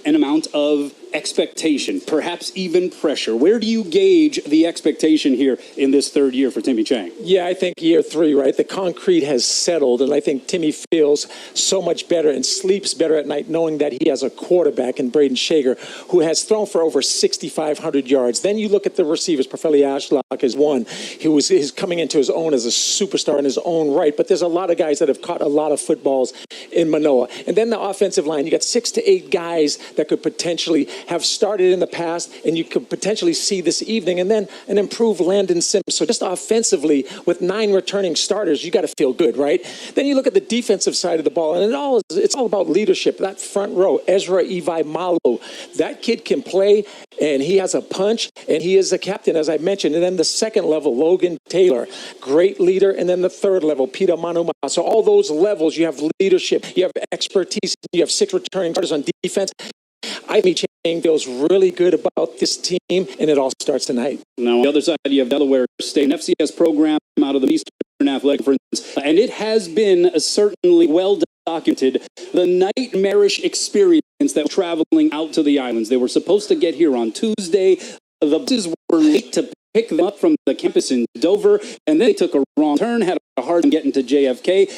an amount of expectation, perhaps even pressure. Where do you gauge the expectation here in this third year for Timmy Chang? Yeah, I think year 3, right? The concrete has settled, and I think Timmy feels so much better and sleeps better at night knowing that he has a quarterback in Braden Shager who has thrown for over 6,500 yards. Then you look at the receivers. Perfeli Ashlock is one. He's coming into his own as a superstar in his own right, but there's a lot of guys that have caught a lot of footballs in Manoa. And then the offensive line, you got 6 to 8 guys that could potentially have started in the past, and you could potentially see this evening, and then an improved Landon Sims. So just offensively, with 9 returning starters, you got to feel good, right? Then you look at the defensive side of the ball, and it's all about leadership. That front row, Ezra Ivi Malo, that kid can play, and he has a punch, and he is the captain, as I mentioned. And then the second level, Logan Taylor, great leader. And then the third level, Peter Manuma. So all those levels, you have leadership, you have expertise, you have 6 returning starters on defense. I think Chang feels really good about this team, and it all starts tonight. Now, on the other side, you have Delaware State, an FCS program out of the Eastern Athletic Conference, and it has been certainly well documented, the nightmarish experience that was traveling out to the islands. They were supposed to get here on Tuesday. The buses were late to pick them up from the campus in Dover, and then they took a wrong turn, had a hard time getting to JFK.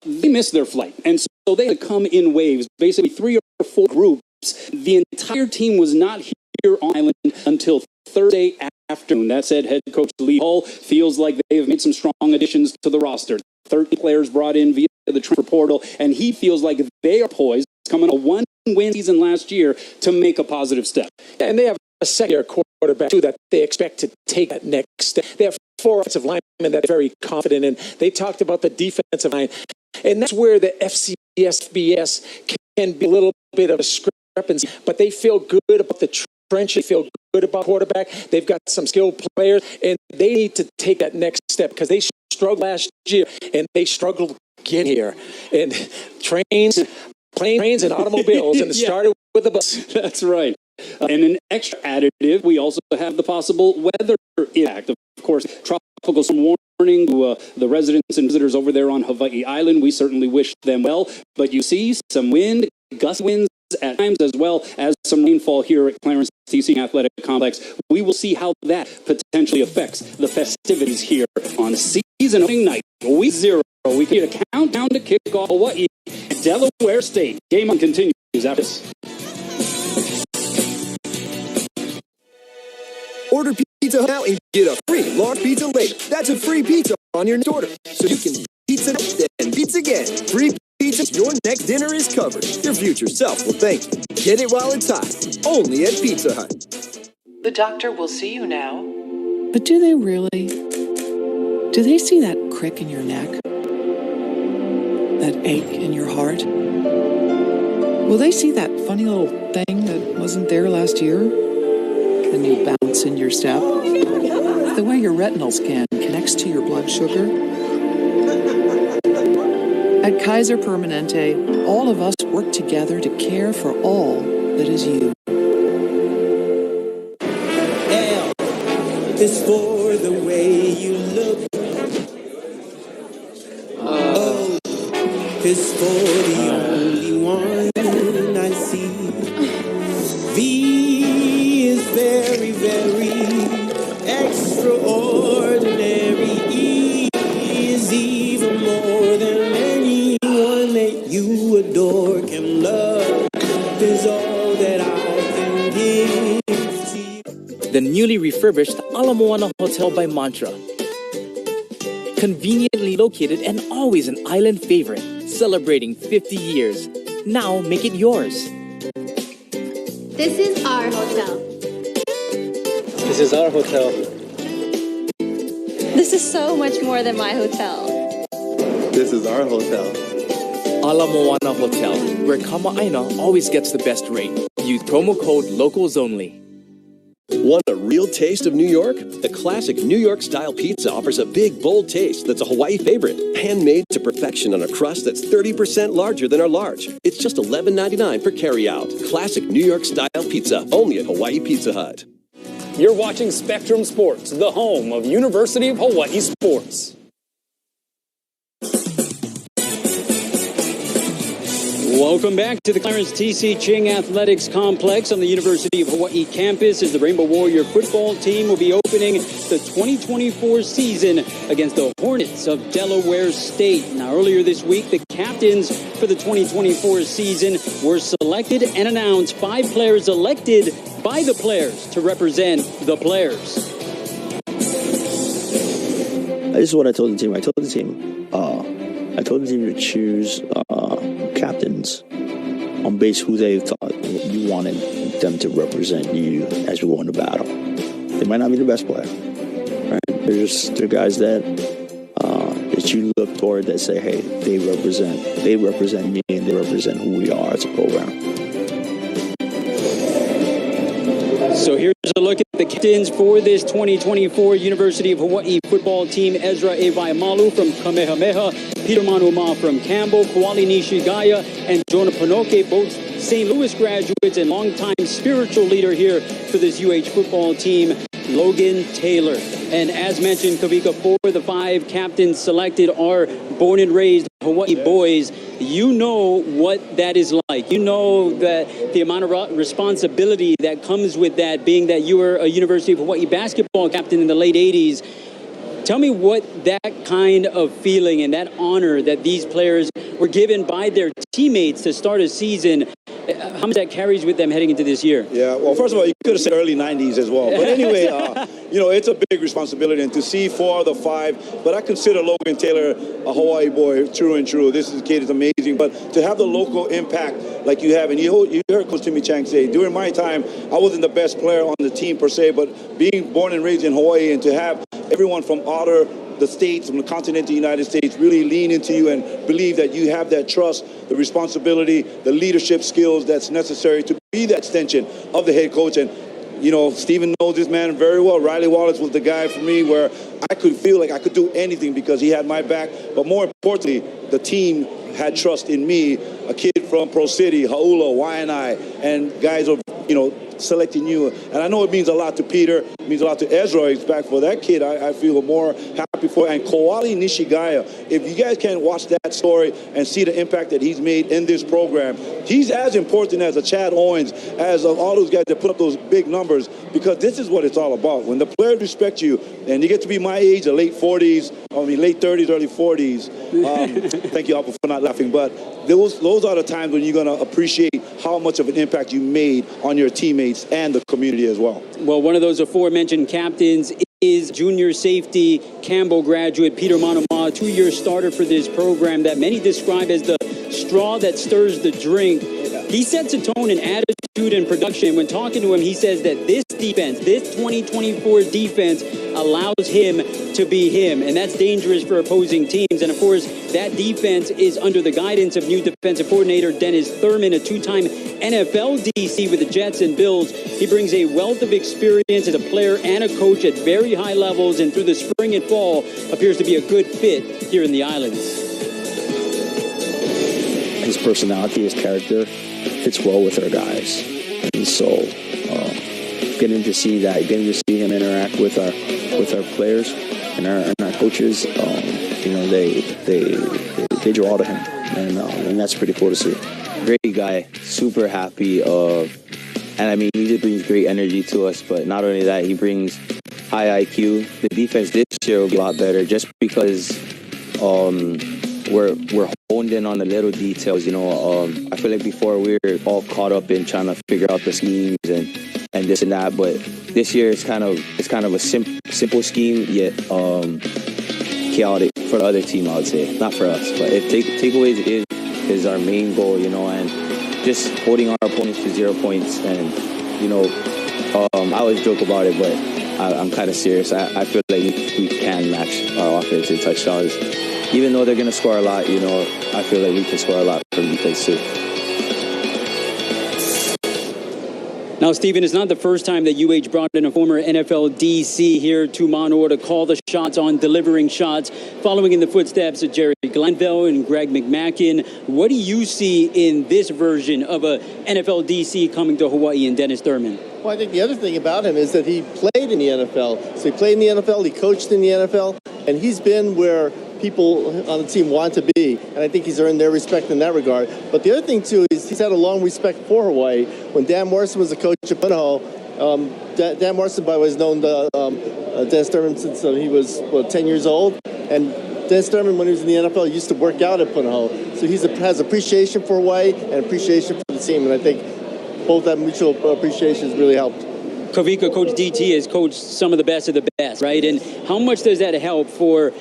They missed their flight, and so they had come in waves, basically 3 or 4 groups. The entire team was not here on island until Thursday afternoon. That said, head coach Lee Hall feels like they have made some strong additions to the roster. 30 players brought in via the transfer portal, and he feels like they are poised, coming a 1-win season last year, to make a positive step. And they have a second-year quarterback, too, that they expect to take that next step. They have 4 offensive linemen that they're very confident in. They talked about the defensive line, and that's where the FCS can be a little bit of a discrepancy, but they feel good about the trench. They feel good about quarterback. They've got some skilled players, and they need to take that next step because they struggled last year, and they struggled to get here. And planes, and automobiles, and it started with a bus. That's right. And an extra additive, we also have the possible weather impact. Of course, tropical storm warning to the residents and visitors over there on Hawaii Island. We certainly wish them well. But you see some wind, gust winds at times, as well as some rainfall here at Clarence TC Athletic Complex. We will see how that potentially affects the festivities here on season opening night, week 0. We get a countdown to kick off Hawaii, Delaware State. Game on continues after this. Order pizza now and get a free large pizza later. That's a free pizza on your next order. So you can pizza and pizza again. Free pizza, your next dinner is covered. Your future self will thank you. Get it while it's hot. Only at Pizza Hut. The doctor will see you now. But do they really? Do they see that crick in your neck? That ache in your heart? Will they see that funny little thing that wasn't there last year? The new bounce in your step? The way your retinal scan connects to your blood sugar? At Kaiser Permanente, all of us work together to care for all that is you. L is for the way you look. O is for the only one I see. V is very, very extraordinary. E is even more than anyone that you adore can love. Is all that I can give to you. The newly refurbished Ala Moana Hotel by Mantra. Conveniently located and always an island favorite, celebrating 50 years. Now make it yours. This is our hotel. This is our hotel. This is so much more than my hotel. This is our hotel. Ala Moana Hotel, where Kama'aina always gets the best rate. Use promo code LOCALSONLY. Want a real taste of New York? The classic New York-style pizza offers a big, bold taste that's a Hawaii favorite. Handmade to perfection on a crust that's 30% larger than our large. It's just $11.99 for carryout. Classic New York-style pizza, only at Hawaii Pizza Hut. You're watching Spectrum Sports, the home of University of Hawaii sports. Welcome back to the Clarence T.C. Ching Athletics Complex on the University of Hawaii campus as the Rainbow Warrior football team will be opening the 2024 season against the Hornets of Delaware State. Now, earlier this week, the captains for the 2024 season were selected and announced. 5 players elected by the players to represent the players. This is what I told the team. I told the team to choose captains on base who they thought you wanted them to represent you as we go into battle. They might not be the best player, right? They're guys that you look toward that say, hey, they represent me and they represent who we are as a program. So here's a look at the captains for this 2024 University of Hawaii football team. Ezra Evaimalu from Kamehameha, Peter Manuma from Campbell, Kuali Nishigaya, and Jonah Panoke, both St. Louis graduates and longtime spiritual leader here for this UH football team, Logan Taylor. And as mentioned, Kavika, 4 of the 5 captains selected are born and raised Hawaii boys. You know what that is like. You know that the amount of responsibility that comes with that, being that you were a University of Hawaii basketball captain in the late 80s. Tell me what that kind of feeling and that honor that these players were given by their teammates to start a season, how much that carries with them heading into this year. Yeah, well, first of all, you could have said early 90s as well. But anyway, it's a big responsibility. And to see 4 of the 5, but I consider Logan Taylor a Hawaii boy, true and true. This kid is amazing. But to have the local impact like you have, and you heard Coach Timmy Chang say, during my time, I wasn't the best player on the team per se, but being born and raised in Hawaii and to have everyone from the states, from the continent of the United States, really lean into you and believe that you have that trust, the responsibility, the leadership skills that's necessary to be that extension of the head coach. And, Stephen knows this man very well. Riley Wallace was the guy for me where I could feel like I could do anything because he had my back. But more importantly, the team had trust in me, a kid from Pro City, Hauula, Waianae, and guys are, selecting you. And I know it means a lot to Peter, it means a lot to Ezra. It's back for that kid. I feel more happy for. And Kuali Nishigaya, if you guys can watch that story and see the impact that he's made in this program, he's as important as a Chad Owens, as all those guys that put up those big numbers, because this is what it's all about. When the players respect you, and you get to be my age, the late 30s, early 40s. Thank you all for not laughing, but those are the times when you're going to appreciate how much of an impact you made on your teammates and the community as well. Well, one of those aforementioned captains is junior safety Campbell graduate Peter Manuma, 2-year starter for this program that many describe as the straw that stirs the drink. He sets a tone in attitude and production. When talking to him, he says that this defense, this 2024 defense, allows him to be him, and that's dangerous for opposing teams. And of course, that defense is under the guidance of new defensive coordinator Dennis Thurman, a 2-time NFL DC with the Jets and Bills. He brings a wealth of experience as a player and a coach at very high levels, and through the spring and fall appears to be a good fit here in the islands. His personality, his character fits well with our guys, and so getting to see him interact with our players and our coaches, they draw to him, and that's pretty cool to see. Great guy, super happy, and I mean, he just brings great energy to us. But not only that, he brings high IQ. The defense this year will be a lot better, just because we're honed in on the little details. I feel like before we were all caught up in trying to figure out the schemes and this and that, but this year it's kind of a simple scheme, yet chaotic for the other team, I would say. Not for us, but if takeaways is our main goal, and just holding our opponents to 0 points. And I always joke about it, but I'm kind of serious. I feel like we can match our offense in touchdowns. Even though they're going to score a lot, I feel like we can score a lot from defense too. Now, Stephen, it's not the first time that UH brought in a former NFL DC here to Manoa to call the shots on delivering shots, following in the footsteps of Jerry Glanville and Greg McMackin. What do you see in this version of a NFL DC coming to Hawaii and Dennis Thurman? Well, I think the other thing about him is that he played in the NFL. So he played in the NFL, he coached in the NFL, and he's been where people on the team want to be, and I think he's earned their respect in that regard. But the other thing, too, is he's had a long respect for Hawaii. When Dan Morrison was the coach at Punahou, Dan Morrison, by the way, has known Dennis Thurman since he was, 10 years old, and Dennis Thurman, when he was in the NFL, used to work out at Punahou. So he has appreciation for Hawaii and appreciation for the team, and I think both that mutual appreciation has really helped. Kavika, Coach DT has coached some of the best, right? And how much does that help for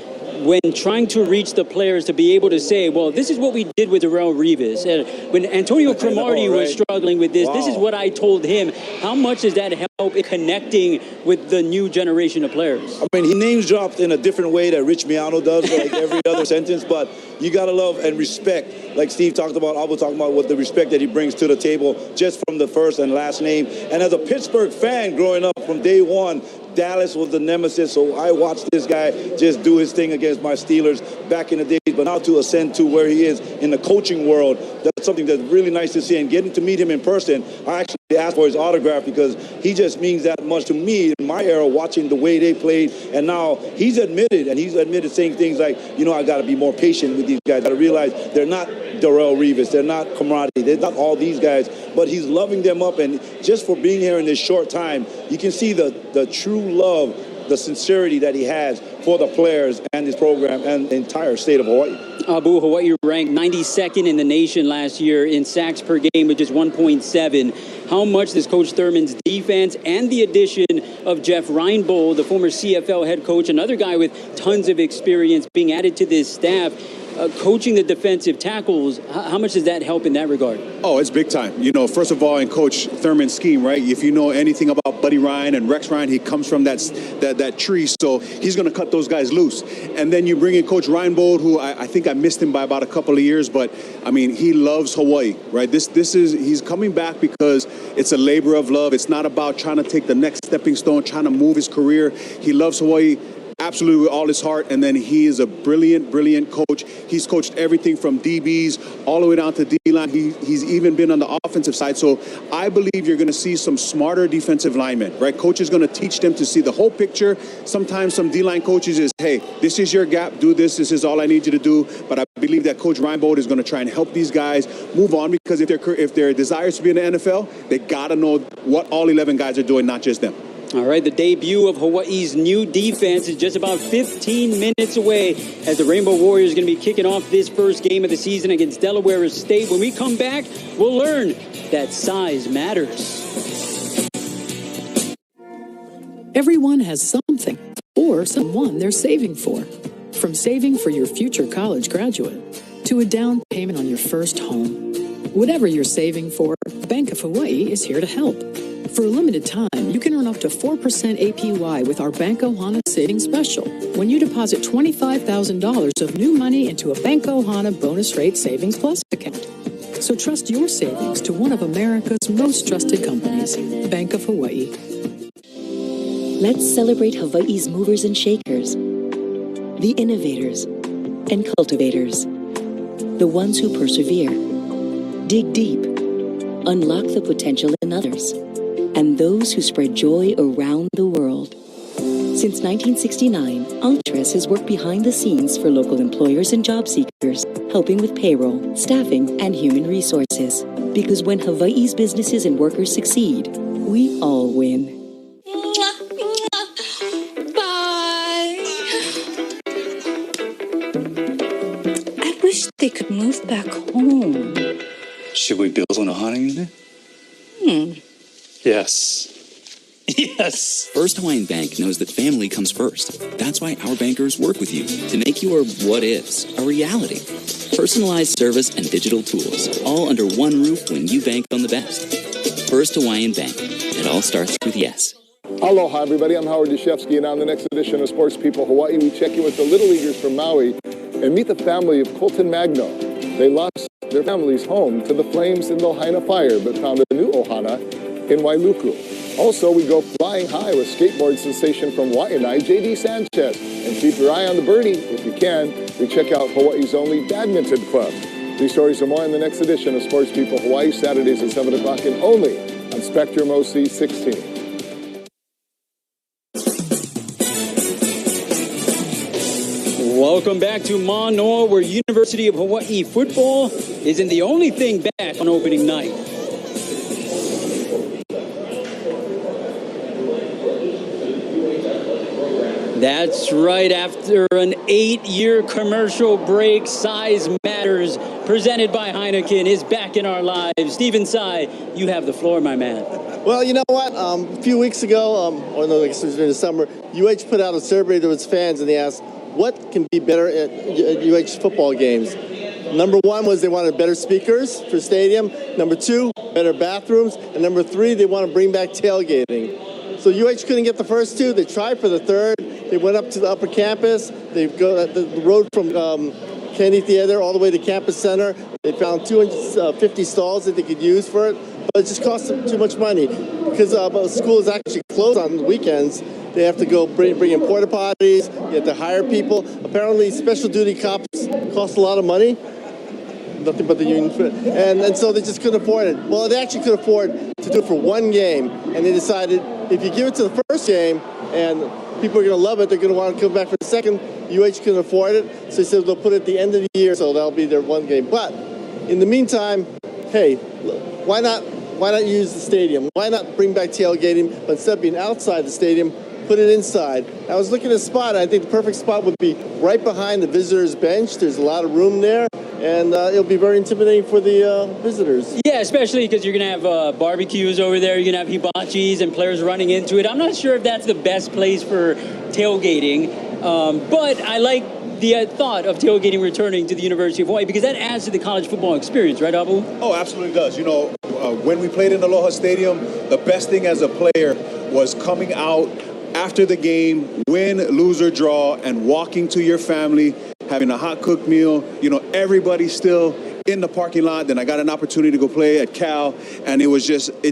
when trying to reach the players to be able to say, well, this is what we did with Darrelle Revis. And when Antonio Cromartie was struggling with this, this is what I told him. How much does that help in connecting with the new generation of players? I mean, he names dropped in a different way that Rich Miano does, like every other sentence, but you got to love and respect, like Steve talked about, Albo talking about, what the respect that he brings to the table just from the first and last name. And as a Pittsburgh fan growing up from day one, Dallas was the nemesis, so I watched this guy just do his thing against my Steelers back in the days, but now to ascend to where he is in the coaching world, that's something that's really nice to see. And getting to meet him in person, I actually asked for his autograph because he just means that much to me in my era, watching the way they played. And now he's admitted saying things like, I got to be more patient with these guys. I got to realize they're not Darrelle Revis, they're not Cromartie, they're not all these guys, but he's loving them up. And just for being here in this short time, you can see the true love, the sincerity that he has for the players and his program and the entire state of Hawaii. Abu, Hawaii ranked 92nd in the nation last year in sacks per game with just 1.7. How much does Coach Thurman's defense and the addition of Jeff Reinbold, the former CFL head coach, another guy with tons of experience, being added to this staff, coaching the defensive tackles, how much does that help in that regard? Oh, it's big time. First of all, in Coach Thurman's scheme, right? If you know anything about Buddy Ryan and Rex Ryan, he comes from that tree, so he's going to cut those guys loose. And then you bring in Coach Reinbold, who I think I missed him by about a couple of years, but I mean, he loves Hawaii, right? He's coming back because it's a labor of love. It's not about trying to take the next stepping stone, trying to move his career. He loves Hawaii absolutely with all his heart, and then he is a brilliant coach. He's coached everything from DBs all the way down to D-line. He's even been on the offensive side. So I believe you're going to see some smarter defensive linemen, right? Coach is going to teach them to see the whole picture. Sometimes some D-line coaches is, hey, this is your gap, do this is all I need you to do. But I believe that Coach Reinbold is going to try and help these guys move on, because if their desire is to be in the NFL, they got to know what all 11 guys are doing, not just them. All right, the debut of Hawaii's new defense is just about 15 minutes away as the Rainbow Warriors are going to be kicking off this first game of the season against Delaware State. When we come back, we'll learn that size matters. Everyone has something or someone they're saving for. From saving for your future college graduate to a down payment on your first home. Whatever you're saving for, Bank of Hawaii is here to help. For a limited time, you can earn up to 4% APY with our Banco Hana Savings Special when you deposit $25,000 of new money into a Banco Hana Bonus Rate Savings Plus account. So trust your savings to one of America's most trusted companies, Bank of Hawaii. Let's celebrate Hawaii's movers and shakers, the innovators and cultivators, the ones who persevere, dig deep, unlock the potential in others, and those who spread joy around the world. Since 1969, Altres has worked behind the scenes for local employers and job seekers, helping with payroll, staffing, and human resources. Because when Hawaii's businesses and workers succeed, we all win. Bye. I wish they could move back home. Should we build on a Hana unit? Yes. Yes! First Hawaiian Bank knows that family comes first. That's why our bankers work with you to make your what-ifs a reality. Personalized service and digital tools, all under one roof when you bank on the best. First Hawaiian Bank. It all starts with yes. Aloha, everybody. I'm Howard Deshefsky, and on the next edition of Sports People Hawaii, we check in with the Little Leaguers from Maui and meet the family of Colton Magno. They lost their family's home to the flames in the Lahaina fire, but found a new ohana in Wailuku. Also, we go flying high with skateboard sensation from Waianae, J.D. Sanchez. And keep your eye on the birdie if you can. We check out Hawaii's only badminton club. These stories and more in the next edition of Sports People Hawaii, Saturdays at 7 o'clock and only on Spectrum OC 16. Welcome back to Manoa, where University of Hawaii football isn't the only thing back on opening night. That's right. After an 8-year commercial break, Size Matters, presented by Heineken, is back in our lives. Stephen Tsai, you have the floor, my man. Well, you know what? A few weeks ago, or no, I guess it was during the summer, UH put out a survey to its fans, and they asked, what can be better at UH football games? Number one was they wanted better speakers for stadium. Number two, better bathrooms. And number three, they want to bring back tailgating. So UH couldn't get the first two. They tried for the third. They went up to the upper campus. They go the road from Kennedy Theater all the way to Campus Center. They found 250 stalls that they could use for it, but it just cost them too much money because school is actually closed on the weekends. They have to go bring in porta potties. You have to hire people. Apparently, special duty cops cost a lot of money. Nothing but the union, and so they just couldn't afford it. Well, they actually could afford to do it for one game, and they decided if you give it to the first game and people are going to love it, they're going to want to come back for the second. UH couldn't afford it, so they said they'll put it at the end of the year, so that'll be their one game. But in the meantime, hey, why not use the stadium? Why not bring back tailgating, but instead of being outside the stadium, put it inside? I was looking at a spot, and I think the perfect spot would be right behind the visitors' bench. There's a lot of room there, and it'll be very intimidating for the visitors. Yeah, especially because you're going to have barbecues over there. You're going to have hibachis and players running into it. I'm not sure if that's the best place for tailgating, but I like the thought of tailgating returning to the University of Hawaii because that adds to the college football experience, right, Abu? Oh, absolutely does. You know, when we played in Aloha Stadium, the best thing as a player was coming out after the game, win, lose, or draw, and walking to your family, having a hot cooked meal. You know, everybody's still in the parking lot. Then I got an opportunity to go play at Cal, and it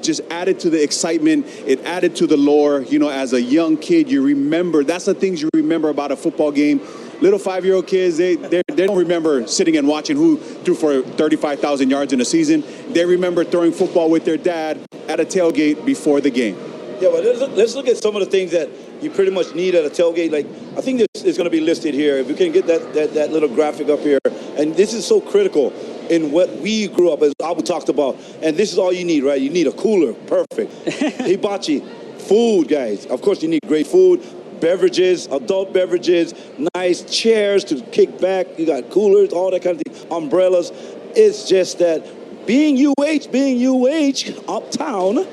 just added to the excitement. It added to the lore. You know, as a young kid, you remember, that's the things you remember about a football game. Little 5-year-old kids, they don't remember sitting and watching who threw for 35,000 yards in a season. They remember throwing football with their dad at a tailgate before the game. Yeah, but let's look at some of the things that you pretty much need at a tailgate. Like, I think this is going to be listed here. If we can get that little graphic up here. And this is so critical in what we grew up, as Abu talked about. And this is all you need, right? You need a cooler. Perfect. Hibachi. Food, guys. Of course, you need great food. Beverages, adult beverages, nice chairs to kick back. You got coolers, all that kind of thing. Umbrellas. It's just that being UH uptown,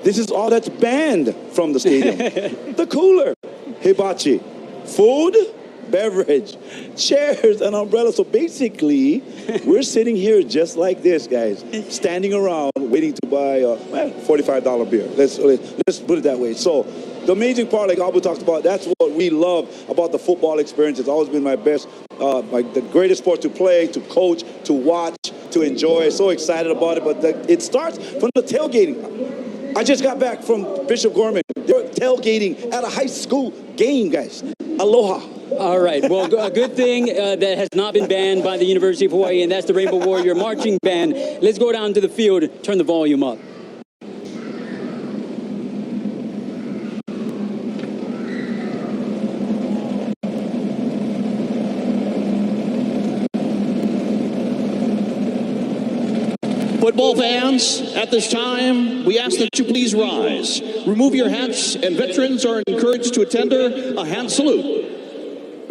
this is all that's banned from the stadium. The cooler, hibachi, food, beverage, chairs, and umbrellas. So basically, we're sitting here just like this, guys, standing around waiting to buy a $45 beer. Let's put it that way. So the amazing part, like Abu talked about, that's what we love about the football experience. It's always been my best, like the greatest sport to play, to coach, to watch, to enjoy. So excited about it. But it starts from the tailgating. I just got back from Bishop Gorman. They were tailgating at a high school game, guys. Aloha. All right. Well, a good thing that has not been banned by the University of Hawaii, and that's the Rainbow Warrior Marching Band. Let's go down to the field, turn the volume up. Football fans, at this time, we ask that you please rise. Remove your hats, and veterans are encouraged to tender a hand salute.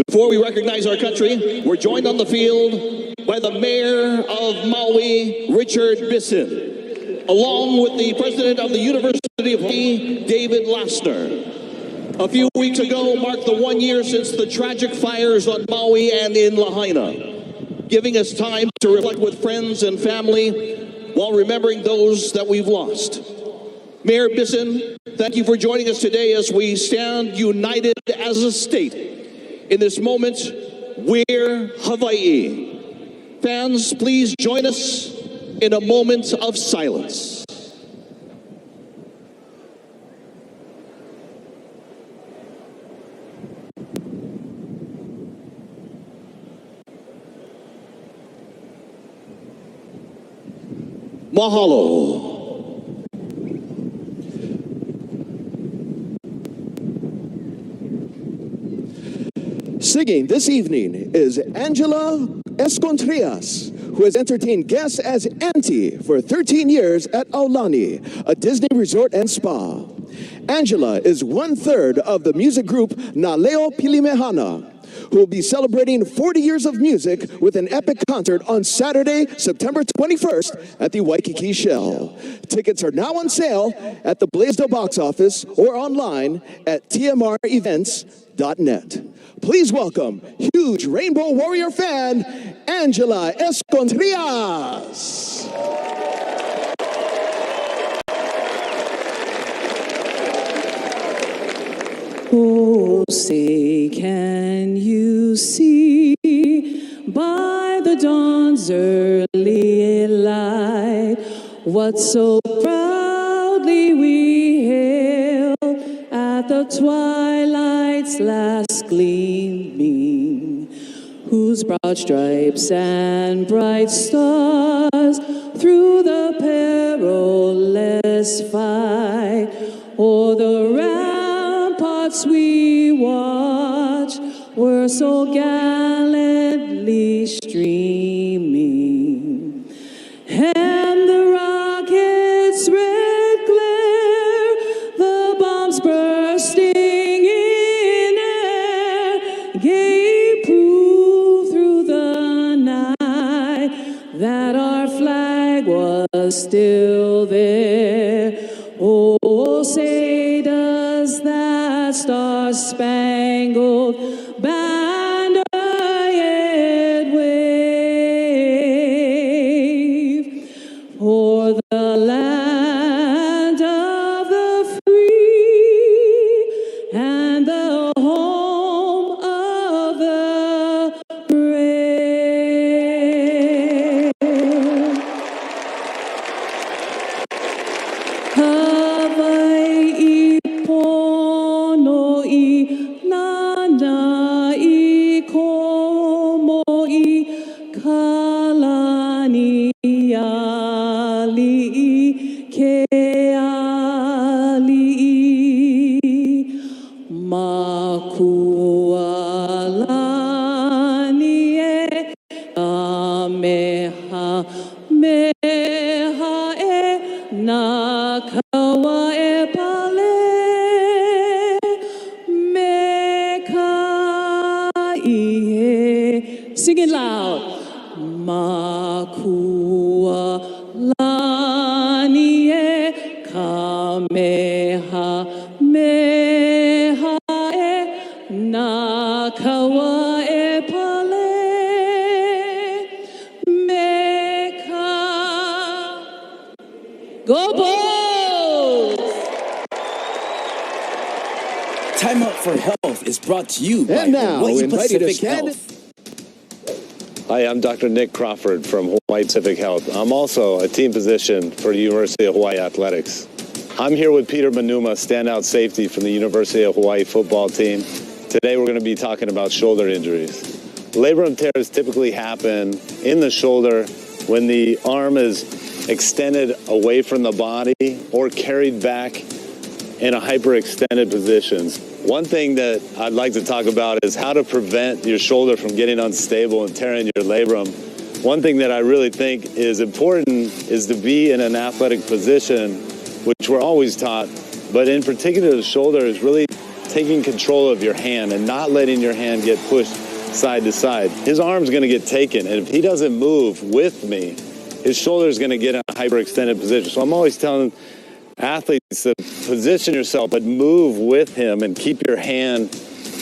Before we recognize our country, we're joined on the field by the Mayor of Maui, Richard Bisson, along with the President of the University of Hawaii, David Lassner. A few weeks ago marked the 1 year since the tragic fires on Maui and in Lahaina, giving us time to reflect with friends and family while remembering those that we've lost. Mayor Bisson, thank you for joining us today as we stand united as a state. In this moment, we're Hawaii. Fans, please join us in a moment of silence. Mahalo. Singing this evening is Angela Escontrias, who has entertained guests as Auntie for 13 years at Aulani, a Disney resort and spa. Angela is 1/3 of the music group Naleo Pilimehana, who will be celebrating 40 years of music with an epic concert on Saturday, September 21st at the Waikiki Shell. Tickets are now on sale at the Blaisdell box office or online at tmrevents.net. Please welcome huge Rainbow Warrior fan, Angela Escontrias. Oh, say, can you see by the dawn's early light what so proudly we hailed at the twilight's last gleaming, whose broad stripes and bright stars through the perilous fight o'er the ramparts we watch were so gallantly streaming, and the rockets' red glare, the bombs bursting in air, gave proof through the night that our flag was still there. Oh, say does that star-spangled banner yet wave o'er the land of the free and the home of the brave? Hawaii pono I nana I komo I kalani ali ke ali makualani e ameha meha e nakawa e pale meka ie. Sing it loud. Makualani e kameha meha e nakawa e pale meka. Go Bulls! Time Out for Health is brought to you by And now, Hawaii invited to Pacific stand. Health. Hi, I'm Dr. Nick Crawford from Hawaii Pacific Health. I'm also a team physician for University of Hawaii Athletics. I'm here with Peter Manuma, standout safety from the University of Hawaii football team. Today we're going to be talking about shoulder injuries. Labrum tears typically happen in the shoulder when the arm is extended away from the body or carried back in a hyperextended position. One thing that I'd like to talk about is how to prevent your shoulder from getting unstable and tearing your labrum. One thing that I really think is important is to be in an athletic position, which we're always taught, but in particular the shoulder is really taking control of your hand and not letting your hand get pushed side to side. His arm's going to get taken, and if he doesn't move with me, his shoulder is going to get in a hyperextended position. So I'm always telling athletes to position yourself, but move with him and keep your hand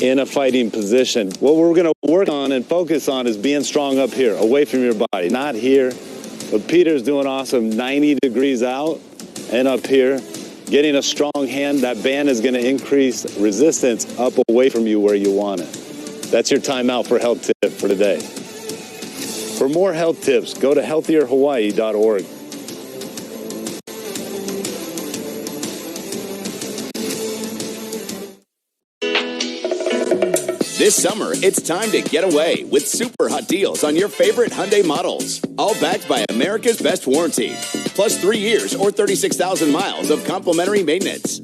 in a fighting position. What we're going to work on and focus on is being strong up here, away from your body, not here. But Peter's doing awesome, 90 degrees out and up here. Getting a strong hand, that band is going to increase resistance up away from you where you want it. That's your Time Out for Health tip for today. For more health tips, go to healthierhawaii.org. This summer, it's time to get away with super hot deals on your favorite Hyundai models. All backed by America's best warranty. Plus 3 years or 36,000 miles of complimentary maintenance.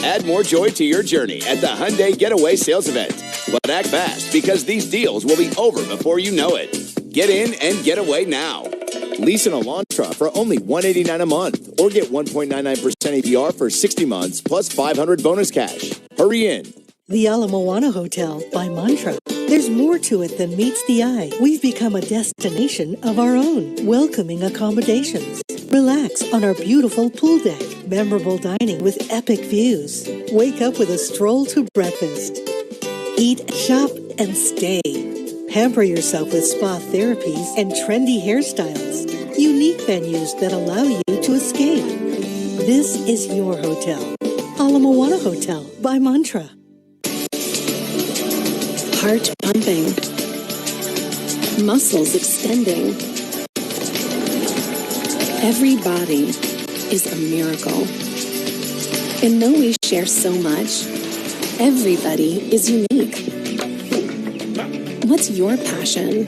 Add more joy to your journey at the Hyundai Getaway Sales Event. But act fast because these deals will be over before you know it. Get in and get away now. Lease an Elantra for only $189 a month or get 1.99% APR for 60 months plus $500 bonus cash. Hurry in. The Ala Moana Hotel by Mantra. There's more to it than meets the eye. We've become a destination of our own, welcoming accommodations. Relax on our beautiful pool deck. Memorable dining with epic views. Wake up with a stroll to breakfast. Eat, shop, and stay. Pamper yourself with spa therapies and trendy hairstyles. Unique venues that allow you to escape. This is your hotel. Ala Moana Hotel by Mantra. Heart pumping, muscles extending. Every body is a miracle. And though we share so much, everybody is unique. What's your passion?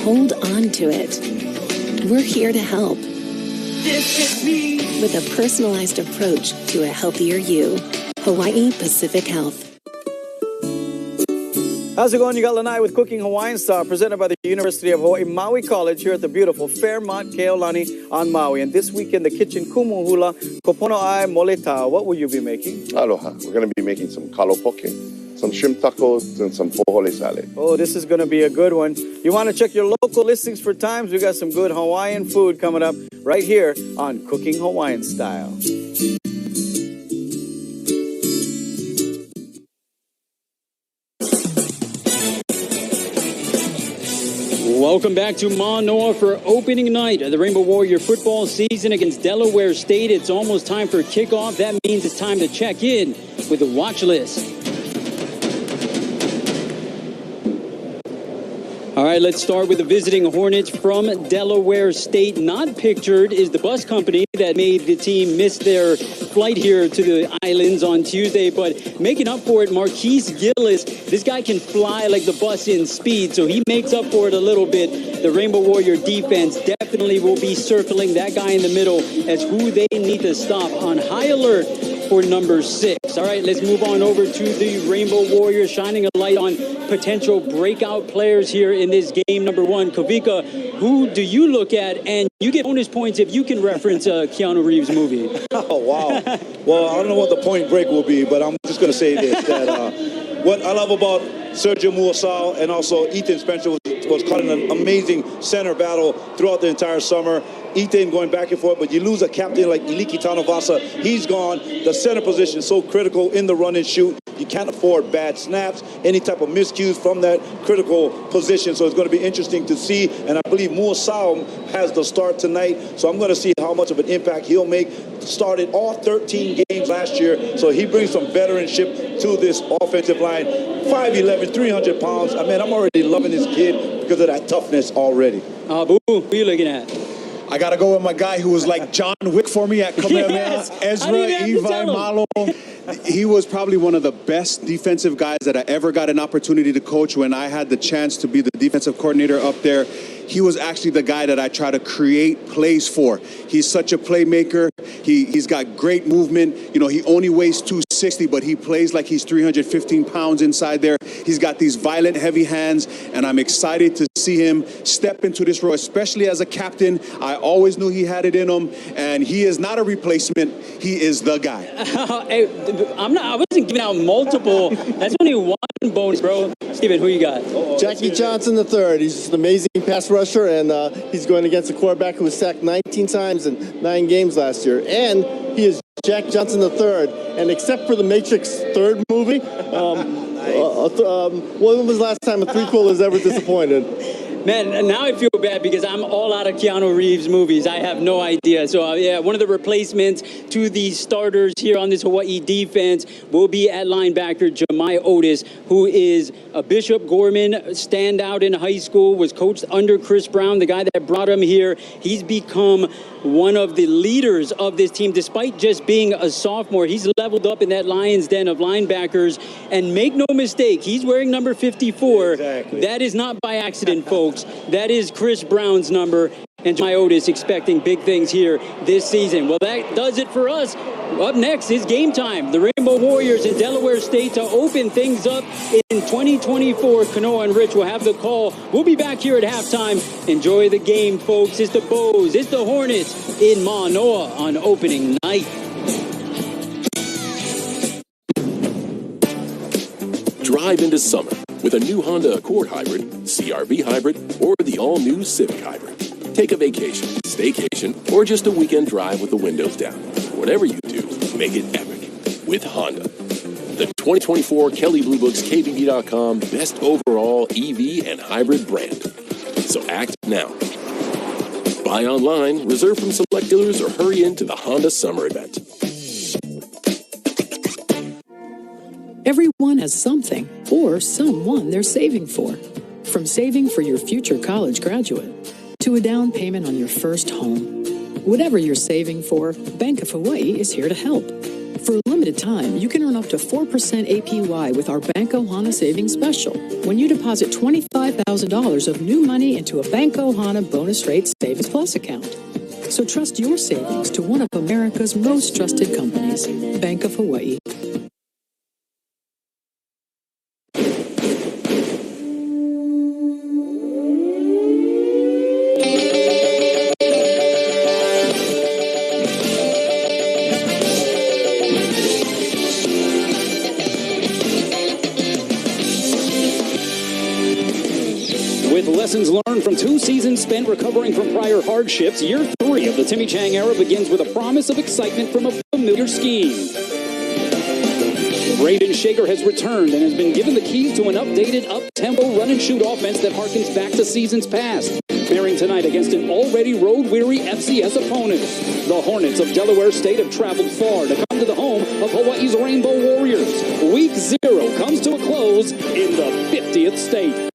Hold on to it. We're here to help. This is me. With a personalized approach to a healthier you. Hawaii Pacific Health. How's it going? You got Lanai with Cooking Hawaiian Style, presented by the University of Hawaii Maui College here at the beautiful Fairmont Keolani on Maui. And this week in the kitchen, Kumuhula, Kopono Ai Moletau. What will you be making? Aloha. We're going to be making some kalopoke, some shrimp tacos, and some pohole salad. Oh, this is going to be a good one. You want to check your local listings for times? We got some good Hawaiian food coming up right here on Cooking Hawaiian Style. Welcome back to Manoa for opening night of the Rainbow Warrior football season against Delaware State. It's almost time for kickoff. That means it's time to check in with the watch list. All right, let's start with the visiting Hornets from Delaware State. Not pictured is the bus company that made the team miss their flight here to the islands on Tuesday, but making up for it, Marquise Gillis. This guy can fly like the bus in speed, so he makes up for it a little bit. The Rainbow Warrior defense definitely will be circling that guy in the middle as who they need to stop, on high alert for number 6. All right, let's move on over to the Rainbow Warriors, shining a light on potential breakout players here in this game. Number 1, Kavika, who do you look at? And you get bonus points if you can reference a Keanu Reeves movie. Oh, wow. Well, I don't know what the point break will be, but I'm just going to say this, that what I love about Sergio Muasau and also Ethan Spencer was caught in an amazing center battle throughout the entire summer. Ethan going back and forth, but you lose a captain like Iliki Tanavasa. He's gone. The center position is so critical in the run and shoot. You can't afford bad snaps, any type of miscues from that critical position. So it's going to be interesting to see. And I believe Muasau has the start tonight. So I'm going to see how much of an impact he'll make. Started all 13 games last year. So he brings some veteranship to this offensive line. 5'11", 300 pounds. I mean, I'm already loving this kid because of that toughness already. Boo, who are you looking at? I got to go with my guy who was like John Wick for me at Kamehameha, Yes. Ezra Levi Malo. He was probably one of the best defensive guys that I ever got an opportunity to coach when I had the chance to be the defensive coordinator up there. He was actually the guy that I try to create plays for. He's such a playmaker. He's got great movement. You know, he only weighs 260, but he plays like he's 315 pounds inside there. He's got these violent, heavy hands, and I'm excited to see him step into this role, especially as a captain. I always knew he had it in him, and he is not a replacement. He is the guy. I wasn't giving out multiple. That's only one bonus, bro. Steven, who you got? Jackie Johnson III. He's just an amazing pass rusher, and he's going against a quarterback who was sacked 19 times in 9 games last year. And he is Jack Johnson III. And except for the Matrix 3rd movie, when was the last time a prequel was ever disappointed? Man, now I feel bad because I'm all out of Keanu Reeves movies. I have no idea. So, yeah, one of the replacements to the starters here on this Hawaii defense will be at linebacker Jemai Otis, who is a Bishop Gorman standout in high school, was coached under Chris Brown, the guy that brought him here. He's become one of the leaders of this team, despite just being a sophomore. He's leveled up in that Lions den of linebackers. And make no mistake, he's wearing number 54. Exactly. That is not by accident, folks. That is Chris Brown's number. And Jemai Otis expecting big things here this season. Well, that does it for us Up next is game time. The Rainbow Warriors in Delaware State to open things up in 2024. Kanoa and Rich will have the call. We'll be back here at halftime. Enjoy the game, folks. It's the Bows, it's the Hornets in Manoa on opening night. Drive into summer with a new Honda Accord Hybrid, CR-V Hybrid, or the all-new Civic Hybrid. Take a vacation, staycation, or just a weekend drive with the windows down. Whatever you do, make it epic with Honda. The 2024 Kelley Blue Book's KBB.com Best Overall EV and Hybrid Brand. So act now. Buy online, reserve from select dealers, or hurry into the Honda Summer Event. Everyone has something or someone they're saving for. From saving for your future college graduate to a down payment on your first home. Whatever you're saving for, Bank of Hawaii is here to help. For a limited time, you can earn up to 4% APY with our Bank Ohana Savings Special when you deposit $25,000 of new money into a Bank Ohana Bonus Rate Savings Plus account. So trust your savings to one of America's most trusted companies, Bank of Hawaii. With lessons learned from 2 seasons spent recovering from prior hardships, year 3 of the Timmy Chang era begins with a promise of excitement from a familiar scheme. Braden Shaker has returned and has been given the keys to an updated, up-tempo run-and-shoot offense that harkens back to seasons past. Faring tonight against an already road-weary FCS opponent. The Hornets of Delaware State have traveled far to come to the home of Hawaii's Rainbow Warriors. Week 0 comes to a close in the 50th state.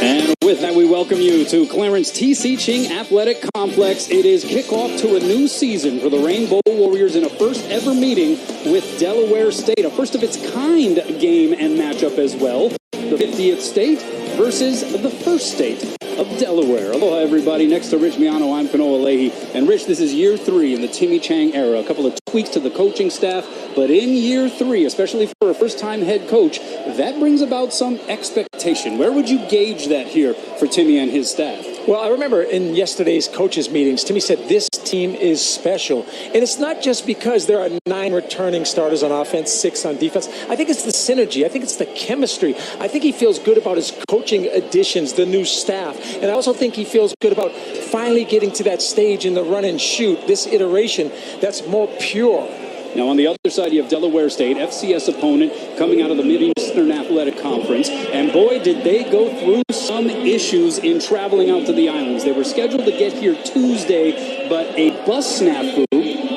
And with that, we welcome you to Clarence T.C. Ching Athletic Complex. It is kickoff to a new season for the Rainbow Warriors in a first-ever meeting with Delaware State, a first-of-its-kind game and matchup as well. The 50th state versus the first state of Delaware. Aloha, everybody. Next to Rich Miano, I'm Kanoa Leahy. And Rich, this is year 3 in the Timmy Chang era. A couple of tweaks to the coaching staff. But in year 3, especially for a first-time head coach, that brings about some expectation. Where would you gauge that here for Timmy and his staff? Well, I remember in yesterday's coaches' meetings, Timmy said this team is special. And it's not just because there are 9 returning starters on offense, 6 on defense. I think it's the synergy. I think it's the chemistry. I think he feels good about his coaching additions, the new staff. And I also think he feels good about finally getting to that stage in the run and shoot, this iteration that's more pure. Now, on the other side, you have Delaware State, FCS opponent, coming out of the Mid-Eastern Athletic Conference. And boy, did they go through some issues in traveling out to the islands. They were scheduled to get here Tuesday, but a bus snafu,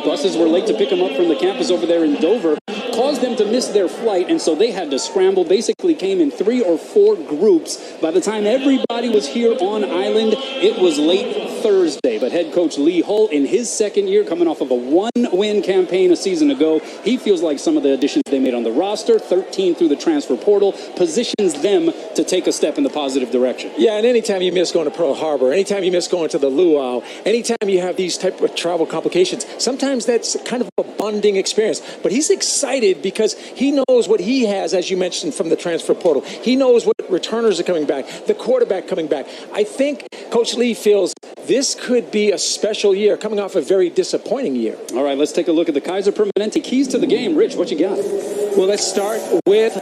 buses were late to pick them up from the campus over there in Dover, caused them to miss their flight, and so they had to scramble. Basically came in 3 or 4 groups. By the time everybody was here on island, it was late Thursday. But head coach Lee Hull, in his second year, coming off of a 1-win campaign a season ago, he feels like some of the additions they made on the roster, 13 through the transfer portal, positions them to take a step in the positive direction. Yeah, and anytime you miss going to Pearl Harbor, anytime you miss going to the luau, anytime you have these type of travel complications, sometimes that's kind of a bonding experience. But he's excited because he knows what he has, as you mentioned, from the transfer portal. He knows what returners are coming back, the quarterback coming back. I think Coach Lee feels this could be a special year, coming off a very disappointing year. All right, let's take a look at the Kaiser Permanente keys to the game. Rich, what you got? Well, let's start with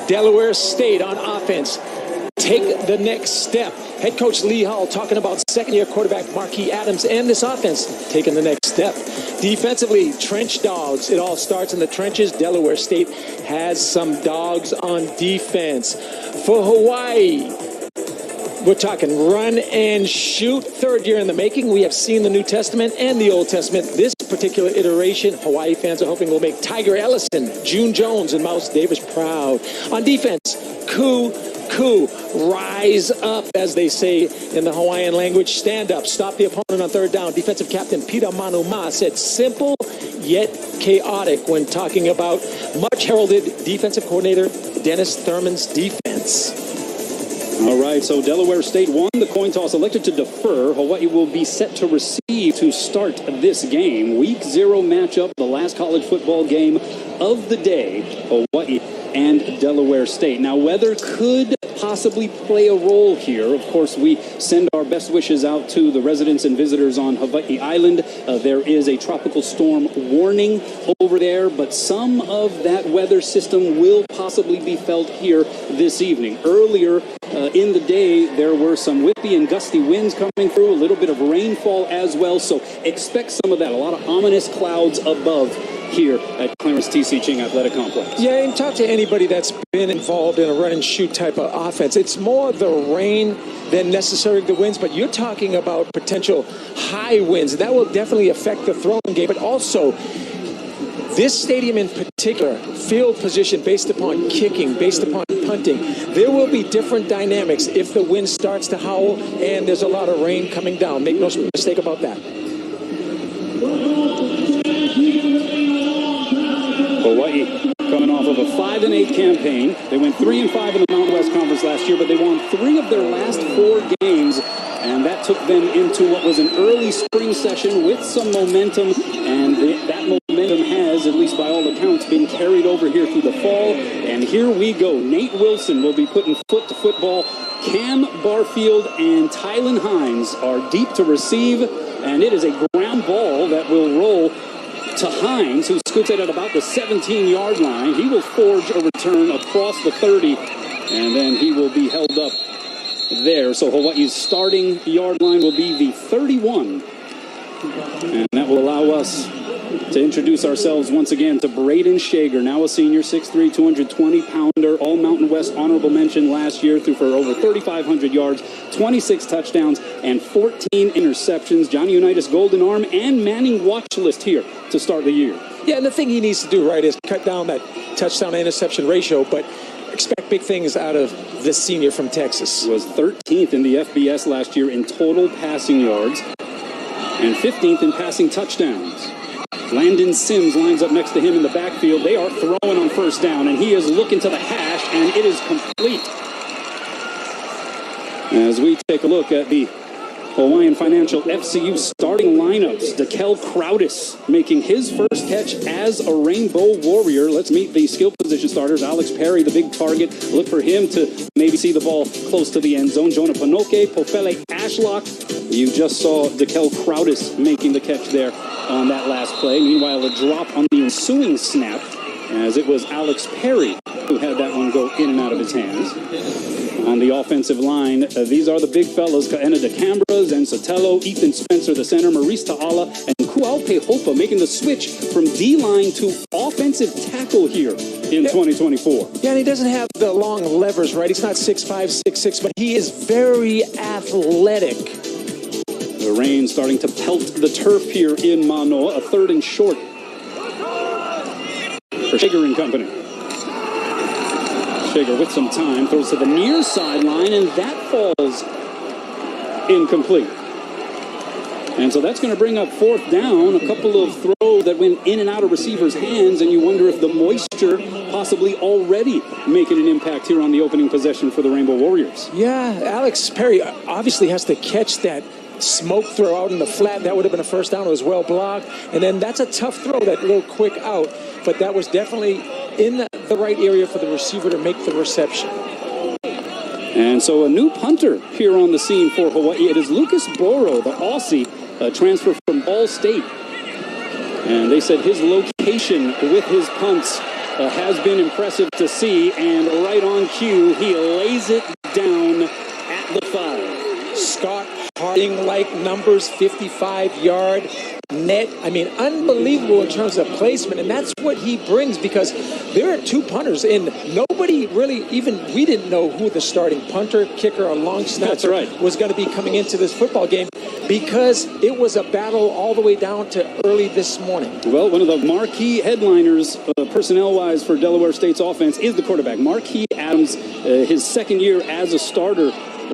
Delaware State on offense. Take the next step. Head coach Lee Hull talking about second-year quarterback Marquis Adams and this offense taking the next step. Defensively, trench dogs. It all starts in the trenches. Delaware State has some dogs on defense. For Hawaii, we're talking run and shoot. 3rd year in the making. We have seen the New Testament and the Old Testament. This particular iteration, Hawaii fans are hoping will make Tiger Ellison, June Jones, and Mouse Davis proud. On defense, Coup, rise up, as they say in the Hawaiian language. Stand up, stop the opponent on 3rd down. Defensive captain Peter Manuma said simple yet chaotic when talking about much heralded defensive coordinator Dennis Thurman's defense. All right, so Delaware State won the coin toss, elected to defer. Hawaii will be set to receive to start this game. Week 0 matchup, the last college football game of the day, Hawaii and Delaware State. Now, weather could possibly play a role here. Of course, we send our best wishes out to the residents and visitors on Hawaii Island. There is a tropical storm warning over there, but some of that weather system will possibly be felt here this evening. Earlier in the day, there were some whippy and gusty winds coming through, a little bit of rainfall as well, so expect some of that. A lot of ominous clouds above here at Clarence T.C. Ching Athletic Complex. Yeah, and talk to anybody that's been involved in a run and shoot type of offense. It's more the rain than necessarily the winds, but you're talking about potential high winds. That will definitely affect the throwing game, but also this stadium in particular, field position based upon kicking, based upon punting, there will be different dynamics if the wind starts to howl and there's a lot of rain coming down. Make no mistake about that. Hawaii coming off of a 5-8 campaign. They went 3-5 in the Mountain West Conference last year, but they won 3 of their last 4 games, and that took them into what was an early spring session with some momentum, and that momentum has, at least by all accounts, been carried over here through the fall. And here we go. Nate Wilson will be putting foot to football. Cam Barfield and Tylen Hines are deep to receive, and it is a ground ball that will roll to Hines, who scoots it at about the 17-yard line. He will forge a return across the 30, and then he will be held up there. So Hawaii's starting yard line will be the 31, and that will allow us to introduce ourselves once again to Braden Shager, now a senior, 6'3", 220-pounder, all Mountain West honorable mention last year, threw for over 3,500 yards, 26 touchdowns, and 14 interceptions. Johnny Unitas Golden Arm and Manning watch list here to start the year. Yeah, and the thing he needs to do, right, is cut down that touchdown-interception ratio, but expect big things out of this senior from Texas. Was 13th in the FBS last year in total passing yards and 15th in passing touchdowns. Landon Sims lines up next to him in the backfield. They are throwing on first down, and he is looking to the hash, and it is complete. As we take a look at the Hawaiian Financial FCU starting lineups, Dekel Crowdis making his first catch as a Rainbow Warrior. Let's meet the skill position starters. Alex Perry, the big target. Look for him to maybe see the ball close to the end zone. Jonah Panoke, Pofele Ashlock. You just saw Dekel Crowdis making the catch there on that last play. Meanwhile, a drop on the ensuing snap, as it was Alex Perry who had that one go in and out of his hands. On the offensive line, these are the big fellas: Kaena DeCambras and Sotelo, Ethan Spencer, the center, Maurice Ta'ala, and Kuaupe Hopa making the switch from D-line to offensive tackle here in 2024. Yeah, and he doesn't have the long levers, right? He's not 6'5", 6'6", but he is very athletic. The rain starting to pelt the turf here in Manoa. A 3rd and short for Shager and company. Shager with some time throws to the near sideline, and that falls incomplete. And so that's going to bring up 4th down. A couple of throws that went in and out of receivers' hands, and you wonder if the moisture possibly already making an impact here on the opening possession for the Rainbow Warriors. Yeah, Alex Perry obviously has to catch that smoke throw out in the flat. That would have been a first down. It was well blocked. And then that's a tough throw, that little quick out. But that was definitely in the right area for the receiver to make the reception. And so a new punter here on the scene for Hawaii. It is Lucas Boro, the Aussie, transfer from Ball State. And they said his location with his punts has been impressive to see. And right on cue, he lays it down at the 5. Scott Harding-like numbers, 55-yard net. I mean, unbelievable in terms of placement, and that's what he brings, because there are 2 punters, and nobody really, even we didn't know who the starting punter, kicker, or long snapper was going to be coming into this football game, because it was a battle all the way down to early this morning. Well, one of the marquee headliners, personnel-wise, for Delaware State's offense is the quarterback, Marquis Adams, his 2nd year as a starter.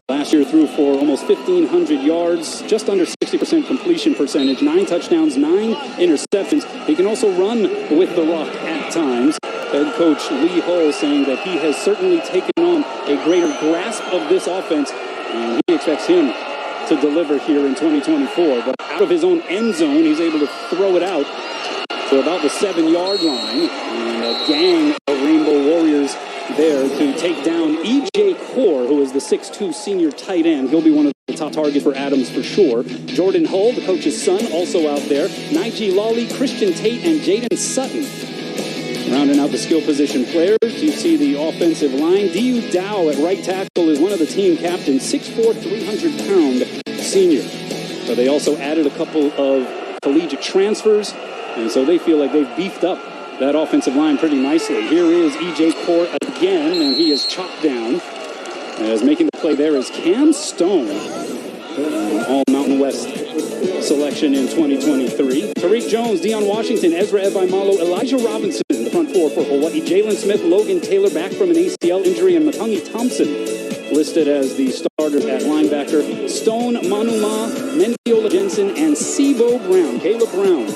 Last year threw for almost 1,500 yards, just under 60% completion percentage, 9 touchdowns, 9 interceptions. He can also run with the rock at times. Head coach Lee Hull saying that he has certainly taken on a greater grasp of this offense, and he expects him to deliver here in 2024. But out of his own end zone, he's able to throw it out to about the 7-yard line, and a gang of Rainbow Warriors there to take down E.J. Core, who is the 6'2 senior tight end. He'll be one of the top targets for Adams for sure. Jordan Hull, the coach's son, also out there. Nige Lawley, Christian Tate, and Jaden Sutton. Rounding out the skill position players, you see the offensive line. D.U. Dow at right tackle is one of the team captains, 6'4", 300-pound senior. So they also added a couple of collegiate transfers, and so they feel like they've beefed up that offensive line pretty nicely. Here is E.J. Core again, and he is chopped down. As making the play there is Cam Stone, all Mountain West selection in 2023. Tariq Jones, Deion Washington, Ezra Evaimalo, Elijah Robinson, the front four for Hawaii. Jalen Smith, Logan Taylor back from an ACL injury, and Matangi Thompson listed as the starters at linebacker. Stone, Manuma, Mendiola Jensen, and Sibo Brown, Caleb Brown,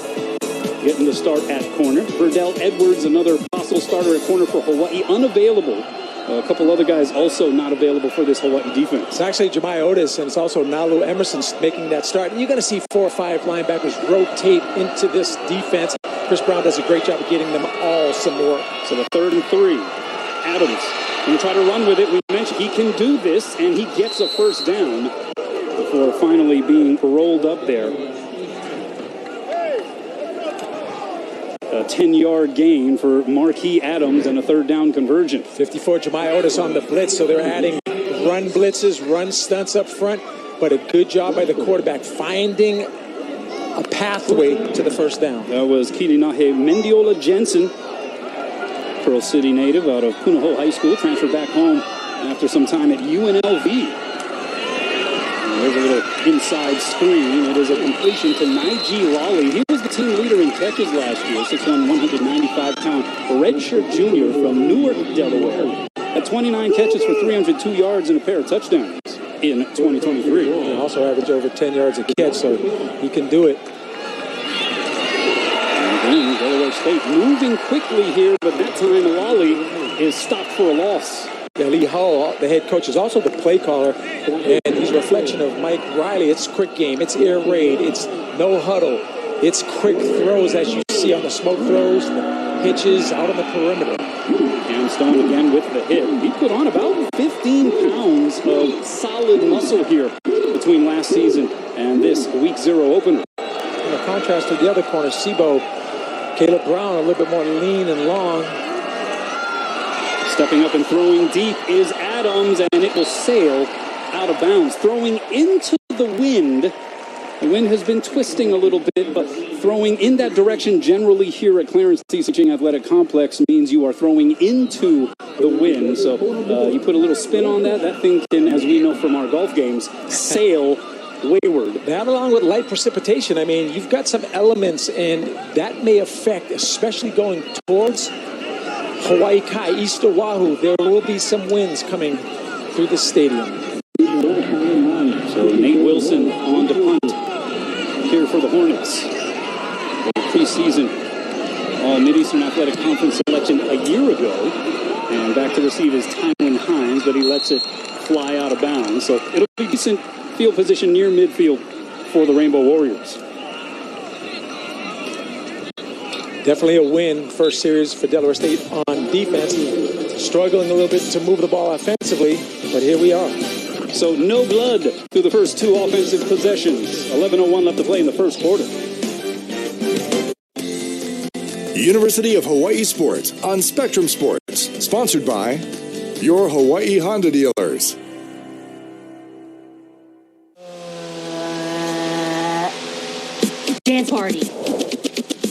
getting the start at corner. Verdell Edwards, another possible starter at corner for Hawaii, unavailable. A couple other guys also not available for this Hawaii defense. It's actually Jemai Otis, and it's also Nalu Emerson making that start. And you're going to see 4 or 5 linebackers rotate into this defense. Chris Brown does a great job of getting them all some more. So the 3rd and 3. Adams going to try to run with it. We mentioned he can do this, and he gets a first down before finally being rolled up there. A 10-yard gain for Marquis Adams and a 3rd down conversion. 54 Jemai Otis on the blitz, so they're adding run blitzes, run stunts up front, but a good job by the quarterback finding a pathway to the first down. That was Kilinahe Mendiola Jensen, Pearl City native out of Punahou High School, transferred back home after some time at UNLV. And there's a little inside screen. It is a completion to Nige Lawley. He was the team leader in catches last year, 6'1", 195-pound redshirt junior from Newark, Delaware. Had 29 catches for 302 yards and a pair of touchdowns in 2023. He also averaged over 10 yards a catch, so he can do it. And then Delaware State moving quickly here, but that time Lawley is stopped for a loss. Yeah, Lee Hall, the head coach, is also the play caller, and he's a reflection of Mike Riley. It's quick game, it's air raid, it's no huddle, it's quick throws as you see on the smoke throws, the pitches out on the perimeter. Cam Stone again with the hit. He put on about 15 pounds of solid muscle here between last season and this week 0 opener. In contrast to the other corner, Sibo, Caleb Brown, a little bit more lean and long. Stepping up and throwing deep is Adams, and it will sail out of bounds. Throwing into the wind. The wind has been twisting a little bit, but throwing in that direction generally here at Clarence C. King Athletic Complex means you are throwing into the wind. So you put a little spin on that. That thing can, as we know from our golf games, sail wayward. That along with light precipitation, I mean, you've got some elements, and that may affect, especially going towards Hawaii Kai, East Oahu, there will be some winds coming through the stadium. So Nate Wilson on to punt here for the Hornets. The preseason All-Mid-Eastern Athletic Conference selection a year ago. And back to receive is Tywin Hines, but he lets it fly out of bounds. So it'll be decent field position near midfield for the Rainbow Warriors. Definitely a win, first series for Delaware State on defense. Struggling a little bit to move the ball offensively, but here we are. So no blood through the first 2 offensive possessions. 11:01 left to play in the first quarter. University of Hawaii Sports on Spectrum Sports. Sponsored by your Hawaii Honda dealers. Dance party.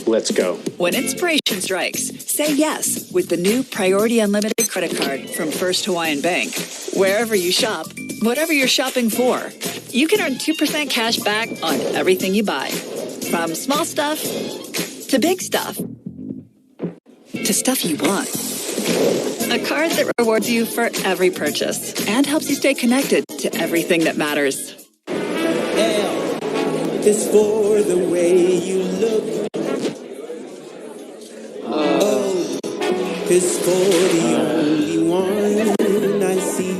Let's go. When inspiration strikes, say yes with the new Priority Unlimited credit card from First Hawaiian Bank. Wherever you shop, whatever you're shopping for, you can earn 2% cash back on everything you buy. From small stuff to big stuff to stuff you want. A card that rewards you for every purchase and helps you stay connected to everything that matters. L is for the way you look. O is for the only one I see.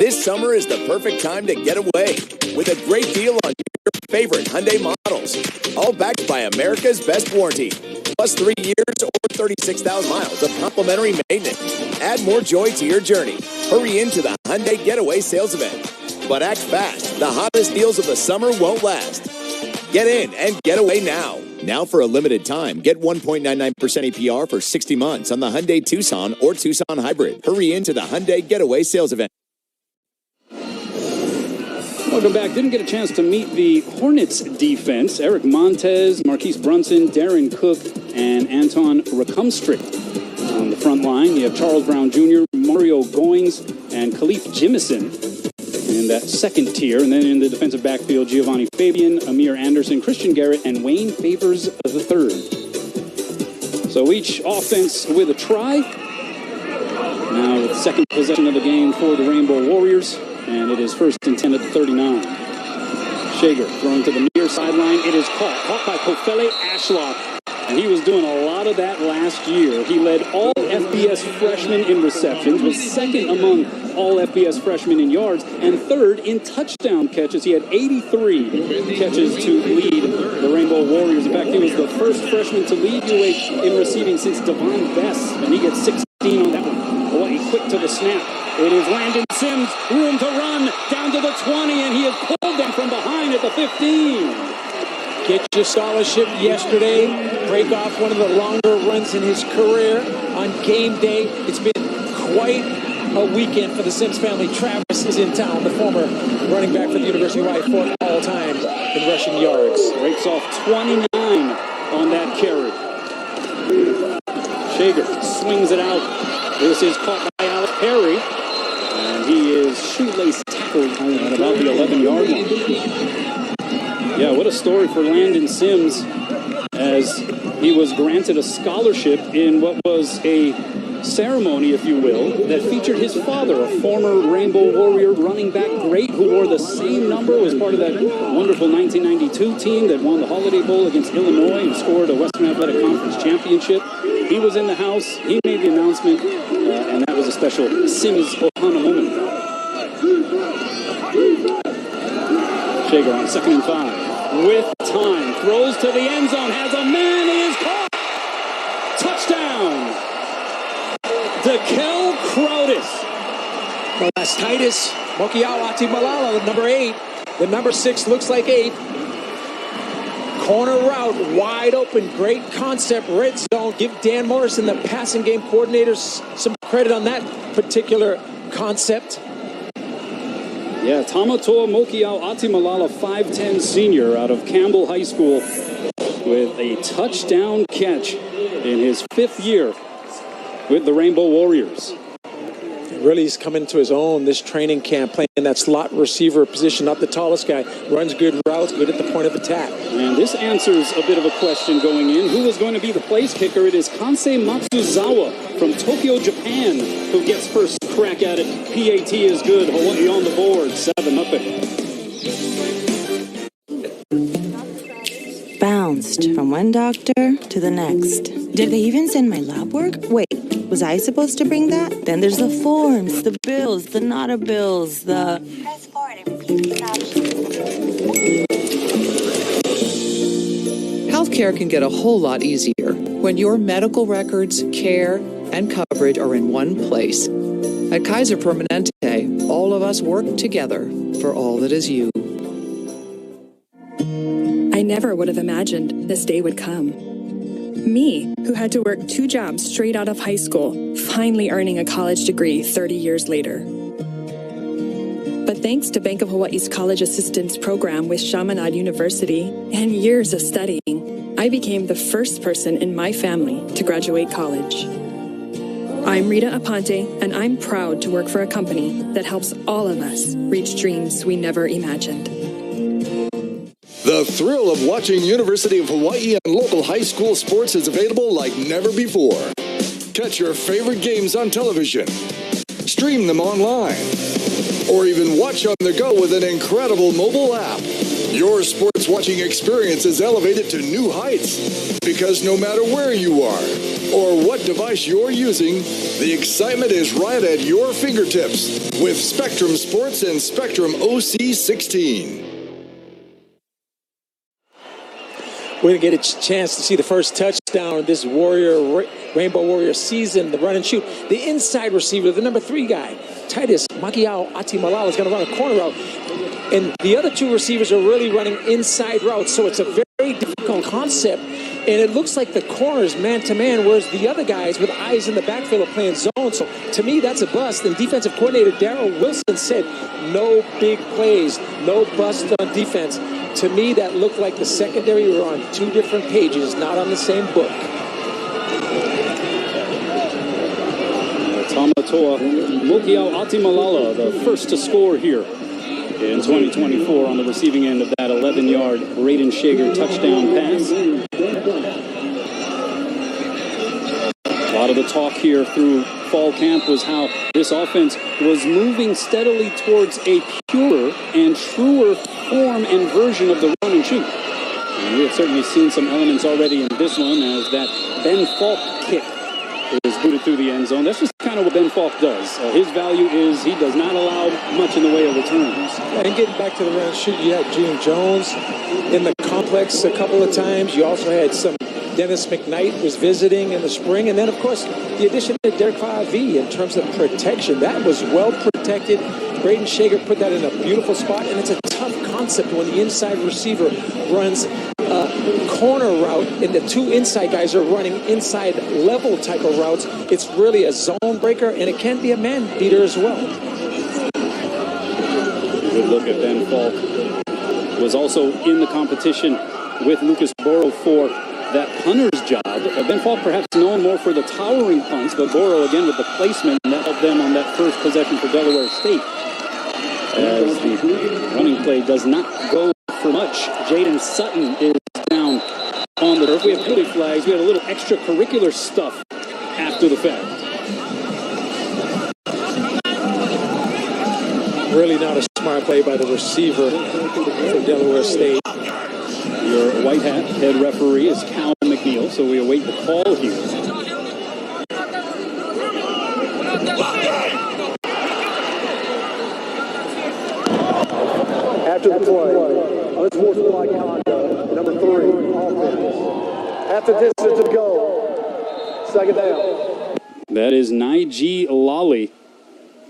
This summer is the perfect time to get away with a great deal on your favorite Hyundai models, all backed by America's best warranty, plus 3 years or 36,000 miles of complimentary maintenance. Add more joy to your journey. Hurry into the Hyundai Getaway sales event. But act fast. The hottest deals of the summer won't last. Get in and get away now. Now for a limited time, get 1.99% APR for 60 months on the Hyundai Tucson or Tucson Hybrid. Hurry into the Hyundai Getaway sales event. Welcome back. Didn't get a chance to meet the Hornets defense. Eric Montez, Marquise Brunson, Darren Cook, and Anton Rakumstrick on the front line. You have Charles Brown Jr., Mario Goings, and Khalif Jimison in that second tier. And then in the defensive backfield, Giovanni Fabian, Amir Anderson, Christian Garrett, and Wayne Favors III. So each offense with a try. Now with the second possession of the game for the Rainbow Warriors. And it is first and 10 at the 39. Shager throwing to the near sideline. It is caught by Kofele Ashlock. And he was doing a lot of that last year. He led all FBS freshmen in receptions, was second among all FBS freshmen in yards, and third in touchdown catches. He had 83 catches to lead the Rainbow Warriors. In fact, he was the first freshman to lead UH in receiving since Devon Bess, and he gets 16 on that one. Hawaii quick to the snap. It is Landon Sims, room to run, down to the 20, and he is pulled down from behind at the 15. Get your scholarship yesterday. Break off one of the longer runs in his career on game day. It's been quite a weekend for the Sims family. Travis is in town, the former running back for the University of Hawaii, fourth all time in rushing yards. Breaks off 29 on that carry. Shager swings it out. This is caught by Alec Perry. And he is shoelace tackled at about the 11-yard line. Yeah, what a story for Landon Sims, as he was granted a scholarship in what was a ceremony, if you will, that featured his father, a former Rainbow Warrior running back great who wore the same number, was part of that wonderful 1992 team that won the Holiday Bowl against Illinois and scored a Western Athletic Conference championship. He was in the house. He made the announcement, and that was a special Sims Ohana moment. Shager on 2nd and 5. With time, throws to the end zone, has a man, he is caught! Touchdown! Dekel Crowdis. Well, that's Titus Mokiawati Malala, the number 8. The number 6 looks like 8. Corner route, wide open, great concept, red zone. Give Dan Morrison, the passing game coordinators, some credit on that particular concept. Yeah, Tamatoa Mokiau Atimalala, 5'10 senior out of Campbell High School with a touchdown catch in his 5th year with the Rainbow Warriors. Really, he's come into his own this training camp, playing that slot receiver position, not the tallest guy. Runs good routes, good at the point of attack. And this answers a bit of a question going in. Who is going to be the place kicker? It is Kansei Matsuzawa from Tokyo, Japan, who gets first crack at it. PAT is good. Hawaii on the board, 7-0. Bounced from one doctor to the next. Did they even send my lab work? Wait, was I supposed to bring that? Then there's the forms, the bills, the nota bills, the... Press forward and repeat these options. Healthcare can get a whole lot easier when your medical records, care, and coverage are in one place. At Kaiser Permanente, all of us work together for all that is you. I never would have imagined this day would come. Me, who had to work 2 jobs straight out of high school, finally earning a college degree 30 years later. But thanks to Bank of Hawaii's College Assistance Program with Chaminade University and years of studying, I became the first person in my family to graduate college. I'm Rita Aponte, and I'm proud to work for a company that helps all of us reach dreams we never imagined. The thrill of watching University of Hawaii and local high school sports is available like never before. Catch your favorite games on television, stream them online, or even watch on the go with an incredible mobile app. Your sports watching experience is elevated to new heights because no matter where you are or what device you're using, the excitement is right at your fingertips with Spectrum Sports and Spectrum OC16. We're going to get a chance to see the first touchdown of this Rainbow Warrior season, the run and shoot. The inside receiver, the number 3 guy, Titus Magiao Atimalala, is going to run a corner route. And the other 2 receivers are really running inside routes, so it's a very difficult concept. And it looks like the corners man-to-man, whereas the other guys with eyes in the backfield are playing zone. So to me, that's a bust. And defensive coordinator Darryl Wilson said, no big plays, no bust on defense. To me, that looked like the secondary were on 2 different pages, not on the same book. Tamatoa Mokiao Atimalala, the first to score here in 2024 on the receiving end of that 11-yard Braden Shager touchdown pass. A lot of the talk here through fall camp was how this offense was moving steadily towards a purer and truer form and version of the run and shoot. And we have certainly seen some elements already in this one as that Ben Falk kick is booted through the end zone. That's just kind of what Ben Falk does. His value is he does not allow much in the way of returns. And getting back to the run and shoot, you had Gene Jones in the complex a couple of times. You also had some Dennis McKnight was visiting in the spring. And then, of course, the addition of Derek Favi in terms of protection. That was well protected. Braden Shager put that in a beautiful spot. And it's a tough concept when the inside receiver runs a corner route and the 2 inside guys are running inside level type of routes. It's really a zone breaker, and it can be a man beater as well. Good look at Ben Falk. Was also in the competition with Lucas Borro for that punter's job. Ben Falk perhaps known more for the towering punts, but Borro again with the placement, and that helped them on that first possession for Delaware State. As the running play does not go for much. Jaden Sutton is down on the turf. We have penalty flags. We had a little extracurricular stuff after the fact. Really not a smart play by the receiver from Delaware State. Your white hat head referee is Cal McNeil, so we await the call here. After the play, unsportsmanlike conduct, number 3, offense. At the distance of goal, 2nd down. That is Naiji Lally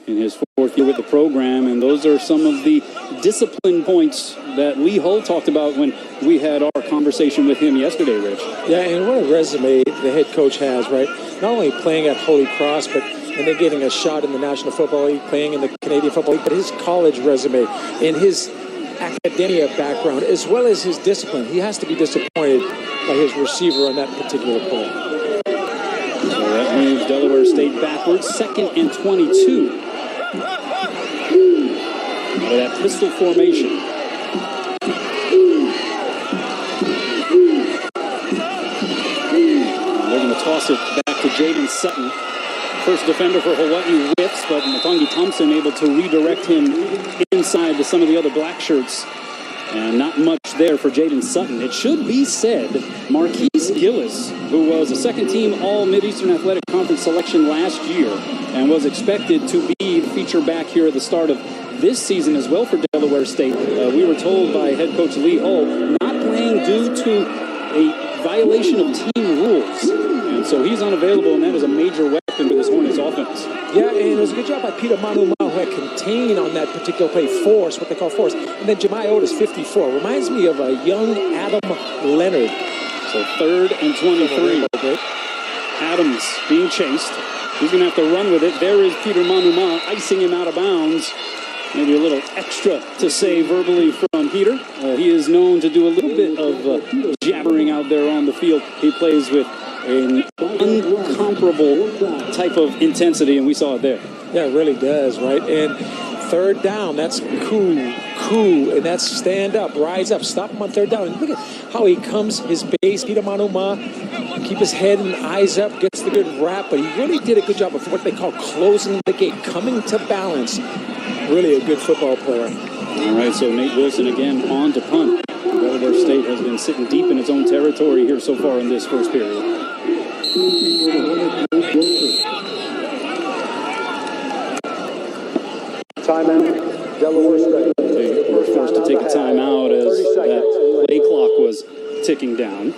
in his 4th year with the program, and those are some of the discipline points that Lee Hull talked about when we had our conversation with him yesterday, Rich. Yeah, and what a resume the head coach has, right? Not only playing at Holy Cross, but and then getting a shot in the National Football League, playing in the Canadian Football League, but his college resume and his academia background, as well as his discipline. He has to be disappointed by his receiver on that particular play. So that moves Delaware State backwards, 2nd and 22. Out of that pistol formation. They're going to toss it back to Jaden Sutton. First defender for Hawaii whiffs, but Matangi Thompson able to redirect him inside to some of the other black shirts. And not much there for Jaden Sutton. It should be said, Marquise Gillis, who was a 2nd-team All-Mid-Eastern Athletic Conference selection last year and was expected to be featured back here at the start of this season as well for Delaware State. We were told by head coach Lee Hull not playing due to a violation of team rules. And so he's unavailable, and that is a major weapon for this Hornets offense. Yeah, and it was a good job by Peter Manuma, who had contained on that particular play force, what they call force. And then Jemai Otis, 54. Reminds me of a young Adam Leonard. So 3rd and 23. Adams being chased. He's going to have to run with it. There is Peter Manuma icing him out of bounds. Maybe a little extra to say verbally from Peter. He is known to do a little bit of jabbering out there on the field. He plays with an uncomparable type of intensity, and we saw it there. Yeah, it really does, right? And 3rd down, that's cool, and that's stand up, rise up, stop him on 3rd down. And look at how he comes his base. Peter Manuma, keep his head and eyes up, gets the good wrap, but he really did a good job of what they call closing the gate, coming to balance. Really a good football player. All right, so Nate Wilson again on to punt. Delaware State has been sitting deep in its own territory here so far in this first period. Timeout, Delaware State. They were forced to take a timeout as that play clock was ticking down.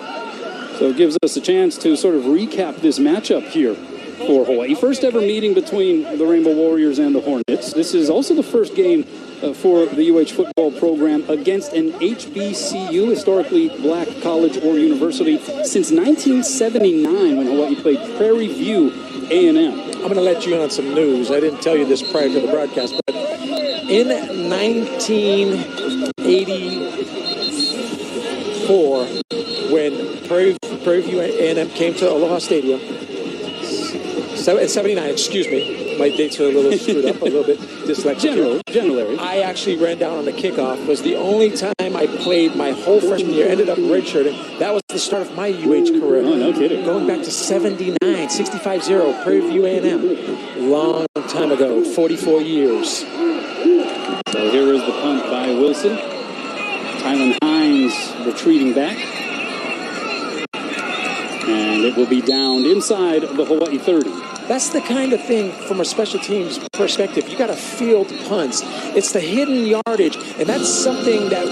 So it gives us a chance to sort of recap this matchup here for Hawaii. First ever meeting between the Rainbow Warriors and the Hornets. This is also the first game for the UH football program against an HBCU, historically black college or university, since 1979 when Hawaii played Prairie View A&M. I'm going to let you in on some news. I didn't tell you this prior to the broadcast, but in 1984, when Prairie View A&M came to Aloha Stadium, 79, excuse me. My dates are a little screwed up, a little bit dyslexic. Generally. I actually ran down on the kickoff. It was the only time I played my whole freshman year. Ended up redshirting. That was the start of my UH career. Oh, no kidding. Going back to 79, 65-0, Prairie View A&M. Long time ago, 44 years. So here is the punt by Wilson. Tylen Hines retreating back. And it will be downed inside the Hawaii 30. That's the kind of thing from a special teams perspective. You got to field punts. It's the hidden yardage, and that's something that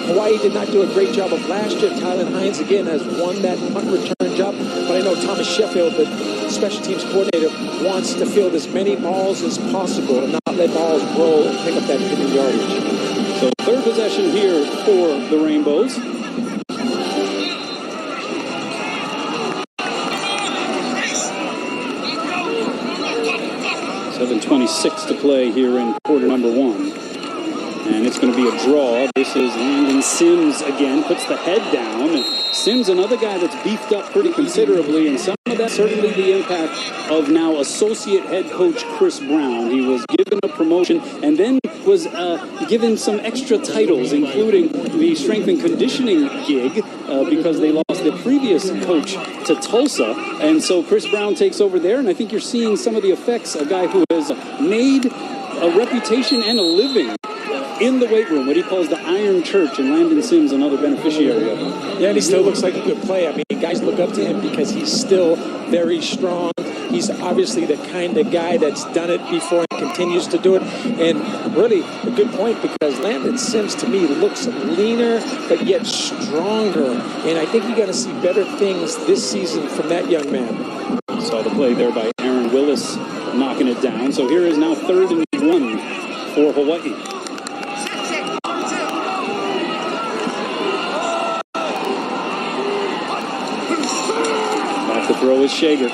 Hawaii did not do a great job of last year. Tylen Hines, again, has won that punt return job, but I know Thomas Sheffield, the special teams coordinator, wants to field as many balls as possible and not let balls roll and pick up that hidden yardage. So third possession here for the Rainbows. 7:26 to play here in quarter number one. And it's going to be a draw. This is Landon Sims again, puts the head down. And Sims, another guy that's beefed up pretty considerably, and some of that certainly the impact of now associate head coach Chris Brown. He was given a promotion and then was given some extra titles, including the strength and conditioning gig, because they lost their previous coach to Tulsa. And so Chris Brown takes over there, and I think you're seeing some of the effects. A guy who has made a reputation and a living in the weight room, what he calls the Iron Church, and Landon Sims, another beneficiary of it. Yeah, and he still looks like a good play. I mean, guys look up to him because he's still very strong. He's obviously the kind of guy that's done it before and continues to do it. And really, a good point, because Landon Sims, to me, looks leaner but yet stronger. And I think you're going to see better things this season from that young man. Saw the play there by Aaron Willis knocking it down. So here is now 3rd and 1 for Hawaii. The throw is Shager.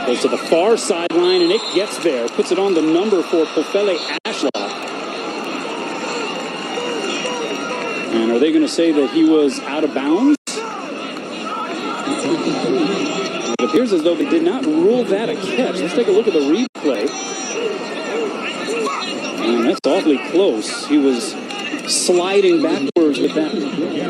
Goes to the far sideline, and it gets there. Puts it on the number for Pofele Ashlock. And are they going to say that he was out of bounds? It appears as though they did not rule that a catch. Let's take a look at the replay. And that's awfully close. He was sliding backwards with that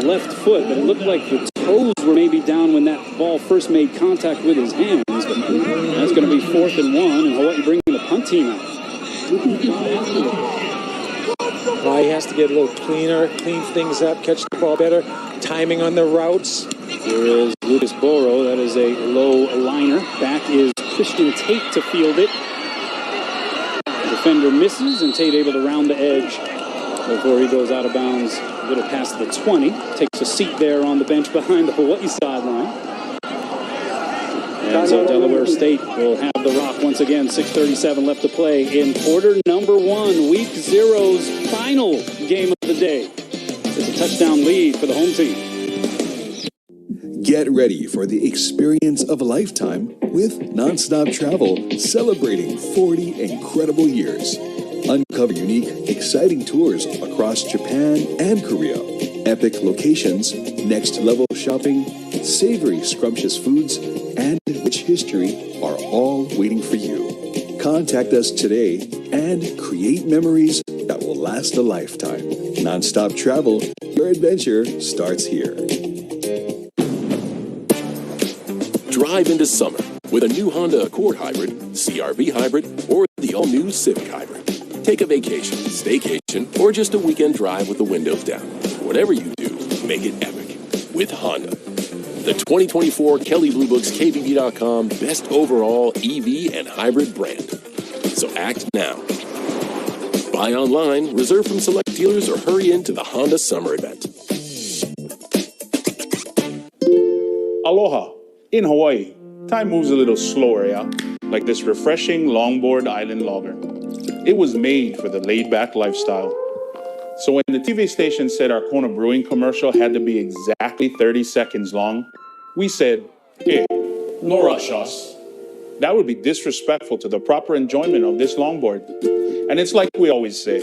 left foot, but it looked like the toes were maybe down when that ball first made contact with his hands. But that's going to be 4th and 1, and Hawaii bringing the punt team out. Well, he has to get a little cleaner, clean things up, catch the ball better, timing on the routes. Here is Lucas Boro. That is a low liner. Back is Christian Tate to field it. The defender misses, and Tate able to round the edge before he goes out of bounds a little past the 20. Takes a seat there on the bench behind the Hawaii sideline. And so Delaware State will have the rock once again. 6:37 left to play in quarter number 1. Week 0's final game of the day. It's a touchdown lead for the home team. Get ready for the experience of a lifetime with Nonstop Travel, celebrating 40 incredible years. Uncover unique, exciting tours across Japan and Korea. Epic locations, next-level shopping, savory, scrumptious foods, and rich history are all waiting for you. Contact us today and create memories that will last a lifetime. Nonstop Travel, your adventure starts here. Drive into summer with a new Honda Accord Hybrid, CR-V Hybrid, or the all-new Civic Hybrid. Take a vacation, staycation, or just a weekend drive with the windows down. Whatever you do, make it epic with Honda. The 2024 Kelley Blue Book's KBB.com Best Overall EV and Hybrid Brand. So act now. Buy online, reserve from select dealers, or hurry into the Honda Summer Event. Aloha. In Hawaii, time moves a little slower, yeah? Like this refreshing longboard island lager. It was made for the laid-back lifestyle. So when the TV station said our Kona Brewing commercial had to be exactly 30 seconds long, we said, hey, no rush us. That would be disrespectful to the proper enjoyment of this longboard. And it's like we always say.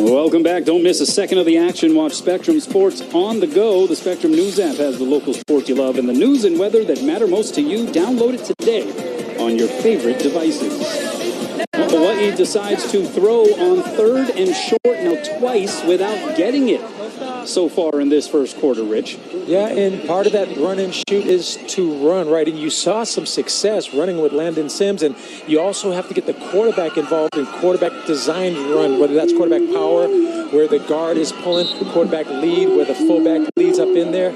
Welcome back. Don't miss a second of the action. Watch Spectrum Sports on the go. The Spectrum News app has the local sports you love and the news and weather that matter most to you. Download it today on your favorite devices. Hawaii decides to throw on third and short now twice without getting it so far in this first quarter, Rich. Yeah, and part of that run and shoot is to run, right? And you saw some success running with Landon Sims, and you also have to get the quarterback involved in quarterback designed run, whether that's quarterback power, where the guard is pulling, the quarterback lead, where the fullback leads up in there.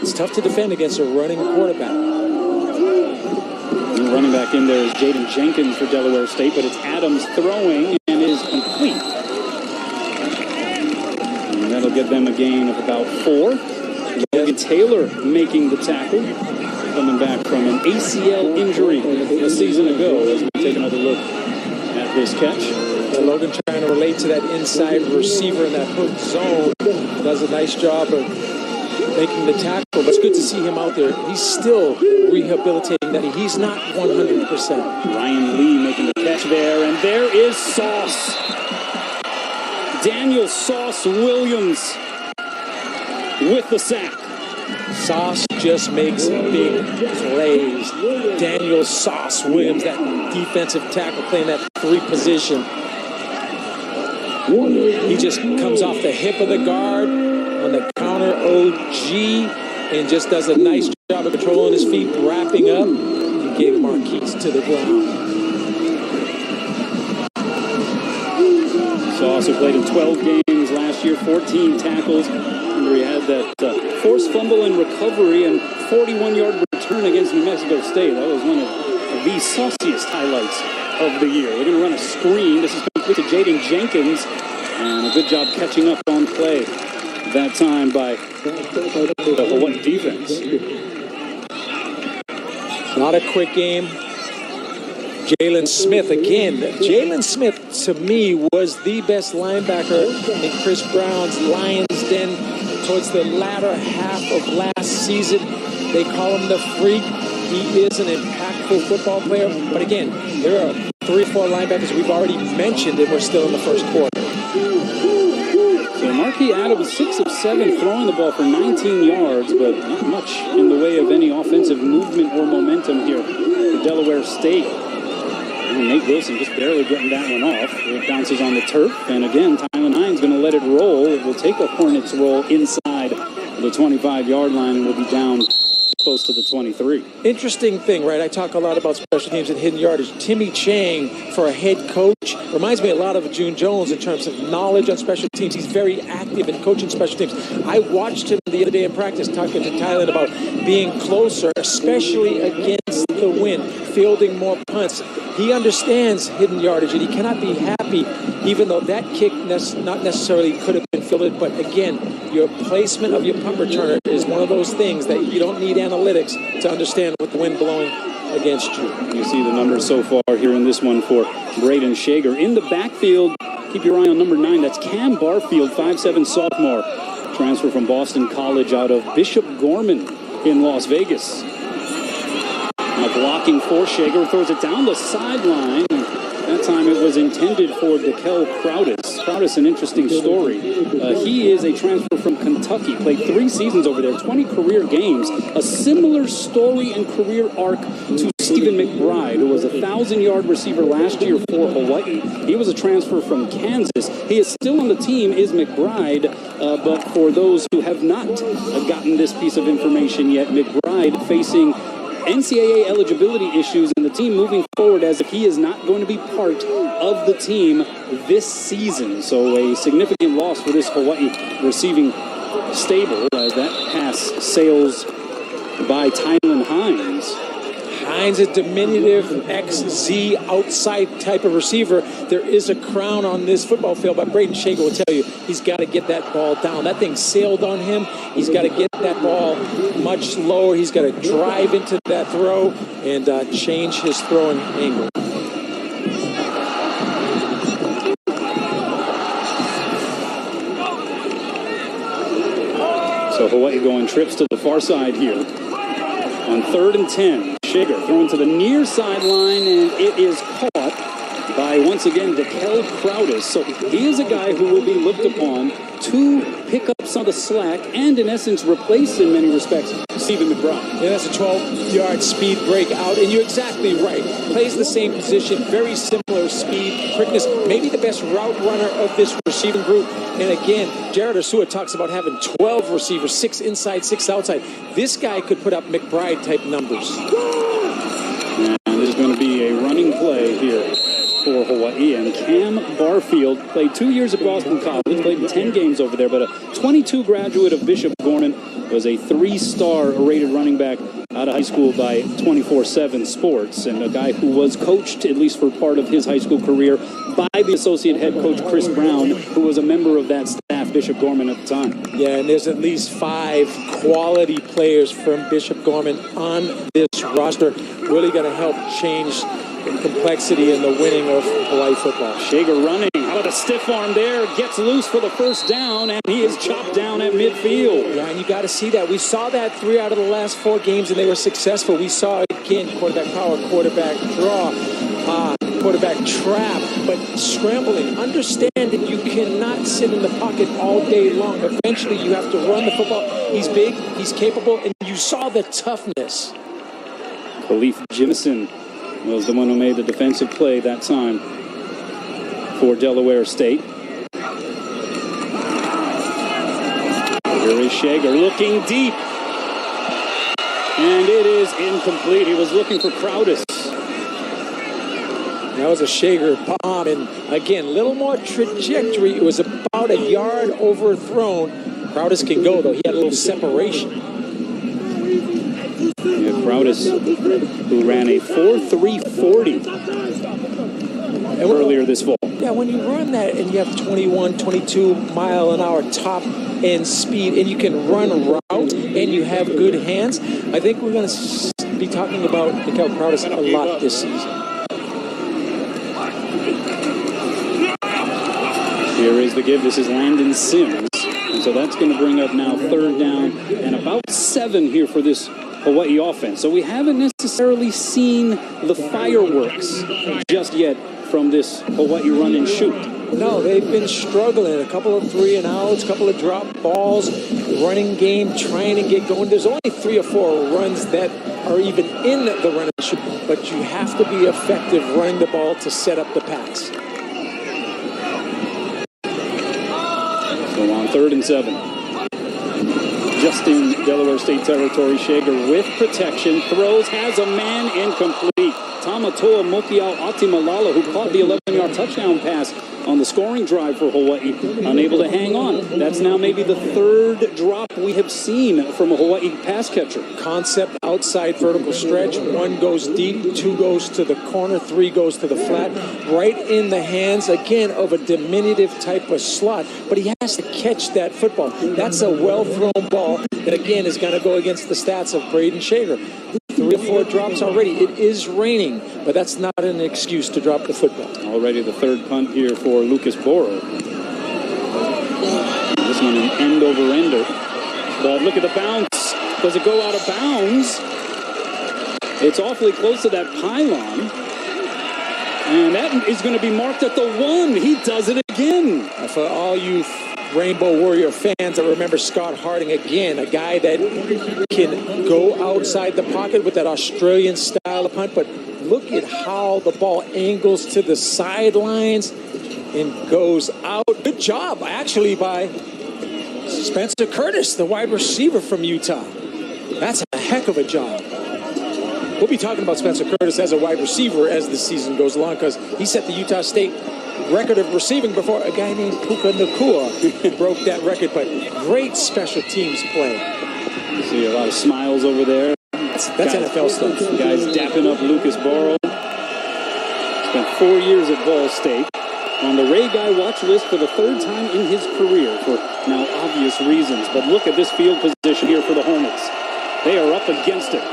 It's tough to defend against a running quarterback. The running back in there is Jaden Jenkins for Delaware State, but it's Adams throwing and is complete. And that'll give them a gain of about 4. Logan Taylor making the tackle, coming back from an ACL injury a season ago, as we take another look at this catch. Logan trying to relate to that inside receiver in that hook zone. Does a nice job of making the tackle, but it's good to see him out there. He's still rehabilitating that. He's not 100%. Ryan Lee making the catch there, and there is Sauce. Daniel Sauce Williams with the sack. Sauce just makes big plays. Daniel Sauce Williams, that defensive tackle playing that 3 position. He just comes off the hip of the guard on the counter OG and just does a nice job of controlling his feet, wrapping up, and getting Marquise to the ground. Sauce, who played in 12 games last year, 14 tackles. Remember, he had that forced fumble and recovery and 41-yard return against New Mexico State. That was one of the sauciest highlights of the year. They're going to run a screen. This is complete to Jaden Jenkins, and a good job catching up on play that time by the Hawaii defense. Not a quick game. Jalen Smith again. Jalen Smith, to me, was the best linebacker in Chris Brown's Lions Den towards the latter half of last season. They call him the Freak. He is an impactful football player. But again, there are 3 or 4 linebackers we've already mentioned, and we're still in the first quarter. So Marquis Adams, 6 of 7, throwing the ball for 19 yards, but not much in the way of any offensive movement or momentum here for Delaware State. And Nate Wilson just barely getting that one off. It bounces on the turf, and again, Tylen Hines going to let it roll. It will take a Hornets roll inside the 25-yard line and will be down close to the 23. Interesting thing, right? I talk a lot about special teams and hidden yardage. Timmy Chang, for a head coach, reminds me a lot of June Jones in terms of knowledge on special teams. He's very active in coaching special teams. I watched him the other day in practice talking to Tylen about being closer, especially against the wind, fielding more punts. He understands hidden yardage, and he cannot be happy, even though that kick not necessarily could have been fielded. But again, your placement of your punt returner is one of those things that you don't need analytics to understand with the wind blowing against you. You see the numbers so far here in this one for Braden Shager. In the backfield, keep your eye on number 9. That's Cam Barfield, 5'7" sophomore. Transfer from Boston College out of Bishop Gorman in Las Vegas. Now blocking for Shager, throws it down the sideline. That time it was intended for Dekel Crowdis. Crowdis, an interesting story. He is a transfer from Kentucky, played 3 seasons over there, 20 career games. A similar story and career arc to Stephen McBride, who was a 1,000-yard receiver last year for Hawaii. He was a transfer from Kansas. He is still on the team, is McBride, but for those who have not gotten this piece of information yet, McBride facing NCAA eligibility issues and the team moving forward as if he is not going to be part of the team this season. So a significant loss for this Hawaii receiving stable as that pass sails by Tylen Hines. Hines, a diminutive XZ outside type of receiver. There is a crown on this football field, but Braden Shager will tell you he's got to get that ball down. That thing sailed on him. He's got to get that ball much lower. He's got to drive into that throw and change his throwing angle. So Hawaii going trips to the far side here on 3rd and 10. Shager thrown to the near sideline, and it is caught by, once again, Dekel Crowdis. So he is a guy who will be looked upon to pick up some of the slack and, in essence, replace, in many respects, Stephen McBride. Yeah, that's a 12-yard speed break out, and you're exactly right. Plays the same position, very similar speed, quickness, maybe the best route runner of this receiving group. And again, Jared Osua talks about having 12 receivers, 6 inside, 6 outside. This guy could put up McBride-type numbers. And there's going to be a running play here for Hawaii. And Cam Barfield played 2 years at Boston College, played 10 games over there, but a 22 graduate of Bishop Gorman, was a 3-star rated running back out of high school by 24/7 Sports, and a guy who was coached, at least for part of his high school career, by the associate head coach Chris Brown, who was a member of that staff, Bishop Gorman, at the time. Yeah, and there's at least 5 quality players from Bishop Gorman on this roster. Really going to help change the complexity and the winning of Hawaii football. Shager running out of the stiff arm there, gets loose for the first down, and he is chopped down at midfield. Yeah, and you got to see that. We saw that 3 out of the last 4 games, and they were successful. We saw, again, quarterback power, quarterback draw, quarterback trap, but scrambling. Understand that you cannot sit in the pocket all day long. Eventually, you have to run the football. He's big, he's capable, and you saw the toughness. Khalif Jimison was the one who made the defensive play that time for Delaware State. Here is Shager looking deep. And it is incomplete. He was looking for Crowdis. That was a Shager bomb, and again, a little more trajectory. It was about a yard overthrown. Crowdis can go, though. He had a little separation. Yeah, Crowdis, who ran a 4.340 earlier this fall. Yeah, when you run that and you have 21, 22 mile an hour top end speed, and you can run a route and you have good hands, I think we're going to be talking about Dekel Crowdis a lot this season. Here is the give. This is Landon Sims. And so that's going to bring up now 3rd down and about 7 here for this Hawaii offense. So we haven't necessarily seen the fireworks just yet from this Hawaii run and shoot. No, they've been struggling. A couple of 3-and-outs, a couple of drop balls, running game, trying to get going. There's only 3 or 4 runs that are even in the run and shoot, but you have to be effective running the ball to set up the pass. So on 3rd and 7. Just in Delaware State territory, Shager with protection, throws, has a man, incomplete. Tamatoa Mokiao Atimalala, who caught the 11-yard touchdown pass on the scoring drive for Hawaii, unable to hang on. That's now maybe the 3rd drop we have seen from a Hawaii pass catcher. Concept outside vertical stretch. 1 goes deep, 2 goes to the corner, 3 goes to the flat. Right in the hands, again, of a diminutive type of slot. But he has to catch that football. That's a well-thrown ball that, again, is going to go against the stats of Braden Shager. 3 or 4 drops already. It is raining, but that's not an excuse to drop the football. Already the 3rd punt here for Lucas Boro. This one an end over ender. But look at the bounce. Does it go out of bounds? It's awfully close to that pylon. And that is going to be marked at the 1. He does it again. For all you Rainbow Warrior fans, I remember Scott Harding again, a guy that can go outside the pocket with that Australian style of punt, but look at how the ball angles to the sidelines and goes out. Good job, actually, by Spencer Curtis, the wide receiver from Utah. That's a heck of a job. We'll be talking about Spencer Curtis as a wide receiver as the season goes along because he set the Utah State record of receiving before a guy named Puka Nacua broke that record, but great special teams play. You see a lot of smiles over there. That's NFL stuff. Guys dapping up Lucas Borrow. Spent 4 years at Ball State. On the Ray Guy watch list for the third time in his career for now obvious reasons. But look at this field position here for the Hornets. They are up against it.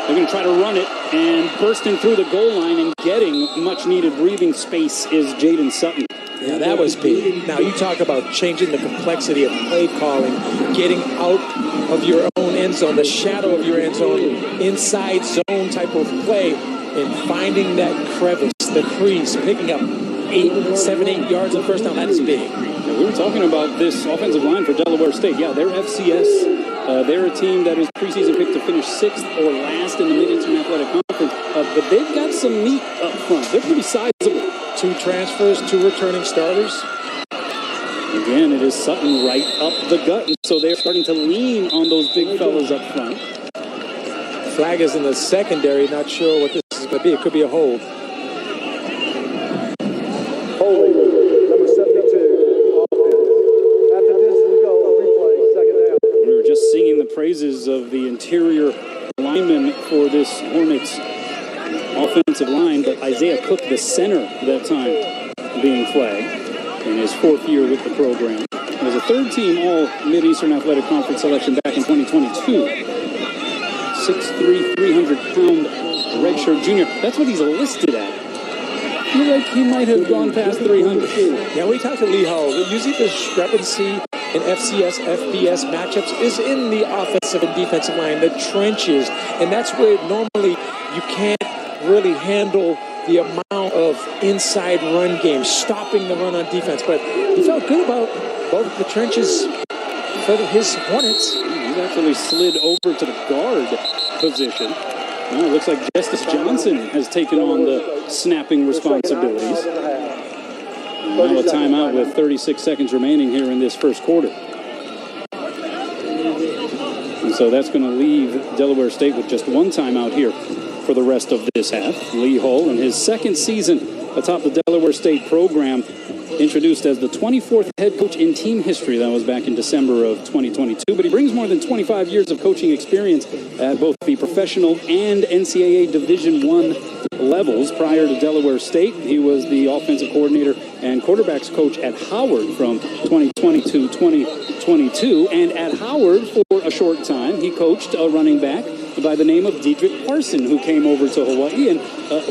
They're going to try to run it, and bursting through the goal line and getting much-needed breathing space is Jaden Sutton. Yeah, that was big. Now, you talk about changing the complexity of play calling, getting out of your own end zone, the shadow of your end zone, inside zone type of play, and finding that crevice, the crease, picking up 7, 8 yards on first down. That is big. Yeah, we were talking about this offensive line for Delaware State. Yeah, they're FCS. They're a team that is preseason picked to finish 6th or last in the Mid-Eastern Athletic Conference. But they've got some meat up front. They're pretty sizable. 2 transfers, 2 returning starters. Again, it is Sutton right up the gut. And so they're starting to lean on those big fellas up front. Flag is in the secondary. Not sure what this is going to be. It could be a hold. Holding, number 72, offense. After this is a go, replay, second down. We were just singing the praises of the interior lineman for this Hornets offensive line, but Isaiah Cook, the center that time, being flagged in his 4th year with the program. It was a 3rd-team All-Mid-Eastern Athletic Conference selection back in 2022. 6'3", 300-pound redshirt junior. That's what he's listed at. I feel like he might have gone past 300. Yeah, we talked to Lee Hall. Usually the discrepancy in FCS, FBS matchups is in the offensive and defensive line, the trenches. And that's where normally you can't really handle the amount of inside run game, stopping the run on defense. But he felt good about both the trenches for his Hornets. He's actually slid over to the guard position. Well, it looks like Justice Johnson has taken on the snapping responsibilities. Now a timeout with 36 seconds remaining here in this first quarter. And so that's going to leave Delaware State with just 1 timeout here for the rest of this half. Lee Hull, in his 2nd season atop the Delaware State program, introduced as the 24th head coach in team history. That was back in December of 2022. But he brings more than 25 years of coaching experience at both the professional and NCAA Division I levels. Prior to Delaware State, he was the offensive coordinator and quarterbacks coach at Howard from 2020 to 2022. And at Howard, for a short time, he coached a running back by the name of Dedrick Parson, who came over to Hawaii and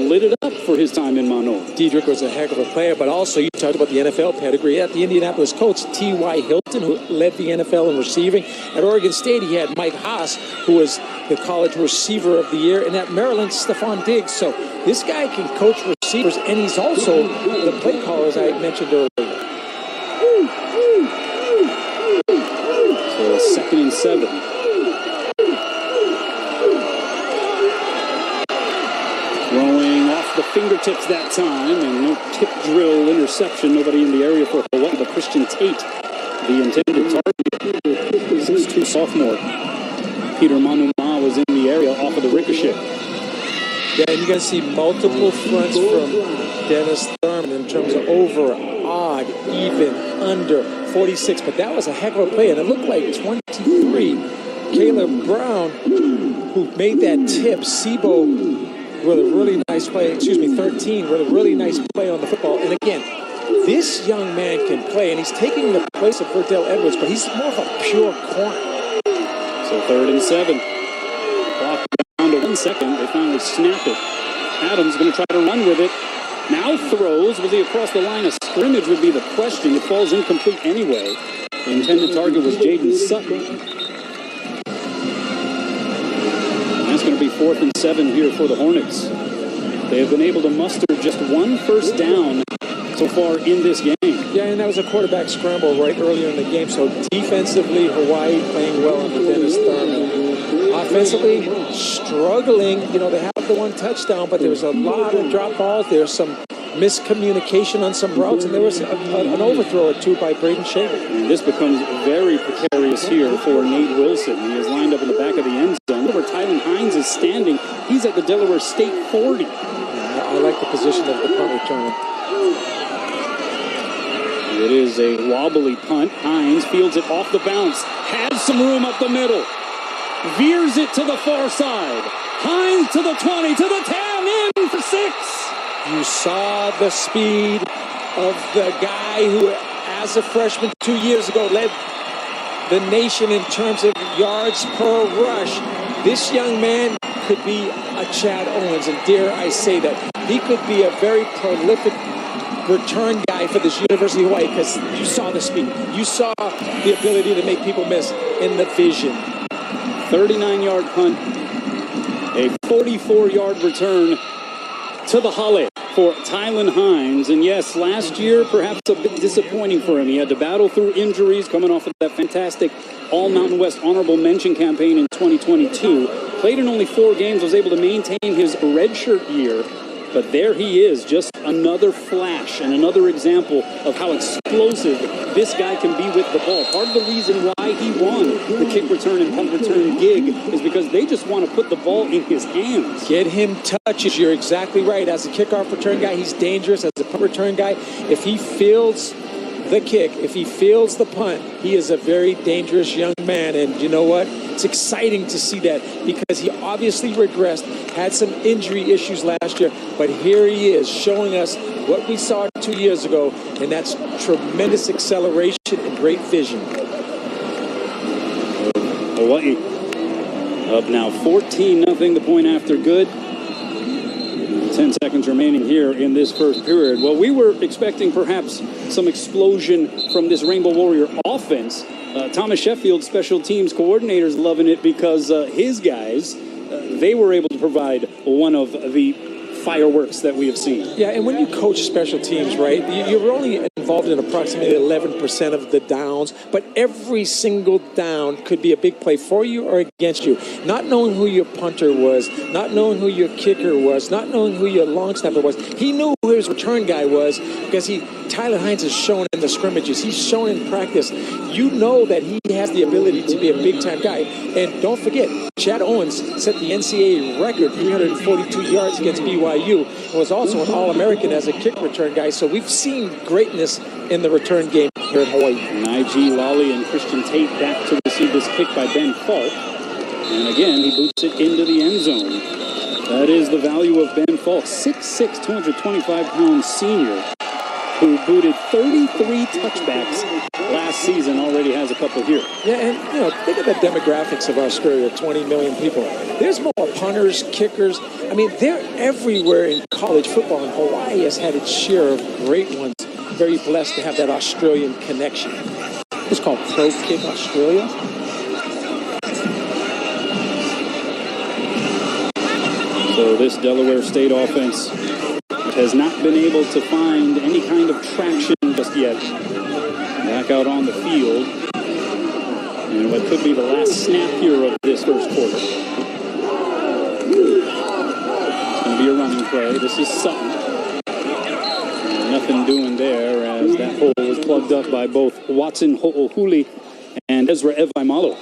lit it up for his time in Manoa. Dedrick was a heck of a player, but also you talked about the NFL pedigree. At the Indianapolis Colts, T.Y. Hilton, who led the NFL in receiving. At Oregon State, he had Mike Haas, who was the college receiver of the year. And at Maryland, Stephon Diggs. So this guy can coach receivers, and he's also the play caller, as I mentioned earlier. So 2nd and 7. Throwing off the fingertips that time, and no tip drill interception. Nobody in the area for Hawaii, but Christian Tate, the intended target. 6'2" sophomore. Peter Manuma was in the area off of the ricochet. Yeah, and you're going to see multiple fronts from Dennis Thurman in terms of over, odd, even, under, 46. But that was a heck of a play, and it looked like 23. Caleb Brown, who made that tip, Sebo with a really nice play, 13 with a really nice play on the football. And again, this young man can play, and he's taking the place of Verdell Edwards, but he's more of a pure corner. So 3rd and 7. Clock down to 1 second. They finally snap it. Adams going to try to run with it. Now throws. Was he across the line of scrimmage would be the question. It falls incomplete anyway. The intended target was Jaden Sutton. That's going to be 4th and 7 here for the Hornets. They have been able to muster just 1 first down so far in this game. Yeah, and that was a quarterback scramble right earlier in the game. So defensively, Hawaii playing well under Dennis Thurman. defensively struggling. You know, they have the one touchdown, but there was a lot of drop balls. There's some miscommunication on some routes, and there was an overthrow or two by Braden Shaver. And this becomes very precarious here for Nate Wilson. He is lined up in the back of the end zone. Where Tylen Hines is standing, he's at the Delaware State 40. I like the position of the punt returner. It is a wobbly punt. Hines fields it off the bounce, has some room up the middle, veers it to the far side. Hines to the 20, to the 10, in for 6. You saw the speed of the guy who, as a freshman 2 years ago, led the nation in terms of yards per rush. This young man could be a Chad Owens, and dare I say that, he could be a very prolific return guy for this University of Hawaii, because you saw the speed. You saw the ability to make people miss in the vision. 39-yard punt, a 44-yard return to the Halle for Tylen Hines. And yes, last year perhaps a bit disappointing for him. He had to battle through injuries coming off of that fantastic All-Mountain West honorable mention campaign in 2022. Played in only 4 games, was able to maintain his redshirt year. But there he is, just another flash and another example of how explosive this guy can be with the ball. Part of the reason why he won the kick return and punt return gig is because they just want to put the ball in his hands. Get him touches. You're exactly right. As a kickoff return guy, he's dangerous. As a punt return guy, if he fields the kick, if he fields the punt, he is a very dangerous young man. And you know what? It's exciting to see that, because he obviously regressed, had some injury issues last year, but here he is showing us what we saw 2 years ago, and that's tremendous acceleration and great vision. Hawaii up now 14-0, the point after good. 10 seconds remaining here in this first period. Well, we were expecting perhaps some explosion from this Rainbow Warrior offense. Thomas Sheffield, special teams coordinator's loving it because his guys, they were able to provide one of the fireworks that we have seen. Yeah, and when you coach special teams, right, you're only involved in approximately 11% of the downs, but every single down could be a big play for you or against you. Not knowing who your punter was, not knowing who your kicker was, not knowing who your long snapper was. He knew who his return guy was because Tylen Hines has shown in the scrimmages. He's shown in practice. You know that he has the ability to be a big-time guy. And don't forget, Chad Owens set the NCAA record, 342 yards against BYU, and was also an All-American as a kick return guy. So we've seen greatness in the return game here in Hawaii. And I.G. Lawley and Christian Tate back to receive this kick by Ben Falk. And again, he boots it into the end zone. That is the value of Ben Falk, 6'6", 225-pound senior, who booted 33 touchbacks last season, already has a couple here. Yeah, and think of the demographics of Australia, 20 million people. There's more punters, kickers. I mean, they're everywhere in college football, and Hawaii has had its share of great ones. Very blessed to have that Australian connection. It's called Pro Kick Australia. So this Delaware State offense has not been able to find any kind of traction just yet. Back out on the field. And what could be the last snap here of this first quarter. It's going to be a running play. This is Sutton. And nothing doing there as that hole is plugged up by both Watson Ho'ohuli and Ezra Evaimalo.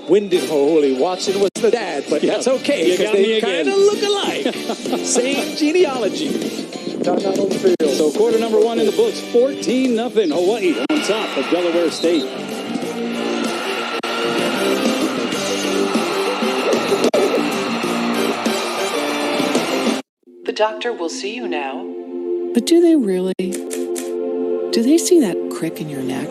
Winded Ho'ohuli. Watson was the dad, but that's okay because they kind of look alike. Same genealogy. So quarter number 1 in the books, 14-0. Hawaii on top of Delaware State. The doctor will see you now. But do they really? Do they see that crick in your neck?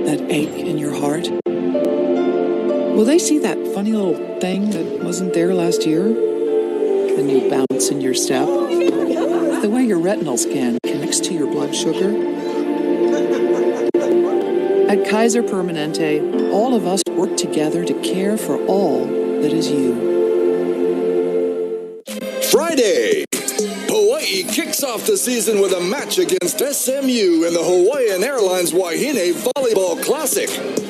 That ache in your heart? Will they see that funny little thing that wasn't there last year? The new bounce in your step? The way your retinal scan connects to your blood sugar? At Kaiser Permanente, all of us work together to care for all that is you. Friday, Hawaii kicks kicks off the season with a match against SMU in the Hawaiian Airlines Wahine Volleyball Classic.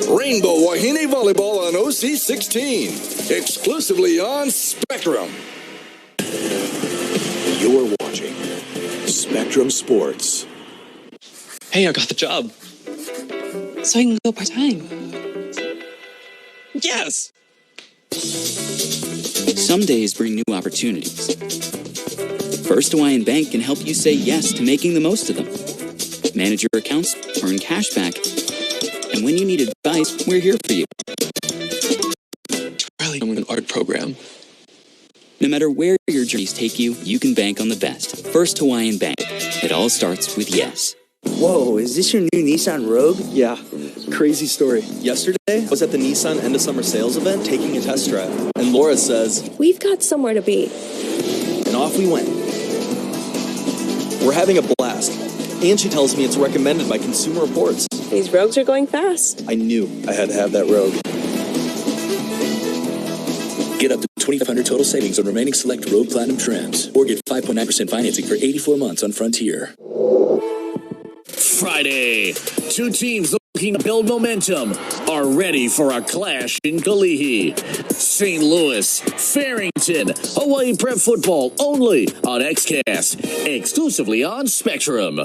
Rainbow Wahine Volleyball on OC16, exclusively on Spectrum. You're watching Spectrum Sports. Hey, I got the job. So I can go part-time. Yes! Some days bring new opportunities. First Hawaiian Bank can help you say yes to making the most of them. Manage your accounts, earn cash back, and when you need advice, we're here for you. Really, I'm in an art program. No matter where your journeys take you, you can bank on the best. First Hawaiian Bank. It all starts with yes. Whoa, is this your new Nissan Rogue? Yeah, crazy story. Yesterday, I was at the Nissan end of summer sales event taking a test drive. And Laura says, "We've got somewhere to be." And off we went. We're having a blast. And she tells me it's recommended by Consumer Reports. These Rogues are going fast. I knew I had to have that Rogue. Get up to $2,500 total savings on remaining select Rogue Platinum trims. Or get 5.9% financing for 84 months on Frontier. Friday, two teams looking to build momentum are ready for a clash in Kalihi. St. Louis, Farrington, Hawaii Prep Football only on XCast, exclusively on Spectrum.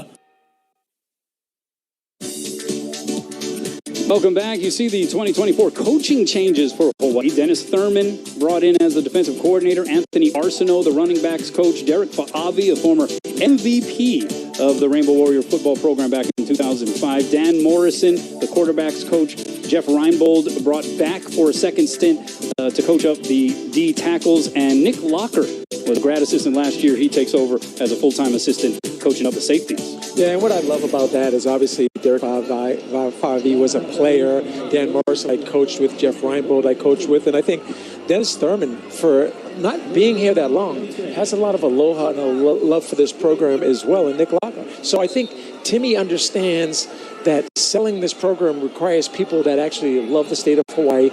Welcome back. You see the 2024 coaching changes for Hawaii. Dennis Thurman brought in as the defensive coordinator. Anthony Arsenault, the running backs coach. Derek Fa'avi, a former MVP of the Rainbow Warrior football program back in 2005. Dan Morrison, the quarterbacks coach. Jeff Reinbold brought back for a second stint to coach up the D tackles. And Nick Locker was a grad assistant last year. He takes over as a full-time assistant coaching up the safeties. Yeah, and what I love about that is obviously Derek Fa'avi was a player. Dan Morrison I coached with, Jeff Reinbold I coached with, and I think Dennis Thurman, for not being here that long, has a lot of aloha and a love for this program as well, and Nick Locker. So I think Timmy understands that selling this program requires people that actually love the state of Hawaii,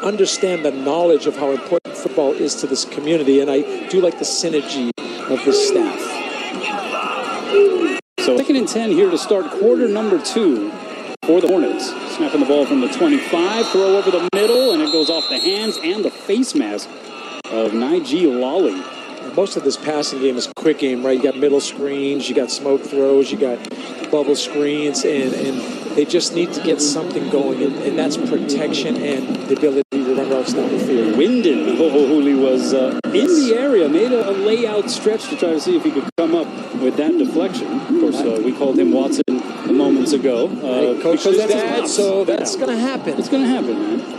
understand the knowledge of how important football is to this community, and I do like the synergy of this staff. So 2nd and 10 here to start quarter number 2 for the Hornets. Snapping the ball from the 25, throw over the middle, and it goes off the hands and the face mask of Naiji Lally. Most of this passing game is a quick game, right? You got middle screens, you got smoke throws, you got bubble screens, and they just need to get something going, and that's protection and the ability to run routes down the field. Wyndon Ho'ohuli was in the area, made a layout stretch to try to see if he could come up with that deflection. Of course, we called him Watson moments ago. Coach his dad, so that's going to happen. It's going to happen, man.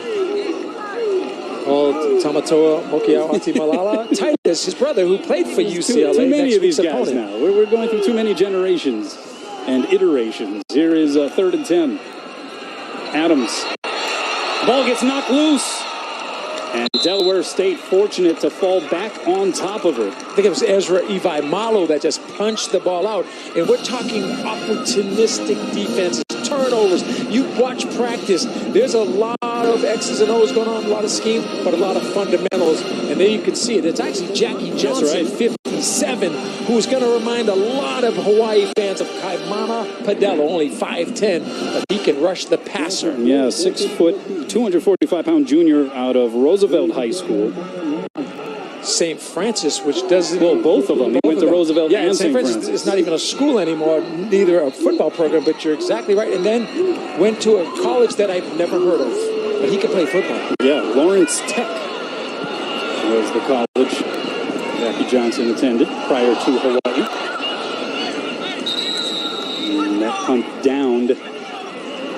Tamatoa Mokiao Atimalala, Titus, his brother, who played for UCLA. Too many of these guys opponent. now. We're going through too many generations and iterations. Here is 3rd and 10. Adams. Ball gets knocked loose. And Delaware State fortunate to fall back on top of it. I think it was Ezra Ivi Malo that just punched the ball out. And we're talking opportunistic defenses, turnovers. You watch practice. There's a lot of X's and O's going on, a lot of scheme, but a lot of fundamentals. And there you can see it. It's actually Jackie Johnson, 57, who's going to remind a lot of Hawaii fans of Kaimana Padelo, only 5'10", but he can rush the passer. Yeah, 6 foot, 245-pound junior out of Roosevelt High School. St. Francis, which doesn't... Well, both of them. He went to Roosevelt and St. Francis. It's not even a school anymore, neither a football program, but you're exactly right. And then went to a college that I've never heard of, but he can play football. Yeah, Lawrence Tech was the college Jackie Johnson attended prior to Hawaii. And that punt downed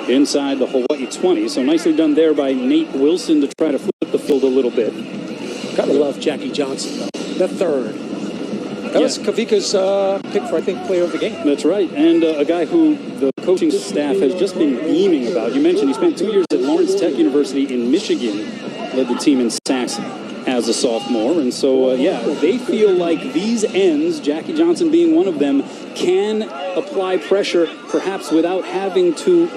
inside the Hawaii 20. So nicely done there by Nate Wilson to try to flip the field a little bit. Gotta love Jackie Johnson, though. The third. That was Kavika's pick for, I think, player of the game. That's right. And a guy who the coaching staff has just been beaming about. You mentioned he spent 2 years at Lawrence Tech University in Michigan, led the team in sacks as a sophomore. And so, they feel like these ends, Jackie Johnson being one of them, can apply pressure perhaps without having to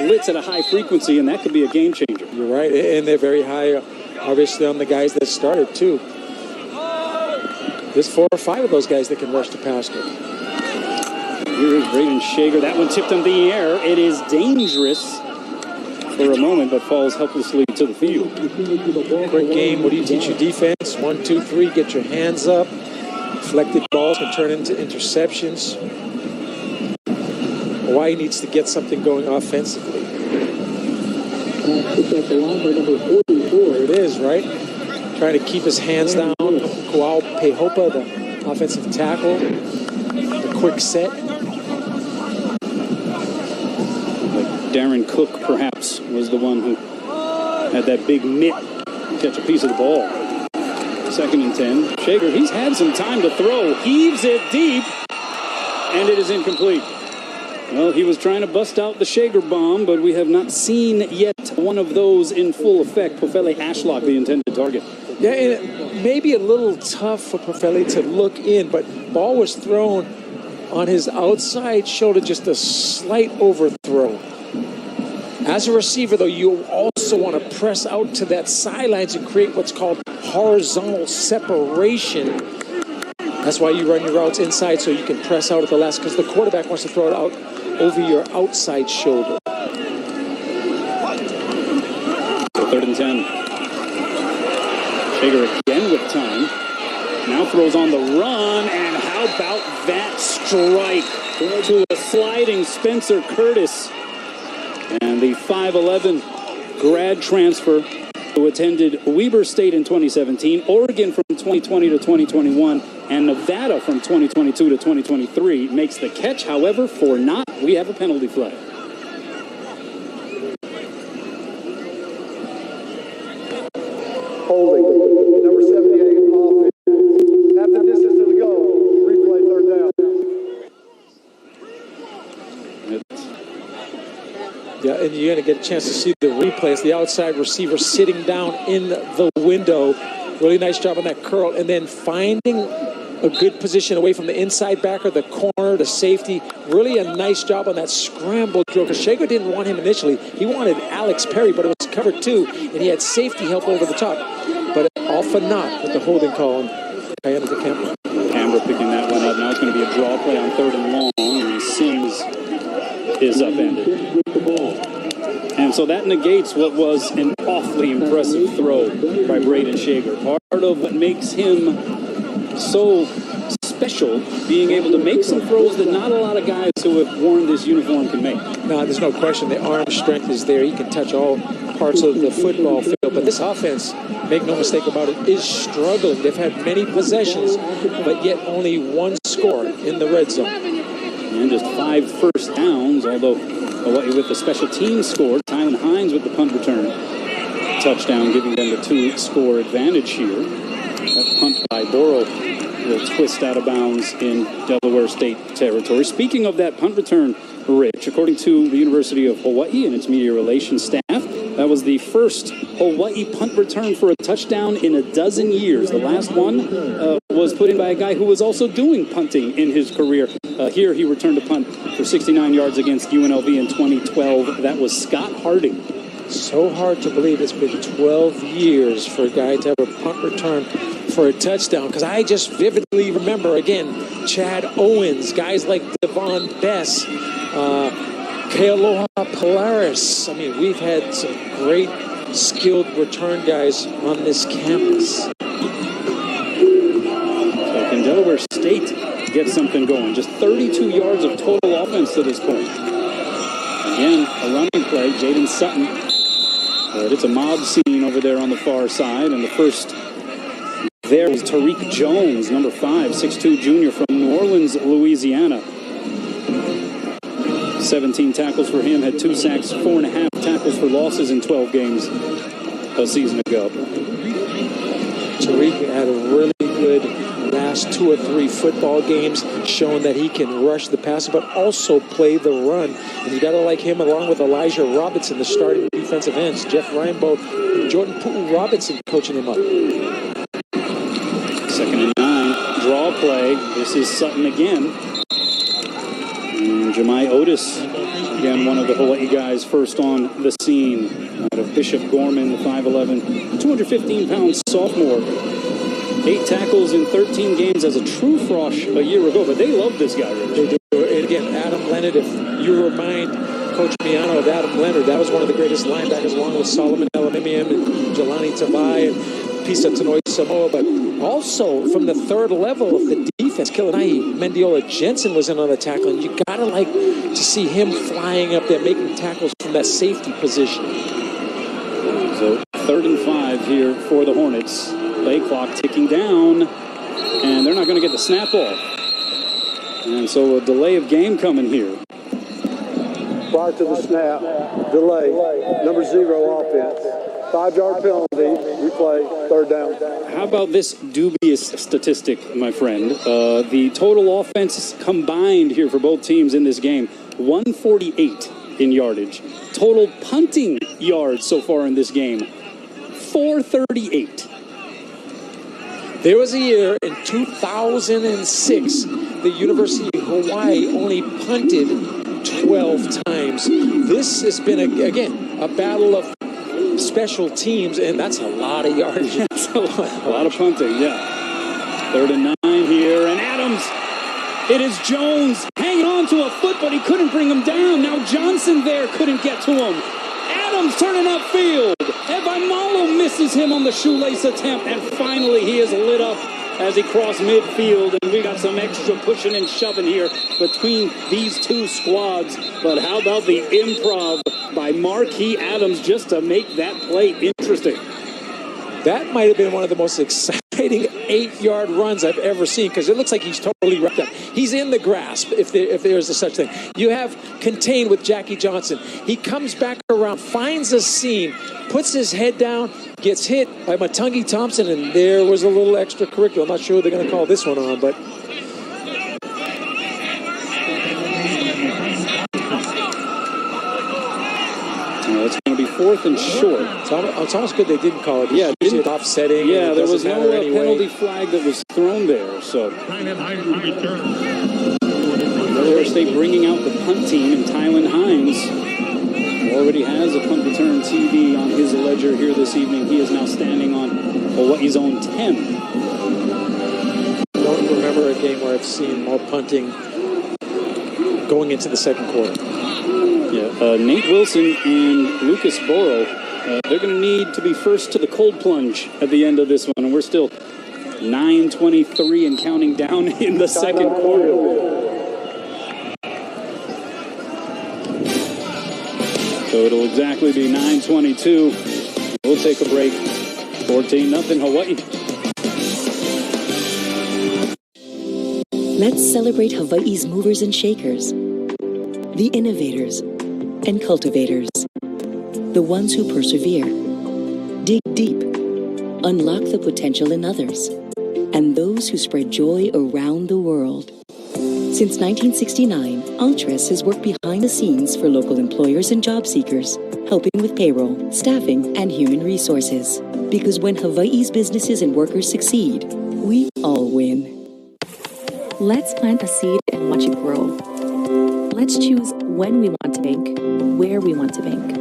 blitz at a high frequency, and that could be a game changer. You're right. And they're very high, obviously, on the guys that started, too. There's 4 or 5 of those guys that can rush the passer. Here is Braden Shager. That one tipped in the air. It is dangerous for a moment, but falls helplessly to the field. Great game. What do you teach your defense? 1, 2, 3, get your hands up. Deflected balls can turn into interceptions. Hawaii needs to get something going offensively. There it is, right? Trying to keep his hands down. Kuau Pehopa, the offensive tackle. The quick set. Darren Cook, perhaps, was the one who had that big mitt catch a piece of the ball. 2nd and 10. Shager, he's had some time to throw. Heaves it deep, and it is incomplete. Well, he was trying to bust out the Shager bomb, but we have not seen yet one of those in full effect. Pofele Ashlock, the intended target. Yeah, and maybe a little tough for Pofele to look in, but ball was thrown on his outside shoulder, just a slight overthrow. As a receiver, though, you also want to press out to that sidelines and create what's called horizontal separation. That's why you run your routes inside, so you can press out at the last, because the quarterback wants to throw it out over your outside shoulder. So 3rd and 10. Shager again with time. Now throws on the run, and how about that strike to the sliding Spencer Curtis. And the 5'11" grad transfer who attended Weber State in 2017, Oregon from 2020 to 2021, and Nevada from 2022 to 2023 makes the catch. However, for not, we have a penalty flag. Holding. Number 78 offense. Half the distance to the goal. Replay 3rd down. Yeah, and you're going to get a chance to see the replay. It's the outside receiver sitting down in the window. Really nice job on that curl. And then finding a good position away from the inside backer, the corner, the safety. Really a nice job on that scramble drill. Because Shager didn't want him initially. He wanted Alex Perry, but it was covered 2. And he had safety help over the top. But all for naught with the holding call on Kayana DeCamera. Canberra picking that one up. Now it's going to be a draw play on 3rd and long. And Sims is upended. And so that negates what was an awfully impressive throw by Braden Shager. Part of what makes him so special, being able to make some throws that not a lot of guys who have worn this uniform can make. No, there's no question. The arm strength is there. He can touch all parts of the football field. But this offense, make no mistake about it, is struggling. They've had many possessions, but yet only 1 score in the red zone. And just 5 first downs, although Hawaii with the special teams score. Tylen Hines with the punt return. Touchdown, giving them the 2-score advantage here. That punt by Boro will twist out of bounds in Delaware State territory. Speaking of that punt return, Rich, according to the University of Hawaii and its media relations staff, that was the first Hawaii punt return for a touchdown in a dozen years. The last one was put in by a guy who was also doing punting in his career. Here he returned a punt for 69 yards against UNLV in 2012. That was Scott Harding. So hard to believe it's been 12 years for a guy to have a punt return for a touchdown. Because I just vividly remember, again, Chad Owens, guys like Devon Bess, Kealoha Polaris. I mean, we've had some great skilled return guys on this campus. So can Delaware State get something going? Just 32 yards of total offense to this point. Again, a running play, Jaden Sutton. But it's a mob scene over there on the far side. And the first there is Tariq Jones, number 5, 6'2" junior from New Orleans, Louisiana. 17 tackles for him, had 2 sacks, 4.5 tackles for losses in 12 games a season ago. Tariq had a really good last 2 or 3 football games, showing that he can rush the passer, but also play the run. And you got to like him along with Elijah Robinson, the starting defensive ends. Jeff Reinbold and Jordan Pu'u Robinson coaching him up. 2nd and 9, draw play. This is Sutton again. And Jemai Otis, again, one of the Hawaii guys first on the scene. Out of Bishop Gorman, the 5'11", 215-pound sophomore. 8 tackles in 13 games as a true frosh a year ago, but they love this guy, Rich. They do. And again, Adam Leonard, if you remind Coach Miano of Adam Leonard, that was one of the greatest linebackers along with Solomon Elamimian and Jelani Tavai and Pisa Tanoi Samoa, but also from the third level of the defense, Kilanahi Mendiola Jensen was in on the tackle, and you gotta like to see him flying up there, making tackles from that safety position. So 3rd and 5 here for the Hornets. Play clock ticking down, and they're not going to get the snap off. And so a delay of game coming here. Prior to the snap, delay, number 0 offense. 5-yard penalty, replay, 3rd down. How about this dubious statistic, my friend? The total offense combined here for both teams in this game, 148 in yardage. Total punting yards so far in this game, 438. There was a year in 2006, the University of Hawaii only punted 12 times. This has been, again, a battle of special teams, and that's a lot of yards. That's a lot of punting, yeah. 3rd and 9 here, and Adams. It is Jones hanging on to a foot, but he couldn't bring him down. Now Johnson there couldn't get to him. Adams turning upfield. Evanmalo misses him on the shoelace attempt, and finally he is lit up as he crossed midfield, and we got some extra pushing and shoving here between these two squads. But how about the improv by Marquis Adams just to make that play interesting? That might have been one of the most exciting 8-yard runs I've ever seen, because it looks like he's totally wrapped up. He's in the grasp, if there's a such thing. You have contained with Jackie Johnson. He comes back around, finds a seam, puts his head down, gets hit by Matungi Thompson, and there was a little extracurricular. I'm not sure what they're going to call this one on, but... It's going to be 4th and short. It's almost good they didn't call it. Yeah, it's offsetting. Yeah, there was no penalty flag that was thrown there. So Delaware State bringing out the punt team, and Tylen Hines already has a punt return TV on his ledger here this evening. He is now standing on Hawaii's own 10. I don't remember a game where I've seen more punting going into the second quarter. Yeah, Nate Wilson and Lucas Boro, they're going to need to be first to the cold plunge at the end of this one, and we're still 9:23 and counting down in the second quarter. So it'll exactly be 9:22. We'll take a break. 14-0 Hawaii. Let's celebrate Hawaii's movers and shakers, the innovators and cultivators, the ones who persevere, dig deep, unlock the potential in others, and those who spread joy around the world. Since 1969, Altres has worked behind the scenes for local employers and job seekers, helping with payroll, staffing, and human resources. Because when Hawaii's businesses and workers succeed, we all win. Let's plant a seed and watch it grow. Let's choose when we want to bank, where we want to bank.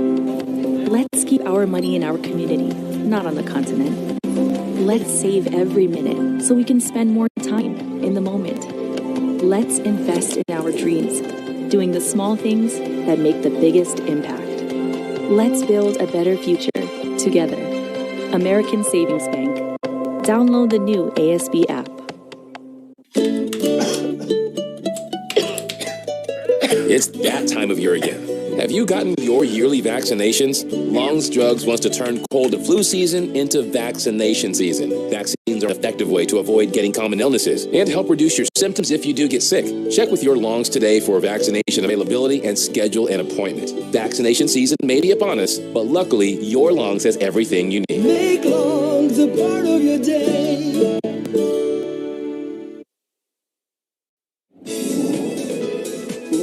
Let's keep our money in our community, not on the continent. Let's save every minute so we can spend more time in the moment. Let's invest in our dreams, doing the small things that make the biggest impact. Let's build a better future together. American Savings Bank. Download the new ASB app. It's that time of year again. Have you gotten your yearly vaccinations? Long's Drugs wants to turn cold and flu season into vaccination season. Vaccines are an effective way to avoid getting common illnesses and help reduce your symptoms if you do get sick. Check with your Longs today for vaccination availability and schedule an appointment. Vaccination season may be upon us, but luckily, your Longs has everything you need. Make Longs a part of your day.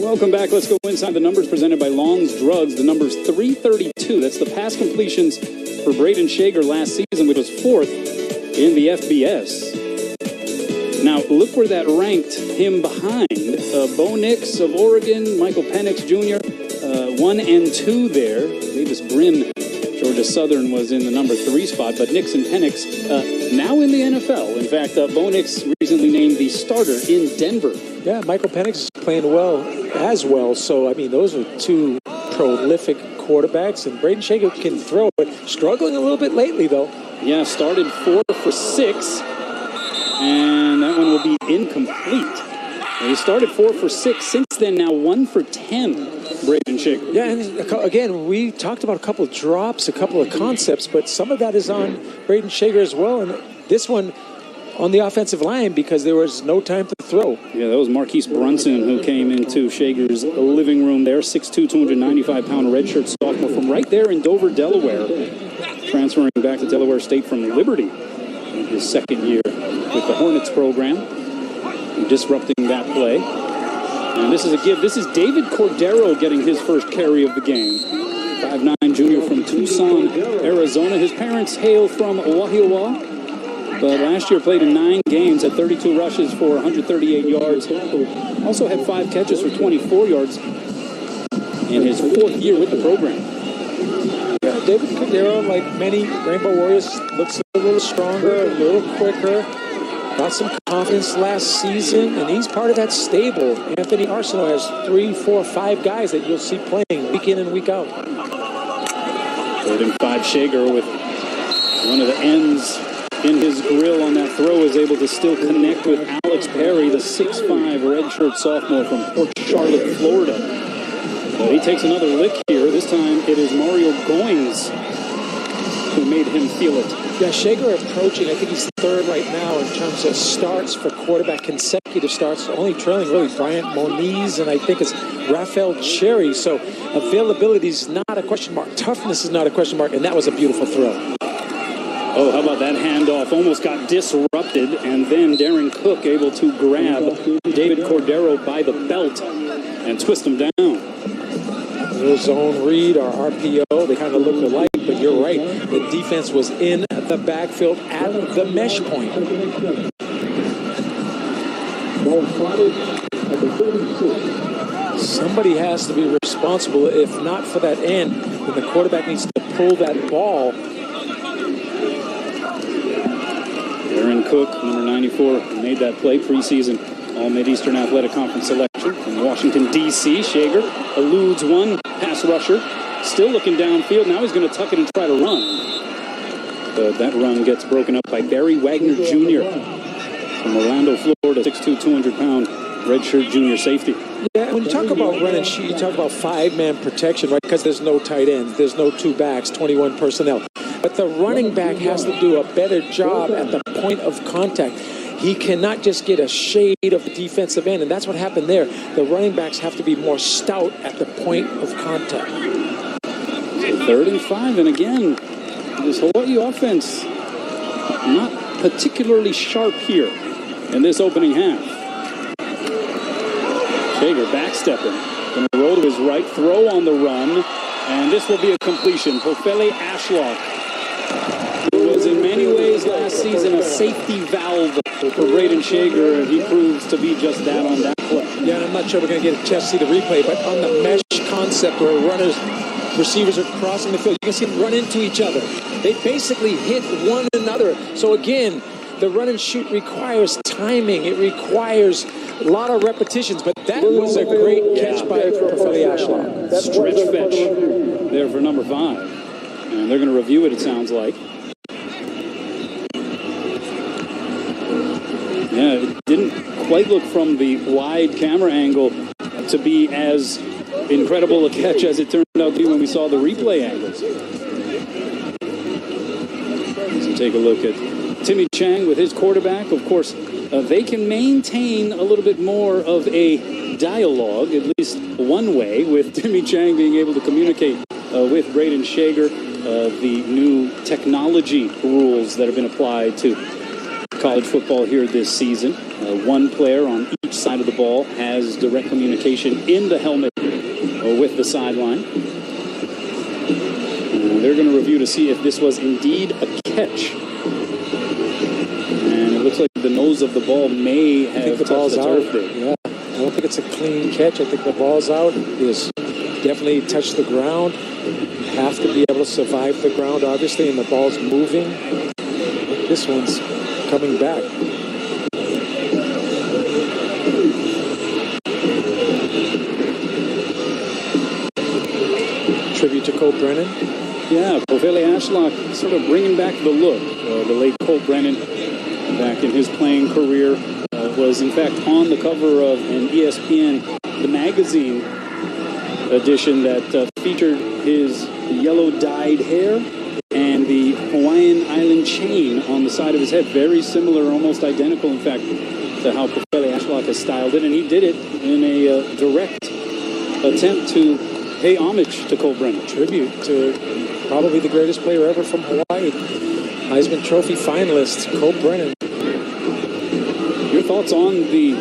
Welcome back. Let's go inside the numbers presented by Long's Drugs. The number's 332. That's the pass completions for Braden Shager last season, which was 4th in the FBS. Now, look where that ranked him behind. Bo Nix of Oregon, Michael Penix Jr., 1 and 2 there. Davis Brin, Georgia Florida Southern was in the number 3 spot, but Nixon Penix now in the NFL. In fact, Bo Nix recently named the starter in Denver. Yeah, Michael Penix is playing well as well. So, I mean, those are two prolific quarterbacks, and Braden Shaker can throw it. Struggling a little bit lately, though. Yeah, started 4 for 6, and that one will be incomplete. He started 4 for 6. Since then, now 1 for 10, Braden Shaker. Yeah, and again, we talked about a couple of drops, a couple of concepts, but some of that is on Braden Shaker as well. And this one on the offensive line because there was no time to throw. Yeah, that was Marquise Brunson who came into Shaker's living room there. 6'2", 295-pound redshirt sophomore from right there in Dover, Delaware. Transferring back to Delaware State from Liberty in his second year with the Hornets program. Disrupting that play. And this is a give. This is David Cordero getting his first carry of the game. 5'9" junior from Tucson, Arizona. His parents hail from Wahiawa, but last year played in 9 games, had 32 rushes for 138 yards. Also had 5 catches for 24 yards in his 4th year with the program. Yeah, David Cordero, like many Rainbow Warriors, looks a little stronger, a little quicker. Got some confidence last season, and he's part of that stable. Anthony Arsenault has 3, 4, 5 guys that you'll see playing week in and week out. 3rd and 5, Shager with one of the ends in his grill on that throw is able to still connect with Alex Perry, the 6'5" redshirt sophomore from Port Charlotte, Florida. But he takes another lick here. This time it is Mario Goings who made him feel it. Yeah, Shager approaching, I think he's 3rd right now in terms of starts for quarterback, consecutive starts, only trailing really Bryant Moniz, and I think it's Raphael Cherry. So availability is not a question mark. Toughness is not a question mark, and that was a beautiful throw. Oh, how about that handoff? Almost got disrupted, and then Darren Cook able to grab David Cordero by the belt and twist him down. Little zone read or RPO, they kind of look alike, but you're right. The defense was in the backfield at the mesh point. Somebody has to be responsible. If not for that end, then the quarterback needs to pull that ball. Darren Cook, number 94, made that play preseason All-Mid-Eastern Athletic Conference selection from Washington, D.C. Shager eludes one pass rusher. Still looking downfield. Now he's going to tuck it and try to run. But that run gets broken up by Barry Wagner Jr. from Orlando, Florida, 6'2", 200-pound redshirt junior safety. Yeah, when you talk about run and shoot, you talk about 5-man protection, right? Because there's no tight ends, there's no 2 backs, 21 personnel. But the running back has to do a better job at the point of contact. He cannot just get a shade of the defensive end, and that's what happened there. The running backs have to be more stout at the point of contact. 3rd and 5, and again, this Hawaii offense not particularly sharp here in this opening half. Shager backstepping, going to roll to his right, throw on the run, and this will be a completion. Hofele Ashlock, who was in many ways last season a safety valve for Braden Shager, and he proves to be just that on that play. Yeah, and I'm not sure we're going to get a chance to see the replay, but on the mesh concept where receivers are crossing the field, you can see them run into each other. They basically hit one another. So again, the run and shoot requires timing. It requires a lot of repetitions, but that was a great catch by Hofele Ashlock. Stretch fetch there for number 5. And they're going to review it sounds like. Yeah, it didn't quite look from the wide camera angle to be as incredible a catch as it turned out to be when we saw the replay angles. So take a look at Timmy Chang with his quarterback. Of course, they can maintain a little bit more of a dialogue, at least one way, with Timmy Chang being able to communicate with Braden Shager, the new technology rules that have been applied to college football here this season. One player on each side of the ball has direct communication in the helmet with the sideline. They're going to review to see if this was indeed a catch. And it looks like the nose of the ball may have touched the turf there. Yeah, I don't think it's a clean catch. I think the ball's out. It definitely touched the ground. have to be able to survive the ground, obviously, and the ball's moving. This one's coming back. Tribute to Cole Brennan. Yeah, Povele Ashlock sort of bringing back the look. The late Cole Brennan, back in his playing career, was in fact on the cover of an ESPN The Magazine edition that featured his yellow dyed hair and the Hawaiian Island chain on the side of his head. Very similar, almost identical, in fact, to how Povele Ashlock has styled it. And he did it in a direct attempt to pay homage to Cole Brennan. Tribute to probably the greatest player ever from Hawaii. Heisman Trophy finalist, Cole Brennan. Your thoughts on the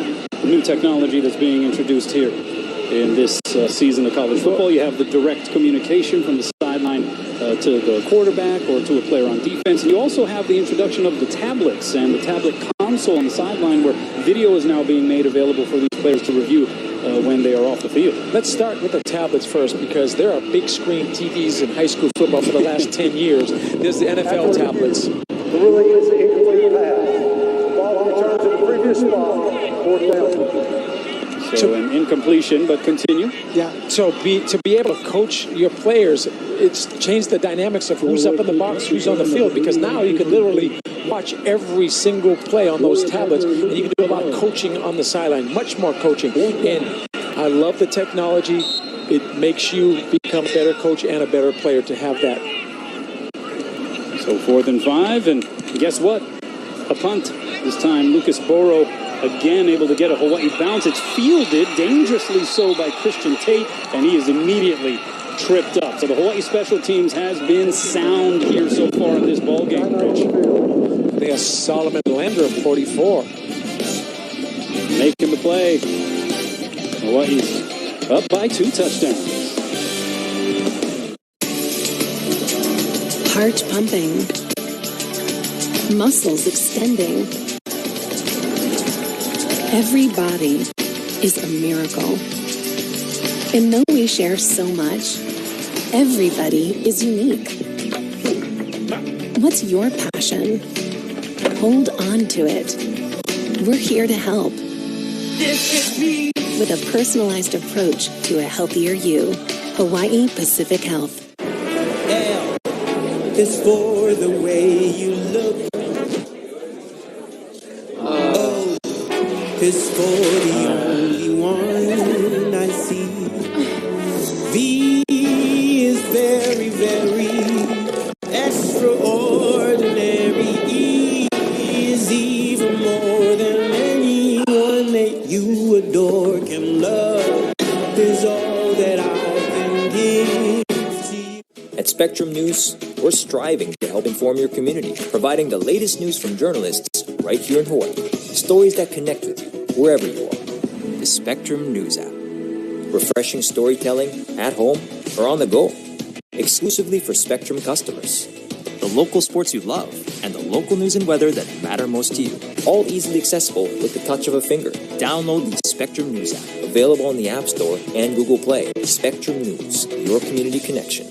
new technology that's being introduced here in this season of college football? You have the direct communication from the sideline to the quarterback or to a player on defense. And you also have the introduction of the tablets and the tablet console on the sideline where video is now being made available for these players to review when they are off the field. Let's start with the tablets first, because there are big screen TVs in high school football for the last 10 years. There's the NFL tablets. The ruling is incomplete pass. Ball returned to the previous spot. 4th down. So an incompletion, but continue. Yeah, so to be able to coach your players, it's changed the dynamics of who's up in the box, who's on the field, because now you can literally watch every single play on those tablets, and you can do a lot of coaching on the sideline, much more coaching. And I love the technology. It makes you become a better coach and a better player to have that. So 4th and 5, and guess what? A punt. This time, Lucas Boro again able to get a Hawaii bounce. It's fielded, dangerously so, by Christian Tate, and he is immediately tripped up. So the Hawaii special teams has been sound here so far in this ball game, Rich. They have Solomon Lander of 44. Making the play. Hawaii's up by 2 touchdowns. Heart pumping. Muscles extending. Every body is a miracle. And though we share so much, everybody is unique. What's your passion? Hold on to it. We're here to help. With a personalized approach to a healthier you. Hawaii Pacific Health. L is for the way you look. O is for the only one I see. V is very, very extraordinary. E is even more than anyone that you adore can love. Is all that I can give to you. At Spectrum News, we're striving to help inform your community, providing the latest news from journalists right here in Hawaii. Stories that connect with you wherever you are. The Spectrum News app. Refreshing storytelling at home or on the go. Exclusively for Spectrum customers. The local sports you love and the local news and weather that matter most to you. All easily accessible with the touch of a finger. Download the Spectrum News app. Available on the App Store and Google Play. Spectrum News, your community connection.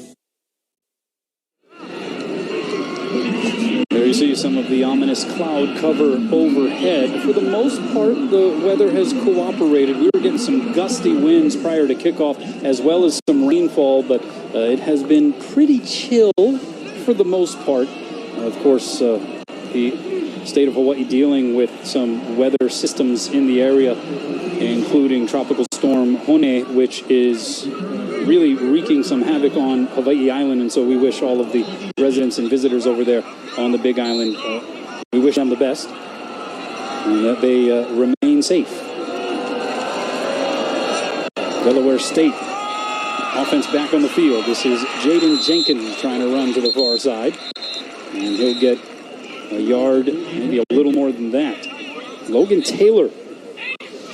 There you see some of the ominous cloud cover overhead. For the most part, the weather has cooperated. We were getting some gusty winds prior to kickoff, as well as some rainfall, but it has been pretty chill for the most part. Of course, the state of Hawaii dealing with some weather systems in the area, including Tropical Storm Hone, which is really wreaking some havoc on Hawaii Island, and so we wish all of the residents and visitors over there on the Big Island, we wish them the best, and that they remain safe. Delaware State offense back on the field. This is Jaden Jenkins trying to run to the far side, and he'll get a yard, maybe a little more than that. Logan Taylor,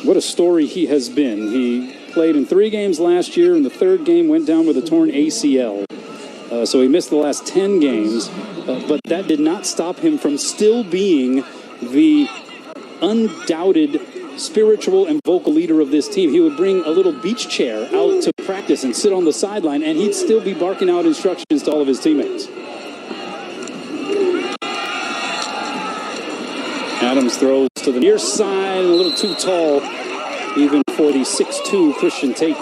what a story he has been. He played in 3 games last year. In the 3rd game, went down with a torn ACL. So he missed the last 10 games. But that did not stop him from still being the undoubted spiritual and vocal leader of this team. He would bring a little beach chair out to practice and sit on the sideline, and he'd still be barking out instructions to all of his teammates. Adams throws to the near side, a little too tall, even for the 6'2" Christian Tate.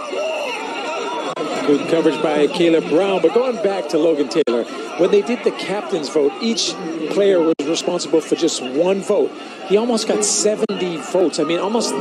Good coverage by Caleb Brown. But going back to Logan Taylor, when they did the captain's vote, each player was responsible for just one vote. He almost got 70 votes. I mean, almost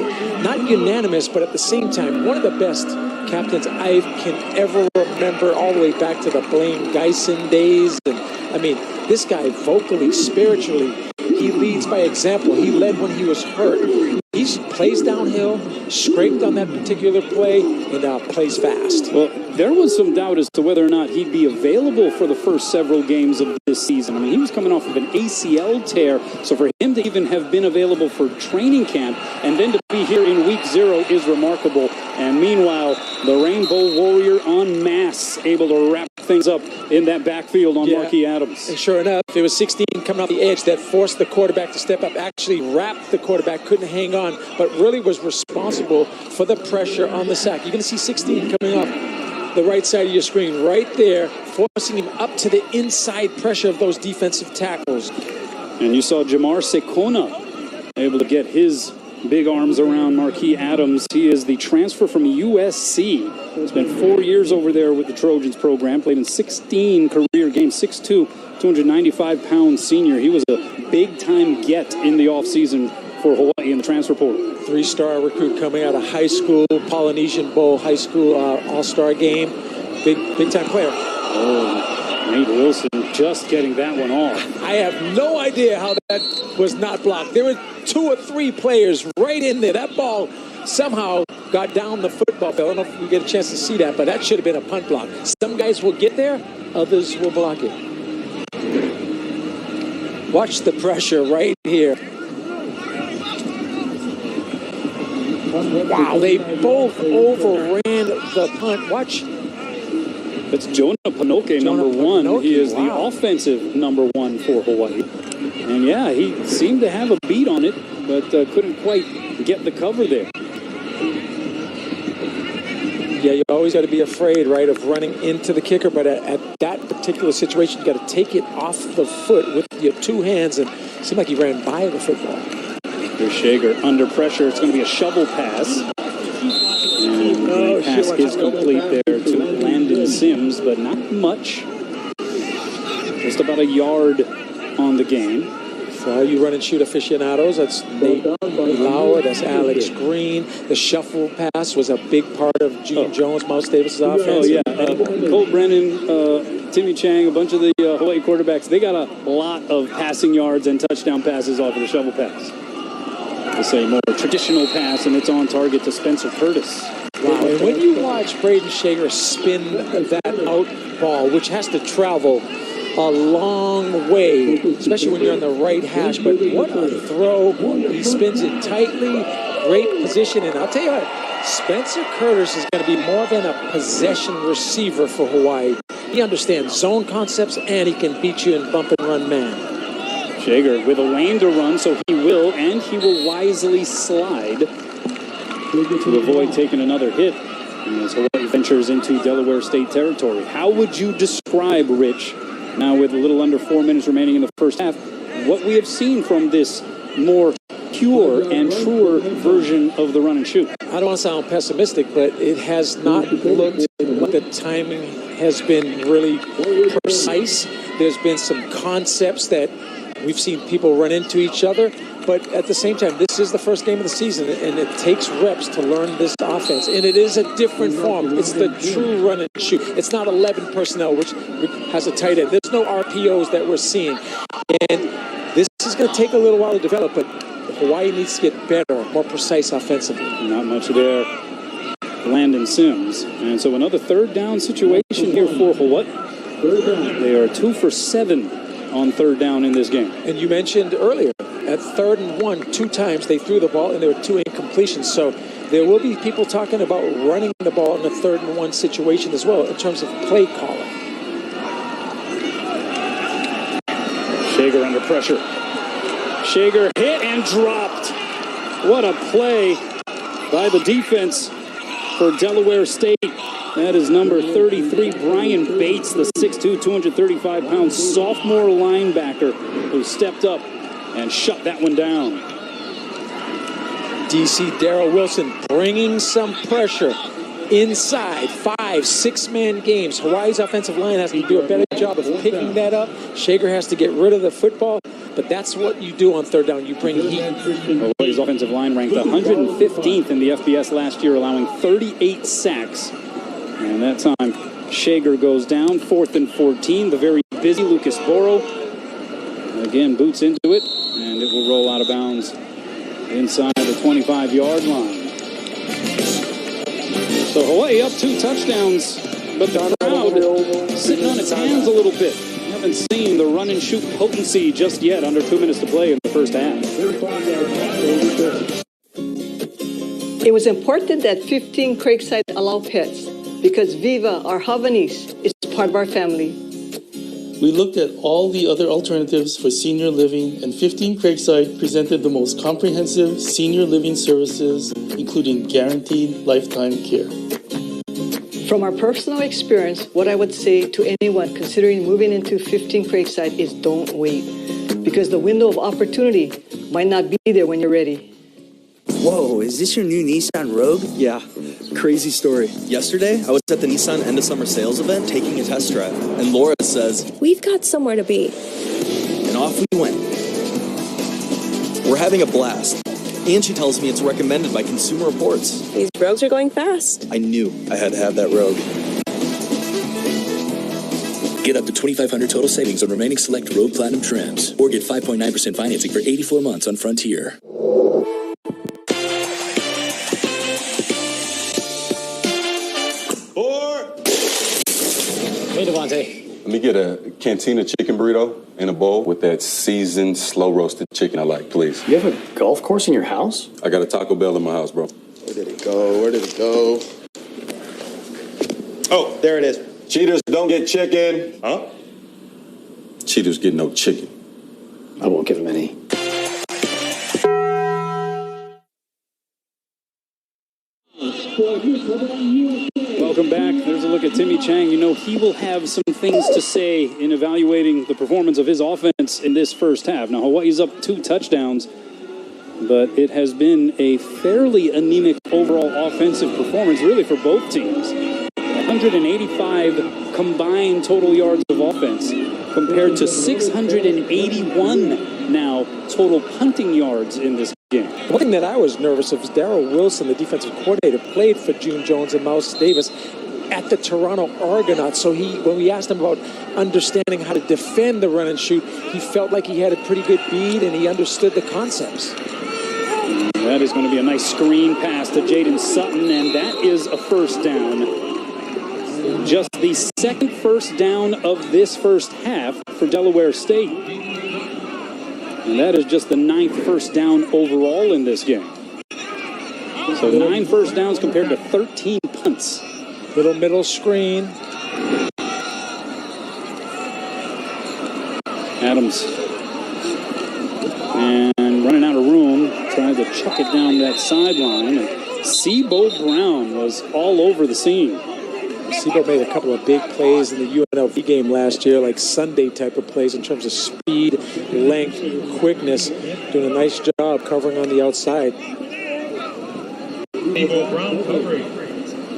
not unanimous, but at the same time, one of the best captains I can ever remember, all the way back to the Blaine Geisen days. And I mean, this guy vocally, spiritually, he leads by example. He led when he was hurt. He plays downhill, scraped on that particular play, and plays fast. Well, there was some doubt as to whether or not he'd be available for the first several games of this season. I mean, he was coming off of an ACL tear, so for him to even have been available for training camp and then to be here in week 0 is remarkable. And meanwhile, the Rainbow Warrior en masse able to wrap things up in that backfield on Marquis Adams. And sure enough, it was 16 coming off the edge that forced the quarterback to step up, actually wrapped the quarterback, couldn't hang on, but really was responsible for the pressure on the sack. You're going to see 16 coming up the right side of your screen, right there, forcing him up to the inside pressure of those defensive tackles. And you saw Jamar Sekona able to get his big arms around Marquis Adams. He is the transfer from USC. Spent 4 years over there with the Trojans program, played in 16 career games, 6'2", 295-pound senior. He was a big-time get in the offseason for Hawaii in the transfer portal. 3-star recruit coming out of high school, Polynesian Bowl high school all-star game. Big-time player. Oh, Nate Wilson just getting that one off. I have no idea how that was not blocked. There were 2 or 3 players right in there. That ball somehow got down the football field. I don't know if we get a chance to see that, but that should have been a punt block. Some guys will get there, others will block it. Watch the pressure right here. Wow, they both overran the punt. Watch. That's Jonah Panoke, number 1. He is the offensive number 1 for Hawaii. And yeah, he seemed to have a beat on it, but couldn't quite get the cover there. Yeah, you always got to be afraid, right, of running into the kicker. But at that particular situation, you got to take it off the foot with your 2 hands. And it seemed like he ran by the football. Here's Shager under pressure. It's going to be a shovel pass. And the pass is complete there to Landon Sims, but not much. Just about a yard on the game. For all you run and shoot aficionados, that's Nate DELAWARE, that's Alex Green. The shuffle pass was a big part of Gene Jones, Miles Davis' offense. Oh, yeah. Cole Brennan, Timmy Chang, a bunch of the Hawaii quarterbacks, they got a lot of passing yards and touchdown passes off of the shovel pass. It's a more traditional pass, and it's on target to Spencer Curtis. Wow, and when you watch Braden Shager spin that out ball, which has to travel a long way, especially when you're on the right hash, but what a throw. He spins it tightly, great position, and I'll tell you what, Spencer Curtis is going to be more than a possession receiver for Hawaii. He understands zone concepts, and he can beat you in bump and run man. Shager with a lane to run, so he will wisely slide to avoid taking another hit as Hawaii ventures into Delaware State territory. How would you describe, Rich, now with a little under 4 minutes remaining in the first half, what we have seen from this more pure and truer version of the run and shoot? I don't want to sound pessimistic, but it has not looked like the timing has been really precise. There's been some concepts that we've seen people run into each other, but at the same time, this is the first game of the season, and it takes reps to learn this offense, and it is a different form. It's the true run and shoot. It's not 11 personnel, which has a tight end. There's no RPOs that we're seeing, and this is going to take a little while to develop, but Hawaii needs to get better, more precise offensively. Not much there. Landon Sims. And so another third down situation here for Hawaii. They are 2 for 7 on third down in this game. And you mentioned earlier, at 3rd and 1, 2 times they threw the ball and there were 2 incompletions. So there will be people talking about running the ball in a 3rd and 1 situation as well in terms of play calling. Shager under pressure. Shager hit and dropped. What a play by the defense for Delaware State. That is number 33, Brian Bates, the 6'2", 235-pound sophomore linebacker who stepped up and shut that one down. DC Darrell Wilson bringing some pressure inside 5-6-man games. Hawaii's offensive line has to do a better job of picking that up. Shager has to get rid of the football, but that's what you do on third down. You bring heat. Hawaii's offensive line ranked 115th in the FBS last year, allowing 38 sacks. And that time, Shager goes down, 4th and 14. The very busy Lucas Boro again boots into it, and it will roll out of bounds inside the 25-yard line. So Hawaii up 2 touchdowns, but the crowd sitting on its hands a little bit. Haven't seen the run and shoot potency just yet. Under 2 minutes to play in the first half. It was important that 15 Craigside allow pets because Viva, our Havanese, is part of our family. We looked at all the other alternatives for senior living, and 15 Craigside presented the most comprehensive senior living services, including guaranteed lifetime care. From our personal experience, what I would say to anyone considering moving into 15 Craigside is don't wait, because the window of opportunity might not be there when you're ready. Whoa, is this your new Nissan Rogue? Yeah, crazy story. Yesterday, I was at the Nissan End of Summer Sales event taking a test drive, and Laura says, We've got somewhere to be. and off we went. We're having a blast, and she tells me it's recommended by Consumer Reports. These rogues are going fast. I knew I had to have that Rogue. Get up to $2,500 total savings on remaining select Rogue Platinum trims, or get 5.9% financing for 84 months on Frontier. Hey, Devontae. Let me get a Cantina chicken burrito in a bowl with that seasoned, slow-roasted chicken I like, please. You have a golf course in your house? I got a Taco Bell in my house, bro. Where did it go? Where did it go? Oh, there it is. Cheaters don't get chicken. Huh? Cheaters get no chicken. I won't give him any. Welcome back. There's a look at Timmy Chang. You know, he will have some things to say in evaluating the performance of his offense in this first half. Now, Hawaii's up 2 touchdowns, but it has been a fairly anemic overall offensive performance, really, for both teams. 185 combined total yards of offense compared to 681 now total punting yards in this game. One thing that I was nervous of is Darrell Wilson, the defensive coordinator, played for June Jones and Mouse Davis at the Toronto Argonauts. So when we asked him about understanding how to defend the run and shoot, he felt like he had a pretty good bead and he understood the concepts. That is going to be a nice screen pass to Jaden Sutton, and that is a first down. Just the second first down of this first half for Delaware State. And that is just the 9th first down overall in this game. So 9 first downs compared to 13 punts. Little middle screen. Adams. And running out of room, tries to chuck it down that sideline. And Seabo Brown was all over the scene. Seabo made a couple of big plays in the UNLV game last year, like Sunday type of plays in terms of speed, length, quickness. Doing a nice job covering on the outside.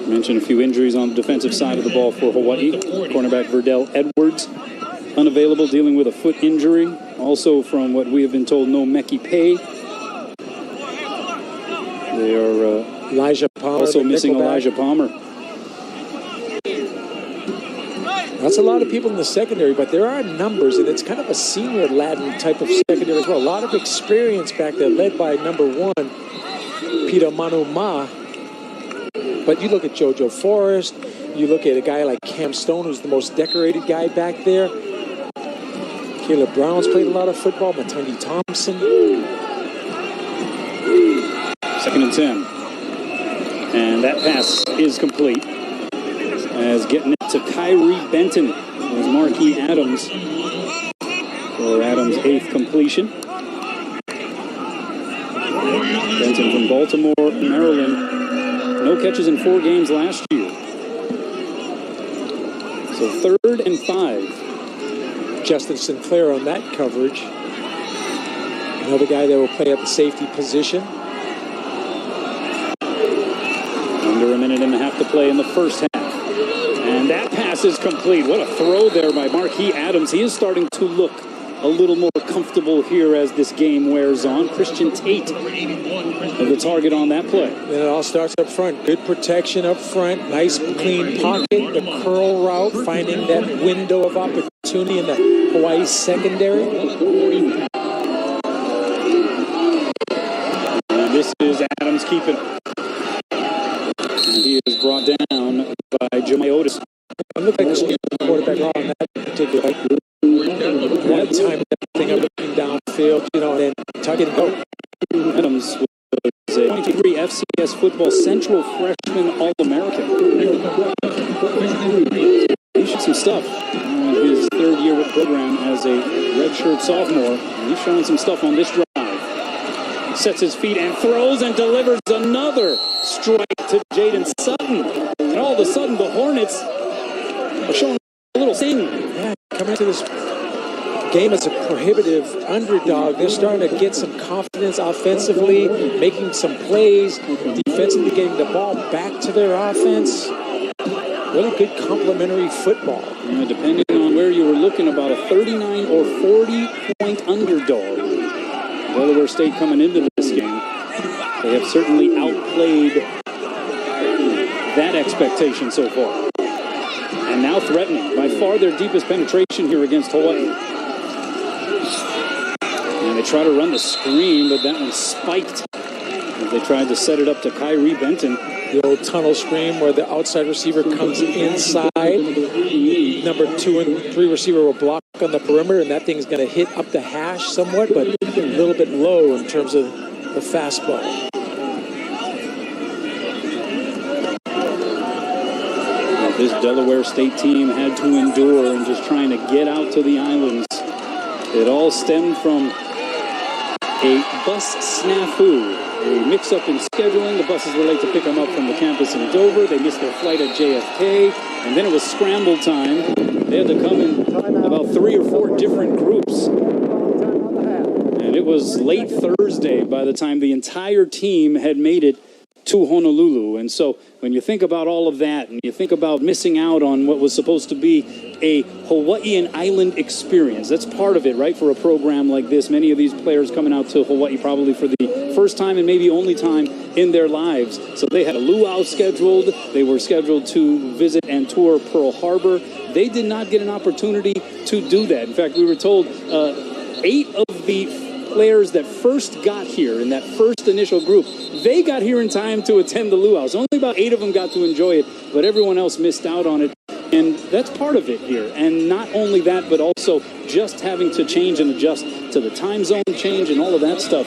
Mentioned a few injuries on the defensive side of the ball for Hawaii. Cornerback Verdell Edwards, unavailable, dealing with a foot injury. Also, from what we have been told, no Meki Pei. They are Elijah Palmer, also missing Elijah Palmer. That's a lot of people in the secondary, but there are numbers, and it's kind of a senior Latin type of secondary as well. A lot of experience back there, led by number 1, Peter Manuma. But you look at JoJo Forrest, you look at a guy like Cam Stone, who's the most decorated guy back there. Caleb Brown's played a lot of football, Matangi Thompson. 2nd and 10. And that pass is complete. As getting it to Kyrie Benton was Marquis Adams for Adams' 8th completion. Benton from Baltimore, Maryland. No catches in 4 games last year. So 3rd and 5. Justin Sinclair on that coverage. Another guy that will play at the safety position. Under a minute and a half to play in the first half. And that pass is complete. What a throw there by Marquis Adams. He is starting to look a little more comfortable here as this game wears on. Christian Tate, the target on that play. And it all starts up front. Good protection up front. Nice clean pocket. The curl route. Finding that window of opportunity in the Hawaii secondary. And this is Adams keeping. And he is brought down by Jemai Otis. It looked like the quarterback on that particular one time that thing up looking downfield, and then tuck it and go. Adams was a 23 FCS football Central freshman All-American. He showed some stuff in his 3rd year with the program as a redshirt sophomore. And he's showing some stuff on this drive. He sets his feet and throws and delivers another strike to Jaden Sutton. And all of a sudden, the Hornets are showing a little thing. Yeah, coming into this game as a prohibitive underdog, they're starting to get some confidence offensively, making some plays, defensively getting the ball back to their offense. Really good complementary football. Yeah, depending on where you were looking, about a 39 or 40-point underdog. Delaware State coming into this game. They have certainly outplayed that expectation so far. And now threatening. By far their deepest penetration here against Hawaii. And they try to run the screen, but that one spiked. As they tried to set it up to Kyrie Benton. The old tunnel screen where the outside receiver comes inside. Number 2 and 3 receiver will block on the perimeter, and that thing's going to hit up the hash somewhat, but a little bit low in terms of the fastball. This Delaware State team had to endure and just trying to get out to the islands. It all stemmed from a bus snafu, a mix-up in scheduling. The buses were late to pick them up from the campus in Dover. They missed their flight at JFK, and then it was scramble time. They had to come in about 3 or 4 different groups. And it was late Thursday by the time the entire team had made it to Honolulu. And so when you think about all of that and you think about missing out on what was supposed to be a Hawaiian island experience, that's part of it, right? For a program like this, many of these players coming out to Hawaii probably for the first time and maybe only time in their lives. So they had a luau scheduled. They were scheduled to visit and tour Pearl Harbor. They did not get an opportunity to do that. In fact, we were told 8 of the players that first got here in that first initial group, they got here in time to attend the luau's. Only about 8 of them got to enjoy it, but everyone else missed out on it. And that's part of it here. And not only that, but also just having to change and adjust to the time zone change and all of that stuff.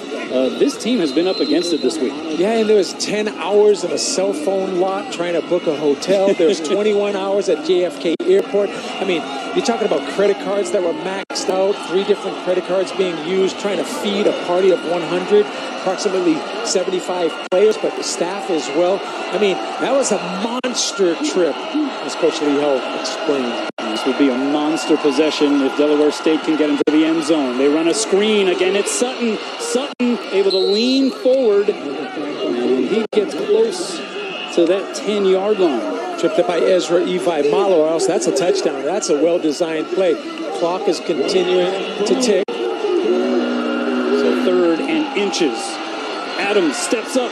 This team has been up against it this week. Yeah, and there was 10 hours in a cell phone lot trying to book a hotel. There's 21 hours at JFK Airport. I mean, you're talking about credit cards that were maxed out, 3 different credit cards being used, trying to feed a party of 100, approximately 75 players, but the staff as well. I mean, that was a monster trip, as Coach Lee Ho explained. This would be a monster possession if Delaware State can get into the end zone. They run a screen. Again, it's Sutton. Sutton able to lean forward, and he gets close to that 10-yard line. Tripped up by Ezra Evi Malo, or else that's a touchdown. That's a well-designed play. Clock is continuing to tick. So 3rd and inches. Adams steps up.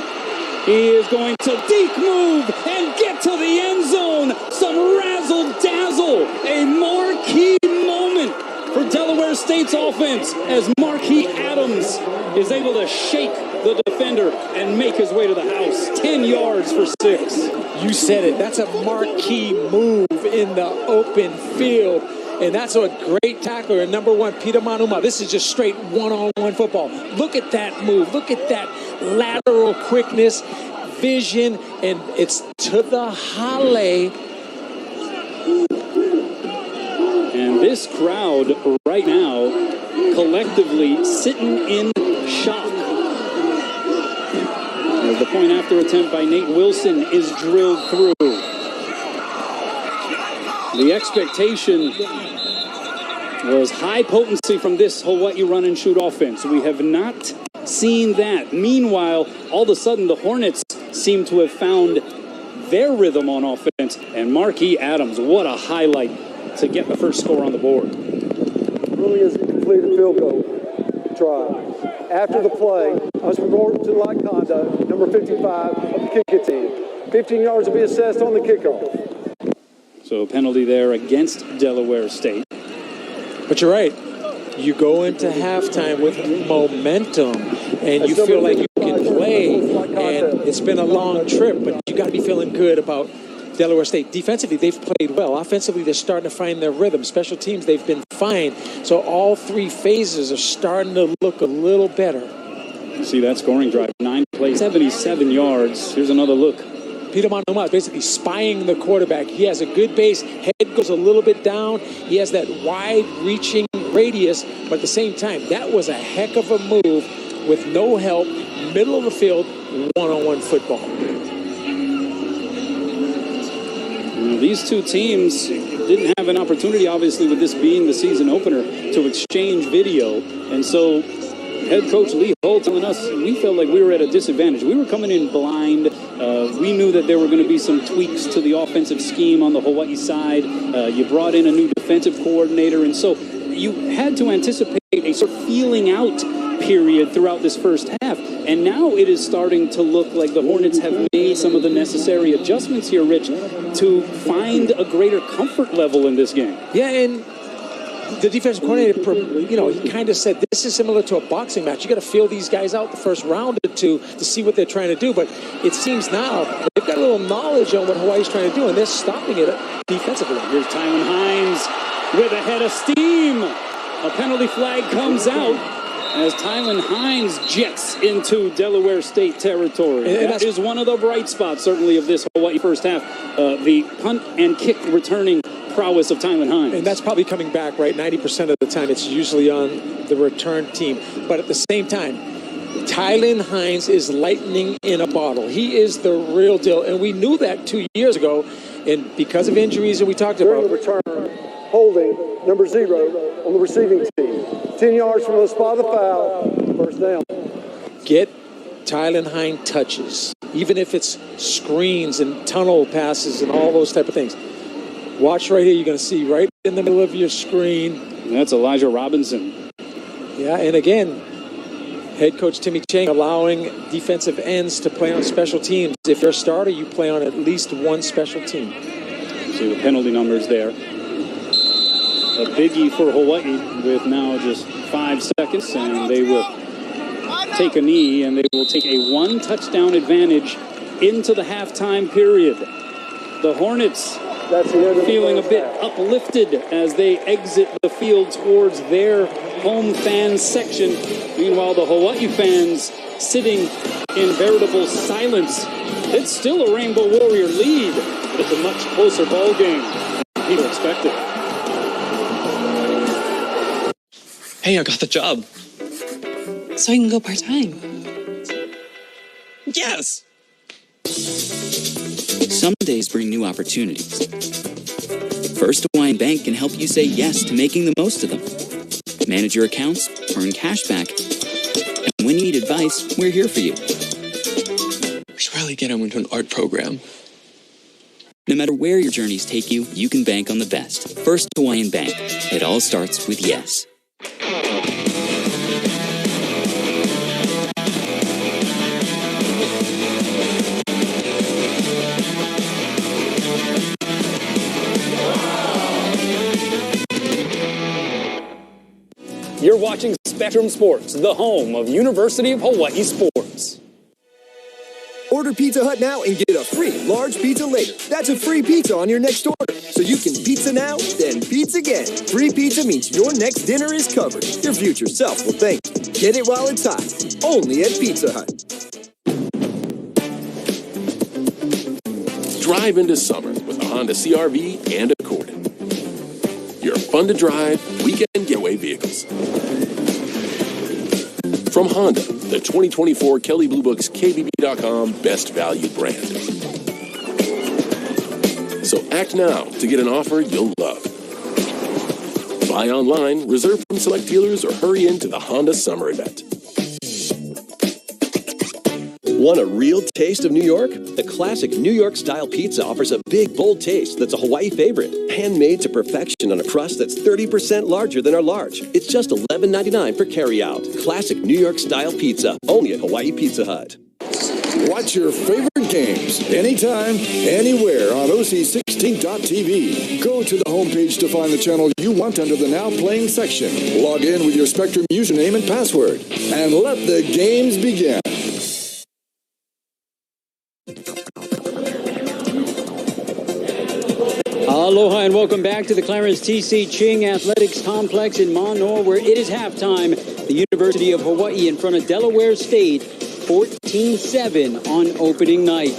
He is going to deke move and get to the end zone. Some razzle-dazzle. A marquee moment for Delaware State's offense as Marquis Adams is able to shake the defender and make his way to the house. 10 yards for 6. You said it. That's a marquee move in the open field. And that's a great tackler. And number 1, Peter Manuma. This is just straight one-on-one football. Look at that move. Look at that lateral quickness, vision, and it's to the hale. And this crowd right now collectively sitting in shock. As the point after attempt by Nate Wilson is drilled through. The expectation was high potency from this Hawaii run and shoot offense. We have not seen that. Meanwhile, all of a sudden the Hornets seem to have found their rhythm on offense. And Marquis Adams, what a highlight to get the first score on the board. Really is a completed field goal try. After the play, unsportsmanlike conduct, number 55 of the kick team. 15 yards will be assessed on the kickoff. So a penalty there against Delaware State. But you're right. You go into halftime with momentum, and you feel like you can play, and it's been a long trip, but you got to be feeling good about Delaware State. Defensively, they've played well. Offensively, they're starting to find their rhythm. Special teams, they've been fine. So all three phases are starting to look a little better. See that scoring drive, 9 plays, 77 yards. Here's another look. Peter Monoma is basically spying the quarterback. He has a good base. Head goes a little bit down. He has that wide-reaching radius, but at the same time, that was a heck of a move with no help, middle of the field, one-on-one football. These two teams didn't have an opportunity, obviously, with this being the season opener, to exchange video. And so head coach Lee Hull telling us we felt like we were at a disadvantage. We were coming in blind. We knew that there were going to be some tweaks to the offensive scheme on the Hawaii side. You brought in a new defensive coordinator. And so you had to anticipate a sort of feeling out period throughout this first half. And now it is starting to look like the Hornets have made some of the necessary adjustments here, Rich, to find a greater comfort level in this game. Yeah, and the defensive coordinator, he kind of said this is similar to a boxing match. You got to feel these guys out the first round or two to see what they're trying to do. But it seems now they've got a little knowledge on what Hawaii's trying to do, and they're stopping it defensively. Here's Tylen Hines with a head of steam. A penalty flag comes out as Tylen Hines jets into Delaware State territory. And that is one of the bright spots, certainly, of this Hawaii first half. The punt and kick returning prowess of Tylen Hines. And that's probably coming back, right? 90% of the time it's usually on the return team. But at the same time, Tylen Hines is lightning in a bottle. He is the real deal. And we knew that 2 years ago. And because of injuries that we talked about. Return, holding number 0 on the receiving team. 10 yards from the spot of the foul. First down. Get Tylen Hines touches. Even if it's screens and tunnel passes and all those type of things. Watch right here. You're going to see right in the middle of your screen. And that's Elijah Robinson. Yeah, and again, head coach Timmy Chang allowing defensive ends to play on special teams. If you're a starter, you play on at least one special team. See the penalty numbers there. A biggie for Hawaii with now just 5 seconds, and they will take a knee, and they will take a 1-touchdown advantage into the halftime period. The Hornets feeling a bit uplifted as they exit the field towards their home fan section. Meanwhile, the Hawaii fans sitting in veritable silence. It's still a Rainbow Warrior lead, but it's a much closer ball game than people expected. Hey, I got the job. So I can go part-time. Yes! Some days bring new opportunities. First Hawaiian Bank can help you say yes to making the most of them. Manage your accounts, earn cash back, and when you need advice, we're here for you. We should probably get him into an art program. No matter where your journeys take you, you can bank on the best. First Hawaiian Bank. It all starts with yes. You're watching Spectrum Sports, the home of University of Hawaii sports. Order Pizza Hut now and get a free large pizza later. That's a free pizza on your next order. So you can pizza now, then pizza again. Free pizza means your next dinner is covered. Your future self will thank you. Get it while it's hot. Only at Pizza Hut. Drive into summer with a Honda CR-V and Accord. Your fun-to-drive, weekend getaway vehicles. From Honda, the 2024 Kelley Blue Book's KBB.com Best Value brand. So act now to get an offer you'll love. Buy online, reserve from select dealers, or hurry into the Honda Summer Event. Want a real taste of New York? The classic New York-style pizza offers a big, bold taste that's a Hawaii favorite. Handmade to perfection on a crust that's 30% larger than our large. It's just $11.99 for carryout. Classic New York-style pizza, only at Hawaii Pizza Hut. Watch your favorite games anytime, anywhere on OC16.tv. Go to the homepage to find the channel you want under the Now Playing section. Log in with your Spectrum username and password, and let the games begin. Aloha and welcome back to the Clarence T.C. Ching Athletics Complex in Manoa, where it is halftime. The University of Hawaii in front of Delaware State, 14-7 on opening night.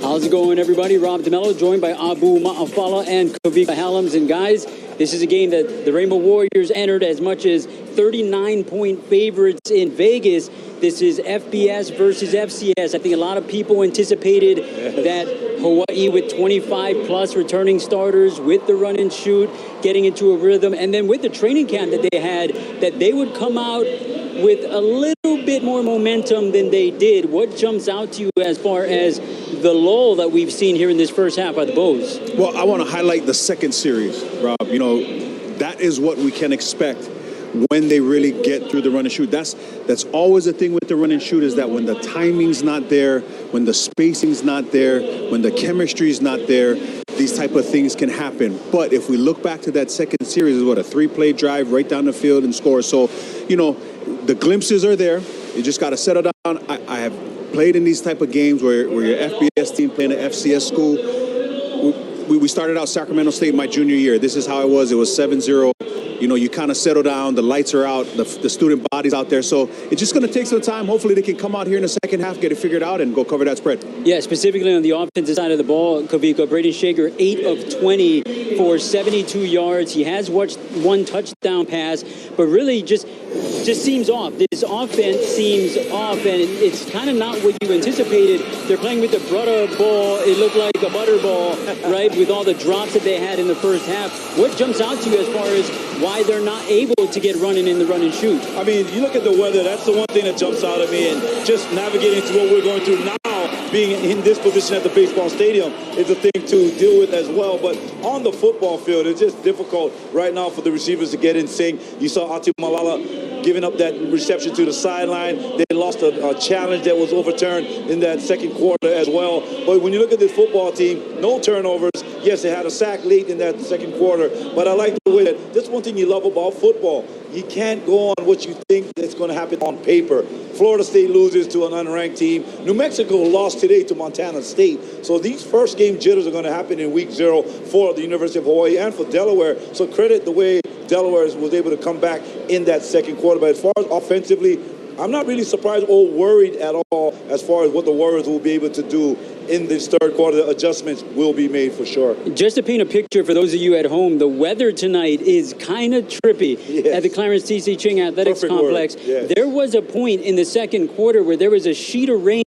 How's it going, everybody? Rob DeMello, joined by Abu Ma'afala and Kavika Hallams. And guys, this is a game that the Rainbow Warriors entered as much as 39-point favorites in Vegas. This is FBS versus FCS. I think a lot of people anticipated that Hawaii with 25-plus returning starters, with the run and shoot, getting into a rhythm, and then with the training camp that they had, that they would come out with a little bit more momentum than they did. What jumps out to you as far as the lull that we've seen here in this first half by the Bows? Well, I want to highlight the second series, Rob. You know, that is what we can expect when they really get through the run and shoot. That's always the thing with the run and shoot, is that when the timing's not there, when the spacing's not there, when the chemistry's not there, these type of things can happen. But if we look back to that second series, a 3-play drive right down the field and score. So, you know, the glimpses are there. You just got to settle down. I have played in these type of games where your FBS team playing an FCS school. We started out Sacramento State my junior year. This is how it was. It was 7-0. You know, you kind of settle down. The lights are out. The student body's out there. So it's just going to take some time. Hopefully they can come out here in the second half, get it figured out, and go cover that spread. Yeah, specifically on the offensive side of the ball, Kavika, Braden Shaker, 8 of 20 for 72 yards. He has watched one touchdown pass, but really just seems off. This offense seems off, and it's kind of not what you anticipated. They're playing with the butter ball. It looked like a butter ball, right, with all the drops that they had in the first half. What jumps out to you as far as why they're not able to get running in the run and shoot? I mean, you look at the weather, that's the one thing that jumps out at me, and just navigating through what we're going through now, being in this position at the baseball stadium is a thing to deal with as well. But on the football field, it's just difficult right now for the receivers to get in sync. You saw Ati Malala giving up that reception to the sideline. They lost a challenge that was overturned in that second quarter as well. But when you look at this football team, no turnovers. Yes, they had a sack late in that second quarter, but I like the way that that's one thing you love about football. You can't go on what you think that's going to happen on paper. Florida State loses to an unranked team. New Mexico lost today to Montana State. So these first game jitters are going to happen in week 0 for the University of Hawaii and for Delaware. So credit the way Delaware was able to come back in that second quarter. But as far as offensively, I'm not really surprised or worried at all as far as what the Warriors will be able to do in this third quarter. The adjustments will be made for sure. Just to paint a picture for those of you at home, the weather tonight is kind of trippy at the Clarence T.C. Ching Athletics Complex. Yes. There was a point in the second quarter where there was a sheet of rain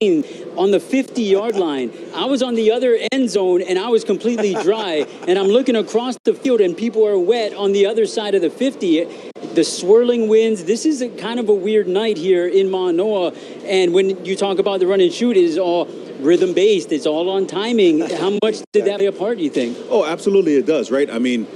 on the 50-yard line. I was on the other end zone, and I was completely dry, and I'm looking across the field, and people are wet on the other side of the 50. The swirling winds. This is kind of a weird night here in Manoa, and when you talk about the run and shoot, it is all rhythm-based. It's all on timing. How much did that play a part, do you think? Oh, absolutely it does, right? I mean,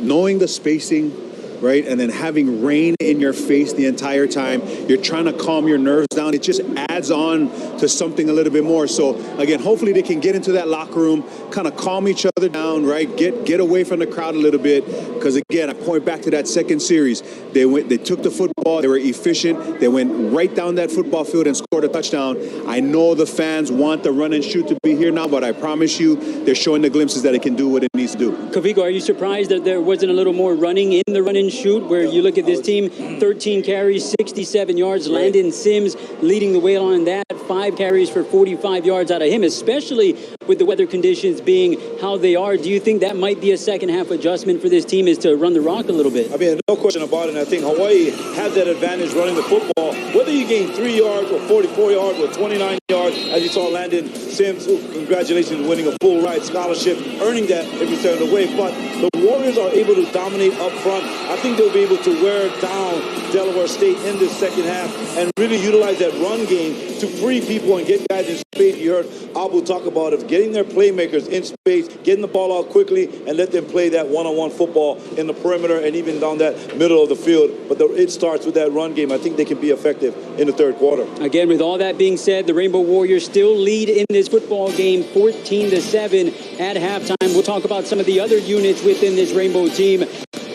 knowing the spacing, right, and then having rain in your face the entire time, you're trying to calm your nerves down. It just adds on to something a little bit more. So, again, hopefully they can get into that locker room, kind of calm each other down, right, get away from the crowd a little bit. Because, again, I point back to that second series. They took the football. They were efficient. They went right down that football field and scored a touchdown. I know the fans want the run and shoot to be here now, but I promise you they're showing the glimpses that it can do what it needs to do. Kavika, are you surprised that there wasn't a little more running in the run and shoot, where you look at this team, 13 carries, 67 yards, Landon Sims leading the way on that, 5 carries for 45 yards out of him, especially with the weather conditions being how they are. Do you think that might be a second half adjustment for this team, is to run the rock a little bit? I mean, no question about it. And I think Hawaii has that advantage running the football. Whether you he gained 3 yards or 44 yards or 29 yards, as you saw Landon Sims, who, congratulations, winning a full ride scholarship, earning that every step of the way. But the Warriors are able to dominate up front. I think they'll be able to wear down Delaware State in this second half and really utilize that run game to free people and get guys in space. You heard Abu talk about it, getting their playmakers in space, getting the ball out quickly, and let them play that one-on-one football in the perimeter and even down that middle of the field. But it starts with that run game. I think they can be effective in the third quarter. Again, with all that being said, the Rainbow Warriors still lead in this football game 14-7 at halftime. We'll talk about some of the other units within this Rainbow team.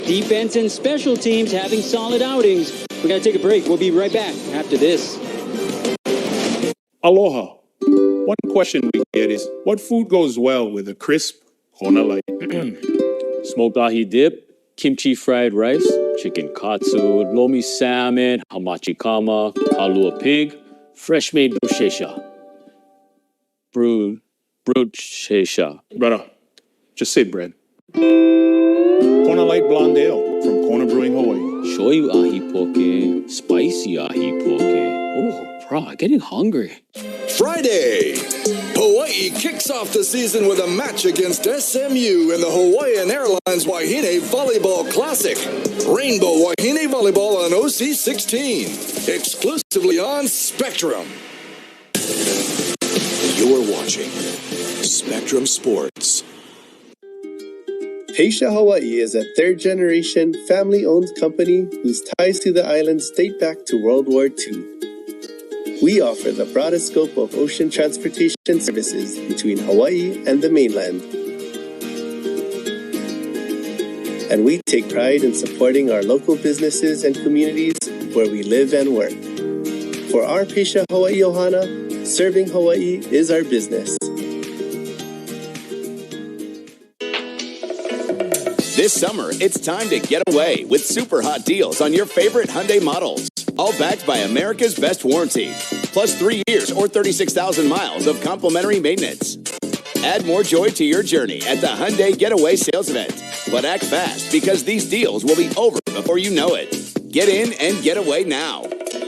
Defense and special teams having solid outings. We got to take a break. We'll be right back after this. Aloha. One question we get is, what food goes well with a crisp Kona Light? Smoked ahi dip, kimchi fried rice, chicken katsu, lomi salmon, hamachi kama, kalua pig, fresh made bruschetta. Bruschetta. Brother, just say bread. Kona Light Blonde Ale from Kona Brewing, Hawaii. Shoyu ahi poke, spicy ahi poke. Oh, bro, getting hungry. Friday, Hawaii kicks off the season with a match against SMU in the Hawaiian Airlines Wahine Volleyball Classic. Rainbow Wahine Volleyball on OC16, exclusively on Spectrum. You're watching Spectrum Sports. Heisha Hawaii is a third-generation, family-owned company whose ties to the islands date back to World War II. We offer the broadest scope of ocean transportation services between Hawaii and the mainland. And we take pride in supporting our local businesses and communities where we live and work. For our Heisha Hawaii Ohana, serving Hawaii is our business. This summer, it's time to get away with super hot deals on your favorite Hyundai models. All backed by America's best warranty. Plus 3 years or 36,000 miles of complimentary maintenance. Add more joy to your journey at the Hyundai Getaway Sales Event. But act fast because these deals will be over before you know it. Get in and get away now.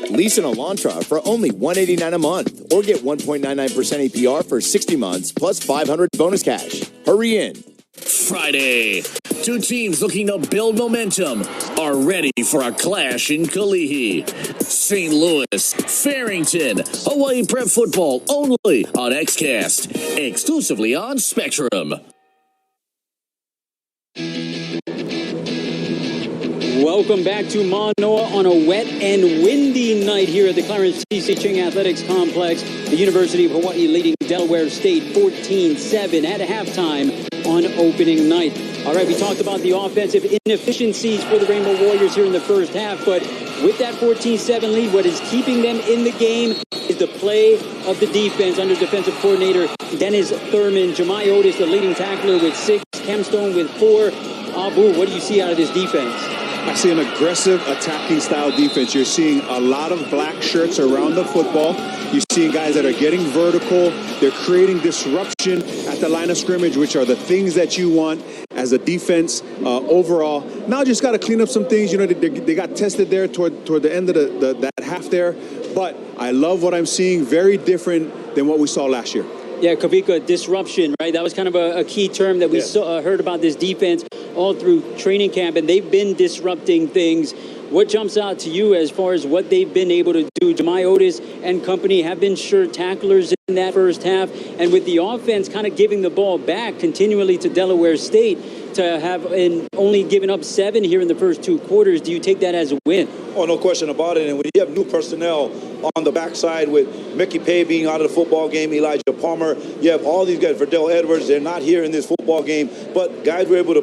Lease an Elantra for only $189 a month or get 1.99% APR for 60 months plus $500 bonus cash. Hurry in. Friday, two teams looking to build momentum are ready for a clash in Kalihi. St. Louis, Farrington, Hawaii Prep football only on XCast, exclusively on Spectrum. Welcome back to Manoa on a wet and windy night here at the Clarence T.C. Ching Athletics Complex. The University of Hawaii leading Delaware State 14-7 at halftime on opening night. All right, we talked about the offensive inefficiencies for the Rainbow Warriors here in the first half, but with that 14-7 lead, what is keeping them in the game is the play of the defense under defensive coordinator Dennis Thurman. Jemai Otis, the leading tackler, with 6, Cam Stone with 4. Abu, what do you see out of this defense? I see an aggressive attacking style defense. You're seeing a lot of black shirts around the football. You're seeing guys that are getting vertical. They're creating disruption at the line of scrimmage, which are the things that you want as a defense overall. Now just got to clean up some things. You know, they got tested there toward the end of that half there. But I love what I'm seeing. Very different than what we saw last year. Yeah, Kavika, disruption, right? That was kind of a key term that we heard about this defense all through training camp, and they've been disrupting things. What jumps out to you as far as what they've been able to do? Jemai Otis and company have been sure tacklers in that first half, and with the offense kind of giving the ball back continually to Delaware State to have only given up 7 here in the first 2 quarters, do you take that as a win? Oh, no question about it. And when you have new personnel on the backside with Mickey Pay being out of the football game, Elijah Palmer, you have all these guys, Verdell Edwards, they're not here in this football game, but guys were able to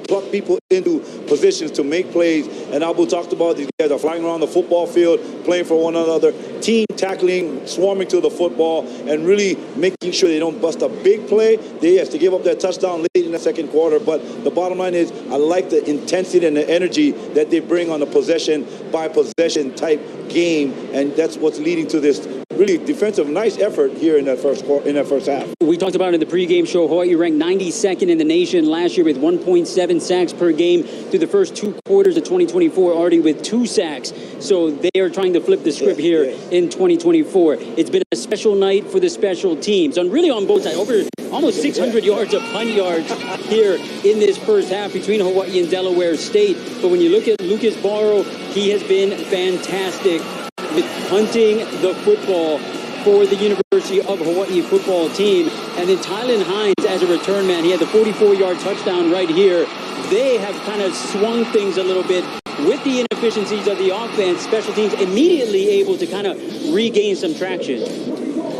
pluck people into positions to make plays. And Abu talked about these guys are flying around the football field, playing for one another, team tackling, swarming to the football, and really making sure they don't bust a big play. They have to give up that touchdown late in the second quarter. But the bottom line is I like the intensity and the energy that they bring on the possession by possession type game, and that's what's leading to this really defensive, nice effort here in that first half. We talked about in the pregame show, Hawaii ranked 92nd in the nation last year with 1.7 sacks per game through the first 2 quarters of 2024, already with 2 sacks. So they are trying to flip the script here in 2024. It's been a special night for the special teams, and really on both sides. Over almost 600 yards of punt yards here in this first half between Hawaii and Delaware State. But when you look at Lucas Barrow, he has been fantastic with punting the football for the University of Hawaii football team. And then Tylen Hines as a return man, he had the 44-yard touchdown right here. They have kind of swung things a little bit with the inefficiencies of the offense. Special teams immediately able to kind of regain some traction.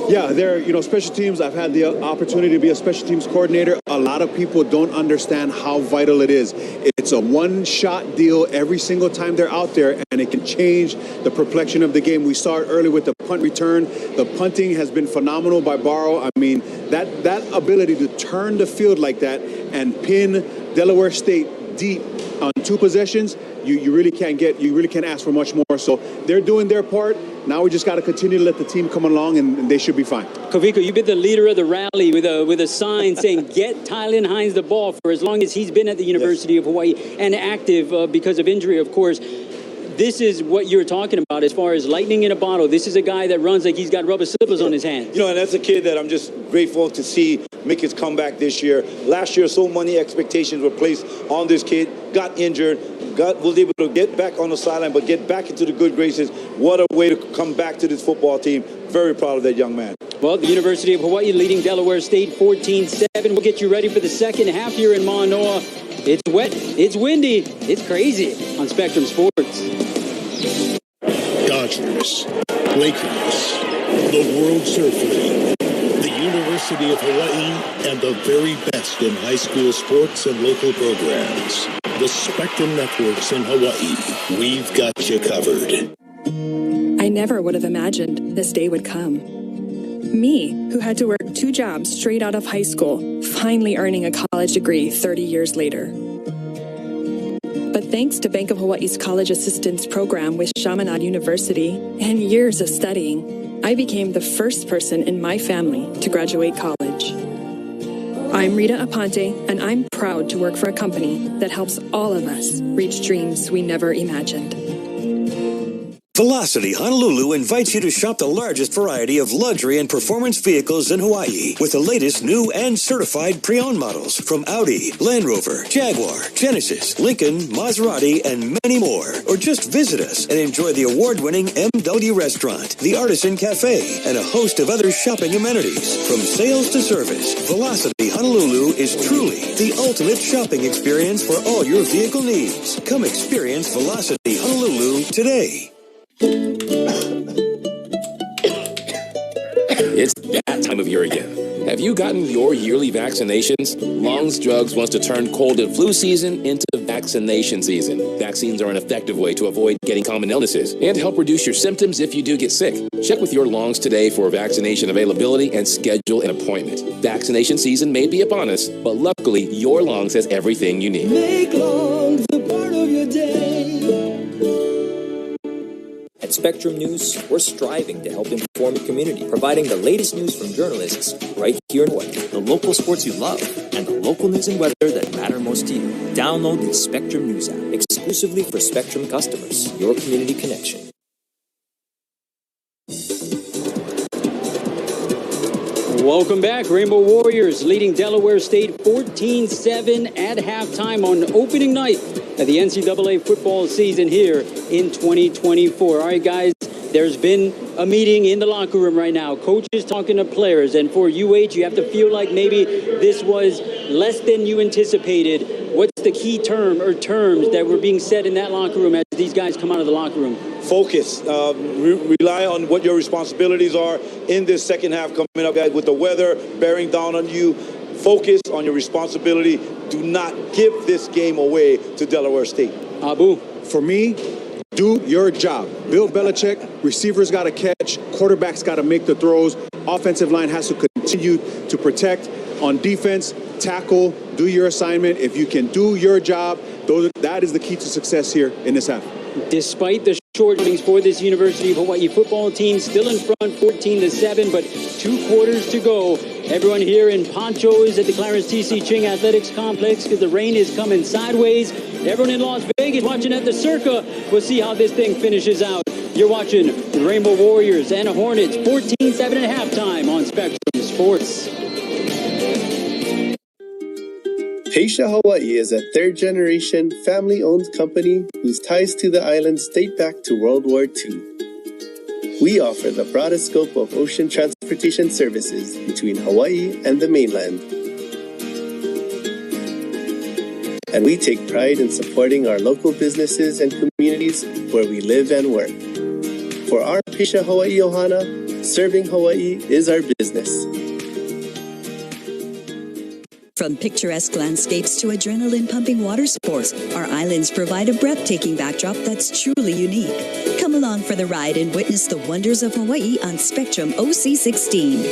Yeah, they're, special teams. I've had the opportunity to be a special teams coordinator. A lot of people don't understand how vital it is. It's a one-shot deal every single time they're out there, and it can change the complexion of the game. We saw it early with the punt return. The punting has been phenomenal by Barrow. I mean, that ability to turn the field like that and pin Delaware State deep on 2 possessions, you really can't ask for much more. So they're doing their part. Now we just got to continue to let the team come along, and they should be fine. Koviko, you've been the leader of the rally with a sign saying, get Tylen Hines the ball for as long as he's been at the University of Hawaii and active because of injury, of course. This is what you're talking about as far as lightning in a bottle. This is a guy that runs like he's got rubber slippers on his hands. And that's a kid that I'm just grateful to see make his comeback this year. Last year, so many expectations were placed on this kid, got injured, was able to get back on the sideline, but get back into the good graces. What a way to come back to this football team. Very proud of that young man. Well, the University of Hawaii leading Delaware State 14-7. We'll get you ready for the second half here in Manoa. It's wet, it's windy, it's crazy on Spectrum Sports. Dodgers, Lakers, the World Surf League, the University of Hawaii, and the very best in high school sports and local programs. The Spectrum Networks in Hawaii. We've got you covered. I never would have imagined this day would come. Me, who had to work 2 jobs straight out of high school, finally earning a college degree 30 years later. But thanks to Bank of Hawaii's College Assistance Program with Chaminade University and years of studying, I became the first person in my family to graduate college. I'm Rita Aponte, and I'm proud to work for a company that helps all of us reach dreams we never imagined. Velocity Honolulu invites you to shop the largest variety of luxury and performance vehicles in Hawaii with the latest new and certified pre-owned models from Audi, Land Rover, Jaguar, Genesis, Lincoln, Maserati, and many more. Or just visit us and enjoy the award-winning MW Restaurant, the Artisan Cafe, and a host of other shopping amenities. From sales to service, Velocity Honolulu is truly the ultimate shopping experience for all your vehicle needs. Come experience Velocity Honolulu today. It's that time of year again. Have you gotten your yearly vaccinations? Long's Drugs wants to turn cold and flu season into vaccination season. Vaccines are an effective way to avoid getting common illnesses and help reduce your symptoms if you do get sick. Check with your Longs today for vaccination availability and schedule an appointment. Vaccination season may be upon us, but luckily your Longs has everything you need. Make Longs a part of your day. At Spectrum News, we're striving to help inform the community, providing the latest news from journalists right here in Hawaii. The local sports you love and the local news and weather that matter most to you. Download the Spectrum News app exclusively for Spectrum customers. Your community connection. Welcome back. Rainbow Warriors leading Delaware State 14-7 at halftime on opening night of the NCAA football season here in 2024. All right, guys, there's been a meeting in the locker room right now. Coaches talking to players, and for UH, you have to feel like maybe this was less than you anticipated. What's the key term or terms that were being said in that locker room as these guys come out of the locker room? Focus. Rely on what your responsibilities are in this second half coming up with the weather bearing down on you. Focus on your responsibility. Do not give this game away to Delaware State. Abu. For me, do your job. Bill Belichick, receivers got to catch, quarterbacks got to make the throws, offensive line has to continue to protect. On defense, tackle, do your assignment. If you can do your job, that is the key to success here in this half. Despite the shortenings for this University of Hawaii football team. Still in front, 14-7, but 2 quarters to go. Everyone here in ponchos at the Clarence T.C. Ching Athletics Complex because the rain is coming sideways. Everyone in Las Vegas watching at the Circa. We'll see how this thing finishes out. You're watching the Rainbow Warriors and Hornets, 14-7 at halftime on Spectrum Sports. Heisha Hawaii is a third-generation, family-owned company whose ties to the islands date back to World War II. We offer the broadest scope of ocean transportation services between Hawaii and the mainland. And we take pride in supporting our local businesses and communities where we live and work. For our Heisha Hawaii Ohana, serving Hawaii is our business. From picturesque landscapes to adrenaline-pumping water sports, our islands provide a breathtaking backdrop that's truly unique. Come along for the ride and witness the wonders of Hawaii on Spectrum OC16.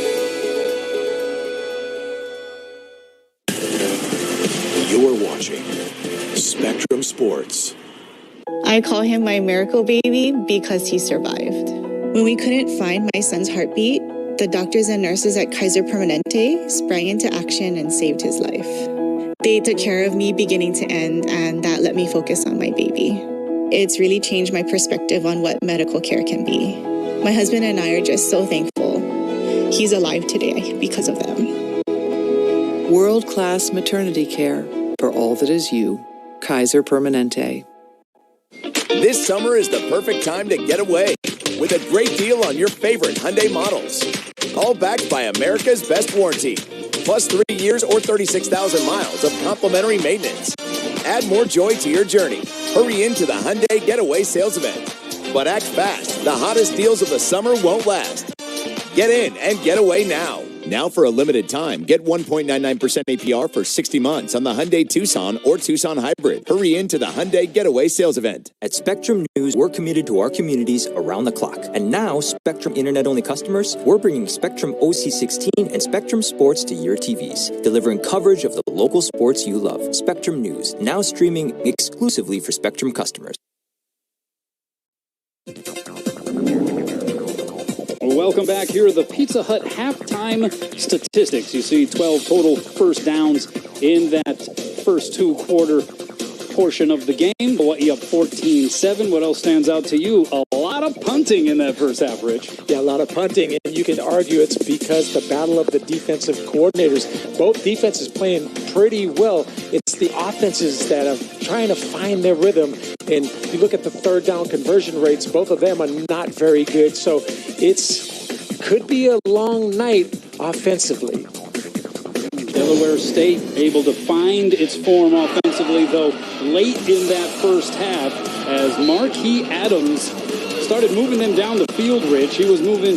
You're watching Spectrum Sports. I call him my miracle baby because he survived. When we couldn't find my son's heartbeat, the doctors and nurses at Kaiser Permanente sprang into action and saved his life. They took care of me beginning to end, and that let me focus on my baby. It's really changed my perspective on what medical care can be. My husband and I are just so thankful he's alive today because of them. World-class maternity care for all that is you. Kaiser Permanente. This summer is the perfect time to get away with a great deal on your favorite Hyundai models. All backed by America's best warranty, plus 3 years or 36,000 miles of complimentary maintenance. Add more joy to your journey. Hurry into the Hyundai Getaway Sales Event. But act fast. The hottest deals of the summer won't last. Get in and get away now. Now for a limited time, get 1.99% APR for 60 months on the Hyundai Tucson or Tucson Hybrid. Hurry into the Hyundai Getaway Sales Event. At Spectrum News, we're committed to our communities around the clock. And now, Spectrum Internet-only customers, we're bringing Spectrum OC16 and Spectrum Sports to your TVs, delivering coverage of the local sports you love. Spectrum News, now streaming exclusively for Spectrum customers. Welcome back. Here are the Pizza Hut halftime statistics. You see 12 total first downs in that first 2-quarter portion of the game. Hawaii up 14-7. What else stands out to you? A lot of punting in that first half, Rich. Yeah, a lot of punting, and you can argue it's because the battle of the defensive coordinators. Both defenses playing pretty well. It's the offenses that are trying to find their rhythm. And you look at the third down conversion rates, both of them are not very good. So could be a long night offensively. Delaware State able to find its form offensively, though, late in that first half as Marquis Adams started moving them down the field, Rich. He was moving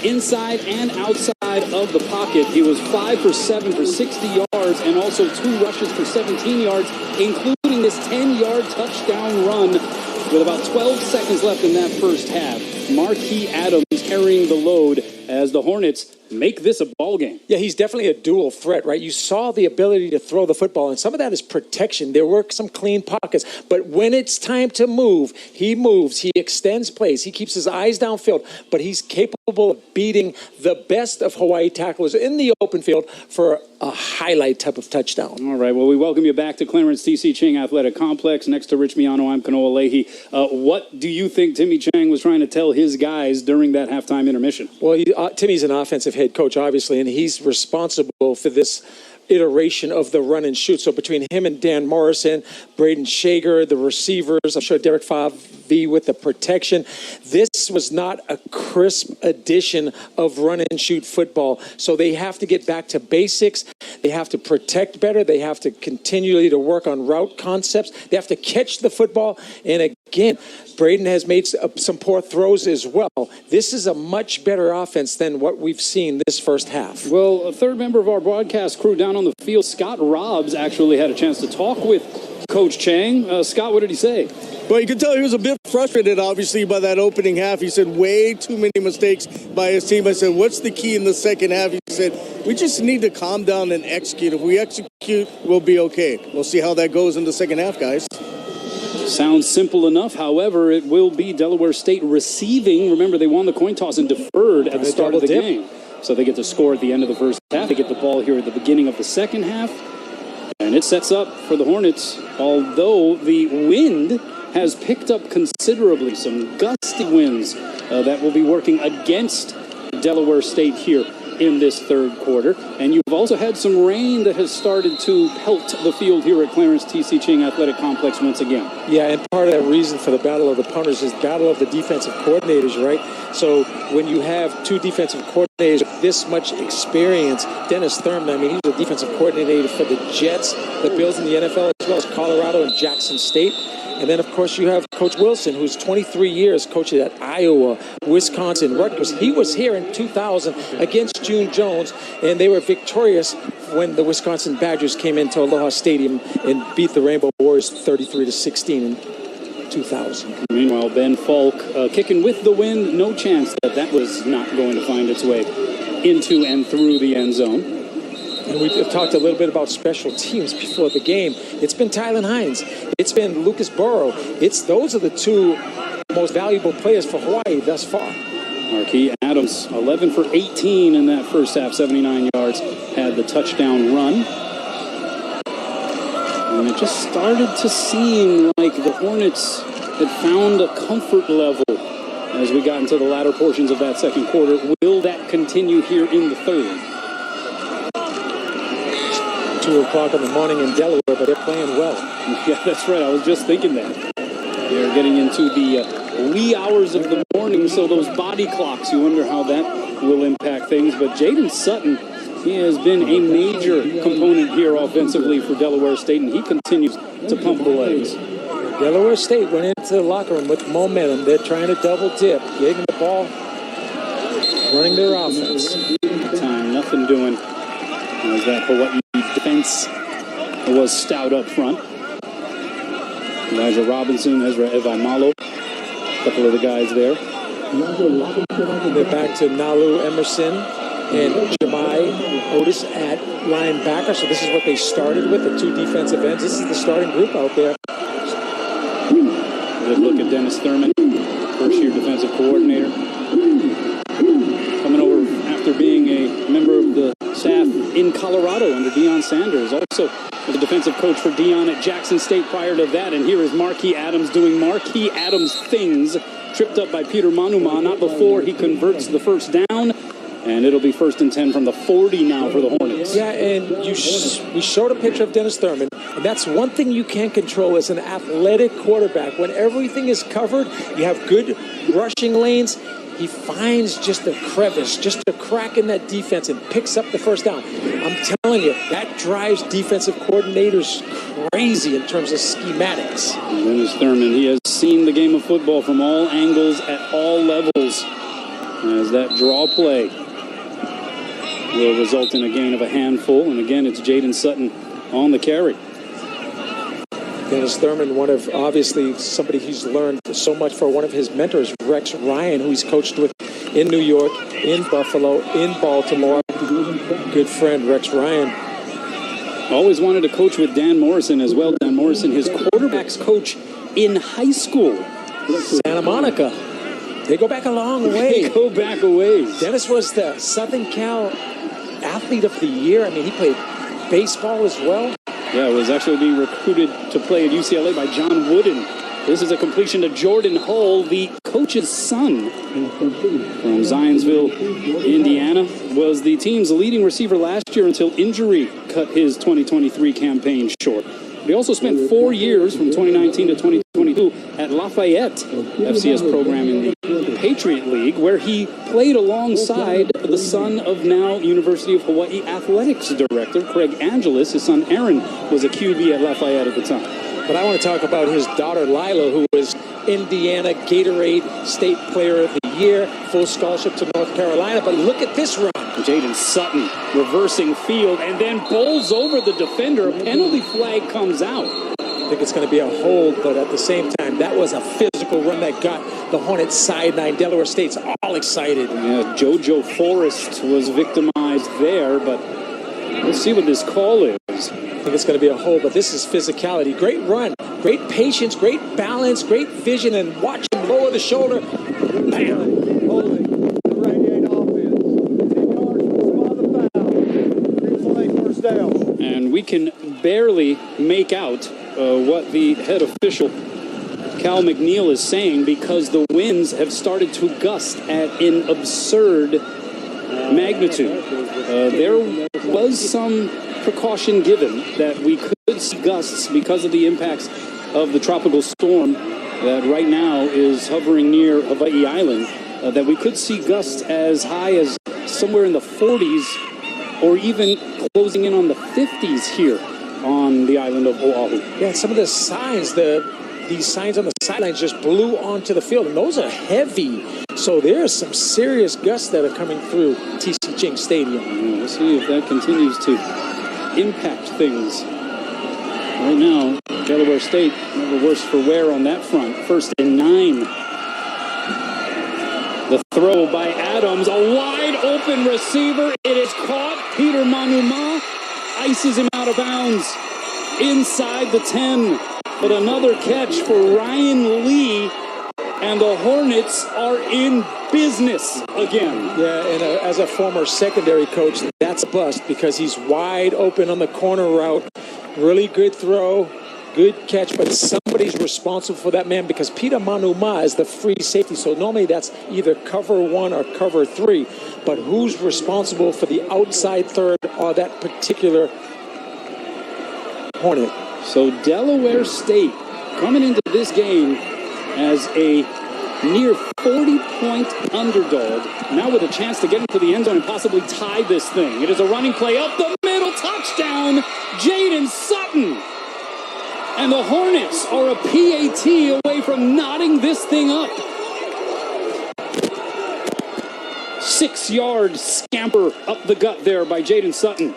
inside and outside of the pocket. He was 5 for 7 for 60 yards and also 2 rushes for 17 yards, including this 10-yard touchdown run with about 12 seconds left in that first half. Marquis Adams carrying the load as the Hornets make this a ball game. Yeah, he's definitely a dual threat, right? You saw the ability to throw the football, and some of that is protection. There were some clean pockets, but when it's time to move, he moves. He extends plays. He keeps his eyes downfield, but he's capable of beating the best of Hawaii tacklers in the open field for a highlight type of touchdown. All right, well, we welcome you back to Clarence T.C. Ching Athletic Complex. Next to Rich Miano, I'm Kanoa Leahy. What do you think Timmy Chang was trying to tell his guys during that halftime intermission? Well, Timmy's an offensive head coach, obviously, and he's responsible for this iteration of the run and shoot. So between him and Dan Morrison, Braden Shager, the receivers, I'm sure Derek Favre with the protection, this was not a crisp edition of run and shoot football. So they have to get back to basics. They have to protect better. They have to continually to work on route concepts. They have to catch the football. And again, Braden has made some poor throws as well. This is a much better offense than what we've seen this first half. Well, a third member of our broadcast crew down on the field, Scott Robbs, actually had a chance to talk with Coach Chang. Scott, what did he say? Well, you could tell he was a bit frustrated, obviously, by that opening half. He said way too many mistakes by his team. I said, what's the key in the second half? He said, we just need to calm down and execute. If we execute, we'll be okay. We'll see how that goes in the second half, guys. Sounds simple enough. However, it will be Delaware State receiving. Remember, they won the coin toss and deferred at the start of the game. So they get to score at the end of the first half. They get the ball here at the beginning of the second half. And it sets up for the Hornets, although the wind has picked up considerably. Some gusty winds that will be working against Delaware State here in this third quarter. And you've also had some rain that has started to pelt the field here at Clarence T.C. Ching Athletic Complex once again. Yeah, and part of that reason for the battle of the punters is battle of the defensive coordinators, right? So when you have two defensive coordinators with this much experience, Dennis Thurman, I mean, he was a defensive coordinator for the Jets, the Bills in the NFL, as well as Colorado and Jackson State. And then, of course, you have Coach Wilson, who's 23 years coaching at Iowa, Wisconsin, Rutgers. He was here in 2000 against June Jones, and they were victorious when the Wisconsin Badgers came into Aloha Stadium and beat the Rainbow Warriors 33-16 in 2000. Meanwhile, Ben Falk kicking with the wind. No chance that was not going to find its way into and through the end zone. And we've talked a little bit about special teams before the game. It's been Tylen Hines. It's been Lucas Burrow. Those are the two most valuable players for Hawaii thus far. Marquis Adams, 11 for 18 in that first half, 79 yards, had the touchdown run. And it just started to seem like the Hornets had found a comfort level as we got into the latter portions of that second quarter. Will that continue here in the third? 2 o'clock in the morning in Delaware, but they're playing well. Yeah, that's right. I was just thinking that. They're getting into the wee hours of the morning, so those body clocks, you wonder how that will impact things. But Jaden Sutton, he has been a major component here offensively for Delaware State, and he continues to pump the legs. Delaware State went into the locker room with momentum. They're trying to double dip, getting the ball, running their offense. Time, nothing doing. As that Hawaii defense was stout up front. Elijah Robinson, Ezra Evaimalo, a couple of the guys there. They're back to Nalu Emerson and Jemai Otis at linebacker. So this is what they started with, the two defensive ends. This is the starting group out there. Good look at Dennis Thurman, first-year defensive coordinator. Coming over after being a member of the staff in Colorado under Deion Sanders. Also was a defensive coach for Deion at Jackson State prior to that. And here is Marquis Adams doing Marquis Adams things. Tripped up by Peter Manuma, not before he converts the first down. And it'll be 1st and 10 from the 40 now for the Hornets. Yeah, and we showed a picture of Dennis Thurman, and that's one thing you can't control as an athletic quarterback. When everything is covered, you have good rushing lanes. He finds just a crevice, just a crack in that defense and picks up the first down. I'm telling you, that drives defensive coordinators crazy in terms of schematics. And Dennis Thurman, he has seen the game of football from all angles at all levels. As that draw play will result in a gain of a handful. And again, it's Jaden Sutton on the carry. Dennis Thurman, obviously somebody who's learned so much for one of his mentors, Rex Ryan, who he's coached with in New York, in Buffalo, in Baltimore. Good friend, Rex Ryan. Always wanted to coach with Dan Morrison as well. Dan Morrison, his quarterback's coach in high school. Santa Monica. They go back a long way. They go back a ways. Dennis was the Southern Cal Athlete of the Year. I mean, he played baseball as well. Yeah, was actually being recruited to play at UCLA by John Wooden. This is a completion to Jordan Hull, the coach's son from Zionsville, Indiana. Was the team's leading receiver last year until injury cut his 2023 campaign short. But he also spent 4 years from 2019 to 2022 at Lafayette FCS program in the Patriot League, where he played alongside the son of now University of Hawaii athletics director Craig Angeles. His son Aaron was a QB at Lafayette at the time. But I want to talk about his daughter Lila, who was Indiana Gatorade State Player of the Year, full scholarship to North Carolina. But look at this run. Jaden Sutton reversing field and then bowls over the defender. A penalty flag comes out. I think it's going to be a hold, but at the same time, that was a physical run that got the Hornets sideline. Delaware State's all excited. Yeah, JoJo Forrest was victimized there, but we'll see what this call is. think it's going to be a hole, but this is physicality. Great run, great patience, great balance, great vision, and watch him lower the shoulder. Bam! Holding the Radiate offense. 10 yards from the spot of the foul. Green flag, first down. And we can barely make out what the head official, Cal McNeil, is saying, because the winds have started to gust at an absurd magnitude. There was some precaution given that we could see gusts because of the impacts of the tropical storm that right now is hovering near Hawaii Island, that we could see gusts as high as somewhere in the 40s or even closing in on the 50s here on the island of Oahu. Yeah, some of the signs, these signs on the sidelines just blew onto the field, and those are heavy. So there are some serious gusts that are coming through TC Ching Stadium. Yeah, we'll see if that continues to impact things. Right now, Delaware State never worse for wear on that front. 1st and 9. The throw by Adams, a wide open receiver. It is caught. Peter Manuma ices him out of bounds inside the 10. But another catch for Ryan Lee, and the Hornets are in business again. Yeah, and as a former secondary coach, that's a bust because he's wide open on the corner route. Really good throw, good catch, but somebody's responsible for that man because Peter Manuma is the free safety. So normally that's either cover 1 or cover 3. But who's responsible for the outside third or that particular Hornet? So Delaware State coming into this game as a near 40-point underdog, now with a chance to get into the end zone and possibly tie this thing. It is a running play up the middle, touchdown, Jaden Sutton. And the Hornets are a PAT away from knotting this thing up. 6-yard scamper up the gut there by Jaden Sutton.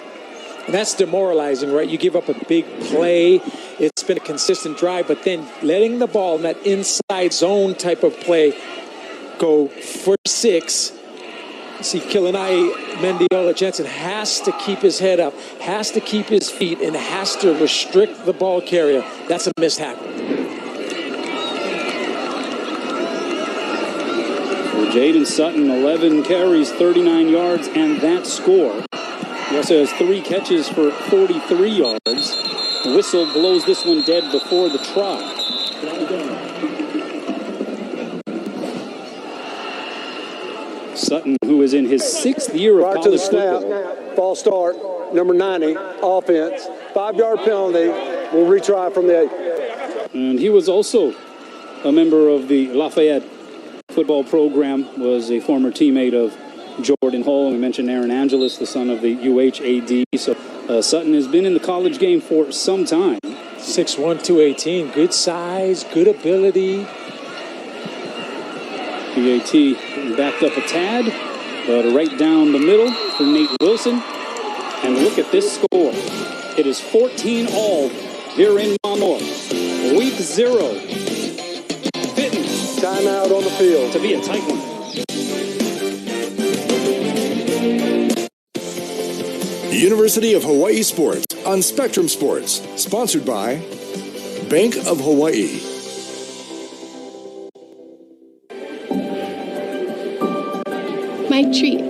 And that's demoralizing, right? You give up a big play. It's been a consistent drive, but then letting the ball in that inside zone type of play go for 6. You see, Kilanai Mendiola Jensen has to keep his head up, has to keep his feet, and has to restrict the ball carrier. That's a missed tackle. Well, Jaden Sutton, 11 carries, 39 yards, and that score. He also has 3 catches for 43 yards. The whistle blows this one dead before the try. Sutton, who is in his 6th year of college football. False start, number 90, offense. 5-yard penalty. We'll retry from the 8. And he was also a member of the Lafayette football program, was a former teammate of Jordan Hall. We mentioned Aaron Angelis, the son of the UHAD. So Sutton has been in the college game for some time. 6'1", 218. Good size, good ability. PAT backed up a tad, but right down the middle for Nate Wilson. And look at this score. It is 14-all here in Manoa. Week 0. Fitting. Timeout on the field. To be a tight one. University of Hawaii Sports on Spectrum Sports. Sponsored by Bank of Hawaii. My treat.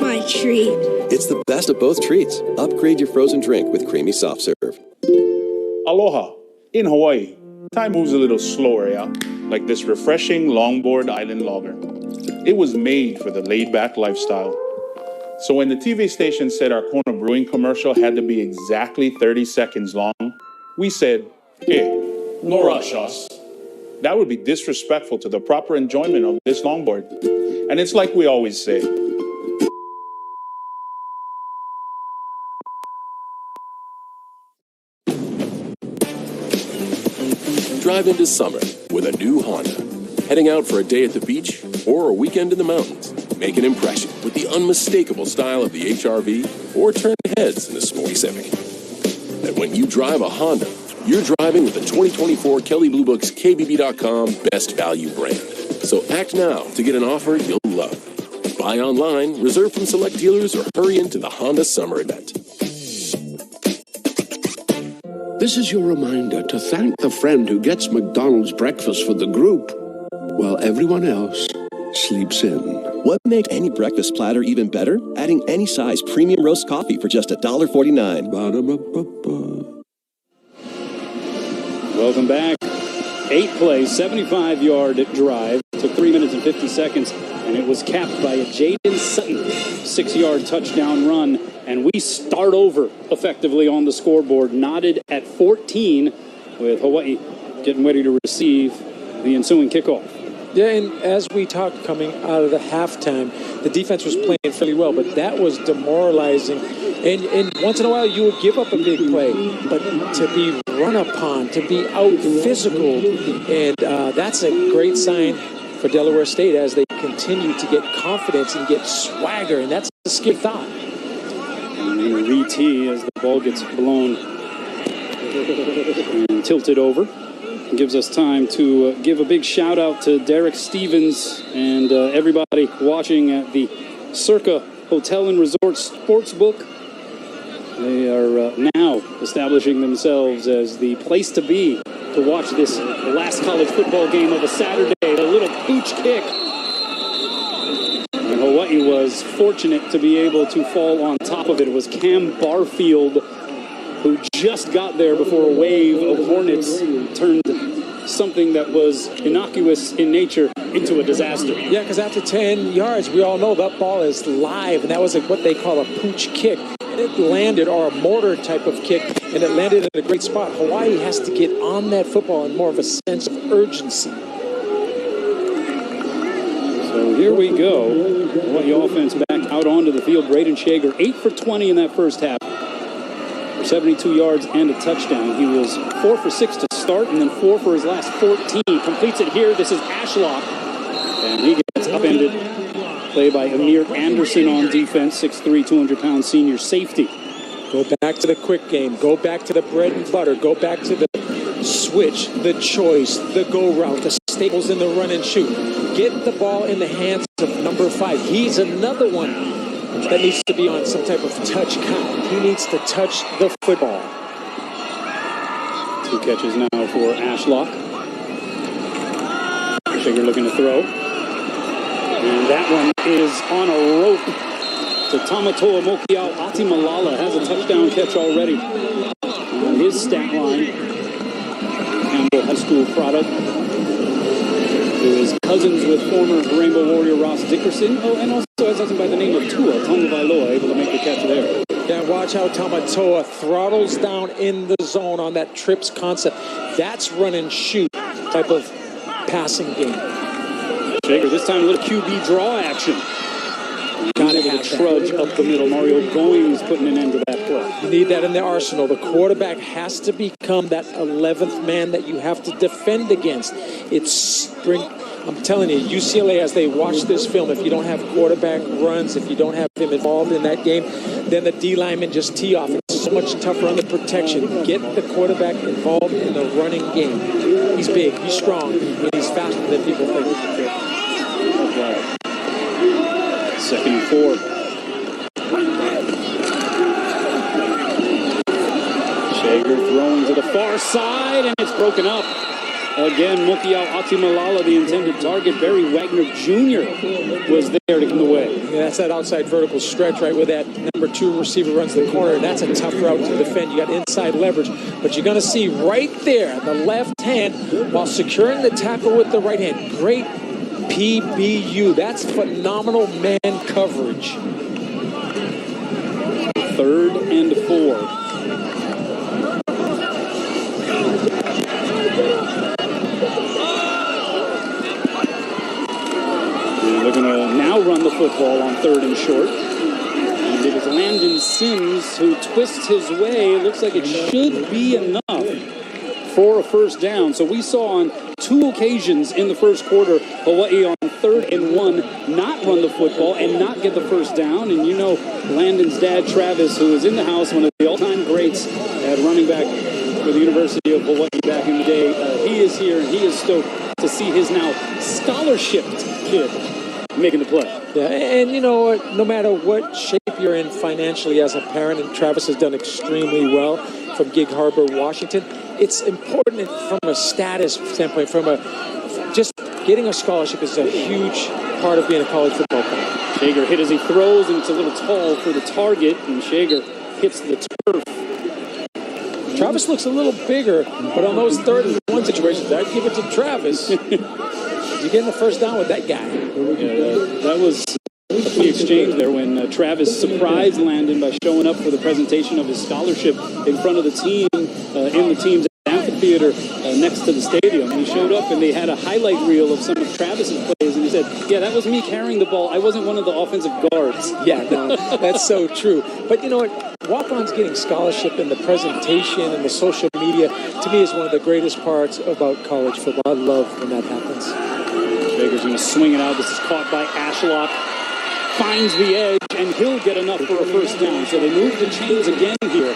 My treat. It's the best of both treats. Upgrade your frozen drink with creamy soft serve. Aloha. In Hawaii, time moves a little slower, yeah? Like this refreshing longboard island lager. It was made for the laid-back lifestyle. So when the TV station said our Kona Brewing commercial had to be exactly 30 seconds long, we said, hey, no rush us. That would be disrespectful to the proper enjoyment of this longboard. And it's like we always say, Drive into summer with a new Honda. Heading out for a day at the beach or a weekend in the mountains. Make an impression with the unmistakable style of the HR-V or turn heads in the sporty Civic. And when you drive a Honda, you're driving with the 2024 Kelley Blue Book's KBB.com Best Value brand. So act now to get an offer you'll love. Buy online, reserve from select dealers, or hurry into the Honda Summer Event. This is your reminder to thank the friend who gets McDonald's breakfast for the group while everyone else sleeps in. What makes any breakfast platter even better? Adding any size premium roast coffee for just $1.49. Welcome back. 8 plays, 75-yard drive. Took 3 minutes and 50 seconds, and it was capped by a Jaden Sutton 6-yard touchdown run. And we start over effectively on the scoreboard, knotted at 14, with Hawaii getting ready to receive the ensuing kickoff. Yeah, and as we talked coming out of the halftime, the defense was playing fairly well, but that was demoralizing. And once in a while, you would give up a big play, but to be run upon, to be out physical, and that's a great sign for Delaware State as they continue to get confidence and get swagger, and that's a scary thought. And a re-tee as the ball gets blown and tilted over. It gives us time to give a big shout out to Derek Stevens and everybody watching at the Circa Hotel and Resort Sportsbook. They are now establishing themselves as the place to be to watch this last college football game of a Saturday. The little pooch kick. And Hawaii was fortunate to be able to fall on top of it. It was Cam Barfield who just got there before a wave of Hornets turned something that was innocuous in nature into a disaster. Yeah, because after 10 yards, we all know that ball is live, and that was what they call a pooch kick. It landed, or a mortar type of kick, and it landed in a great spot. Hawaii has to get on that football in more of a sense of urgency. So here we go. Hawaii offense back out onto the field. Braden Shager, 8 for 20 in that first half. For 72 yards and a touchdown. He was 4 for 6 to start, and then 4 for his last 14. Completes it here. This is Ashlock. And he gets upended. Play by Amir Anderson on defense. 6'3", 200-pound senior safety. Go back to the quick game. Go back to the bread and butter. Go back to the switch, the choice, the go route, the staples in the run and shoot. Get the ball in the hands of number 5. He's another one that needs to be on some type of touch count. He needs to touch the football. 2 catches now for Ashlock. Shager looking to throw. And that one is on a rope to Tamatoa Mokiao. Atimalala has a touchdown catch already on his stat line. Campbell High School product, who is cousins with former Rainbow Warrior Ross Dickerson. Oh, and also has something by the name of Tua Tagovailoa, able to make the catch there. Yeah, watch how Tamatoa throttles down in the zone on that trips concept. That's run and shoot type of passing game. Shager, this time a little QB draw action. Got to have trudge up the middle. Mario Goings putting an end to that play. You need that in the arsenal. The quarterback has to become that 11th man that you have to defend against. I'm telling you, UCLA, as they watch this film, if you don't have quarterback runs, if you don't have him involved in that game, then the D linemen just tee off. It's so much tougher on the protection. Get the quarterback involved in the running game. He's big, he's strong, and he's faster than people think. Second and 4. Shager throwing to the far side, and it's broken up. Again, Mokiao Atimalala, the intended target. Barry Wagner Jr. was there to get away. Yeah, that's that outside vertical stretch, right, where that number 2 receiver runs the corner, and that's a tough route to defend. You got inside leverage, but you're going to see right there, the left hand, while securing the tackle with the right hand. Great PBU. That's phenomenal man coverage. 3rd and 4. They're going to now run the football on 3rd and short. And it is Landon Sims who twists his way. It looks like it should be enough for a first down. So we saw on 2 occasions in the first quarter, Hawaii on 3rd and 1 not run the football and not get the first down. And you know Landon's dad, Travis, who is in the house, one of the all-time greats at running back for the University of Hawaii back in the day. He is here, and he is stoked to see his now scholarship kid making the play. Yeah, and you know what? No matter what shape you're in financially as a parent, and Travis has done extremely well from Gig Harbor, Washington, it's important from a status standpoint, just getting a scholarship is a huge part of being a college football player. Shager hit as he throws, and it's a little tall for the target, and Shager hits the turf. Travis looks a little bigger, but on those 3rd-and-1 situations, I'd give it to Travis. You're getting the first down with that guy. Yeah, that was the exchange there when Travis surprised Landon by showing up for the presentation of his scholarship in front of the team in the team's amphitheater next to the stadium. And he showed up and they had a highlight reel of some of Travis's plays, and he said, yeah, that was me carrying the ball. I wasn't one of the offensive guards. Yeah, no, that's so true. But you know what? Walk-ons getting scholarship and the presentation and the social media, to me, is one of the greatest parts about college football. I love when that happens. Shager's going to swing it out. This is caught by Ashlock. Finds the edge, and he'll get enough for a first down. So they move the chains again here.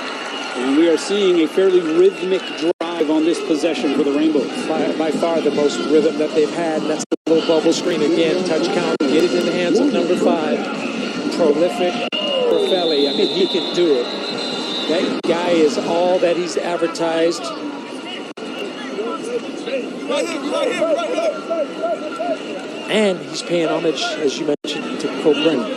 And we are seeing a fairly rhythmic drive on this possession for the Rainbows. By far the most rhythm that they've had. And that's the little bubble screen again. Touch count. Get it in the hands of number 5. Prolific Rafelli. I mean, he can do it. That guy is all that he's advertised. And he's paying homage, as you mentioned, to Coach Brennan.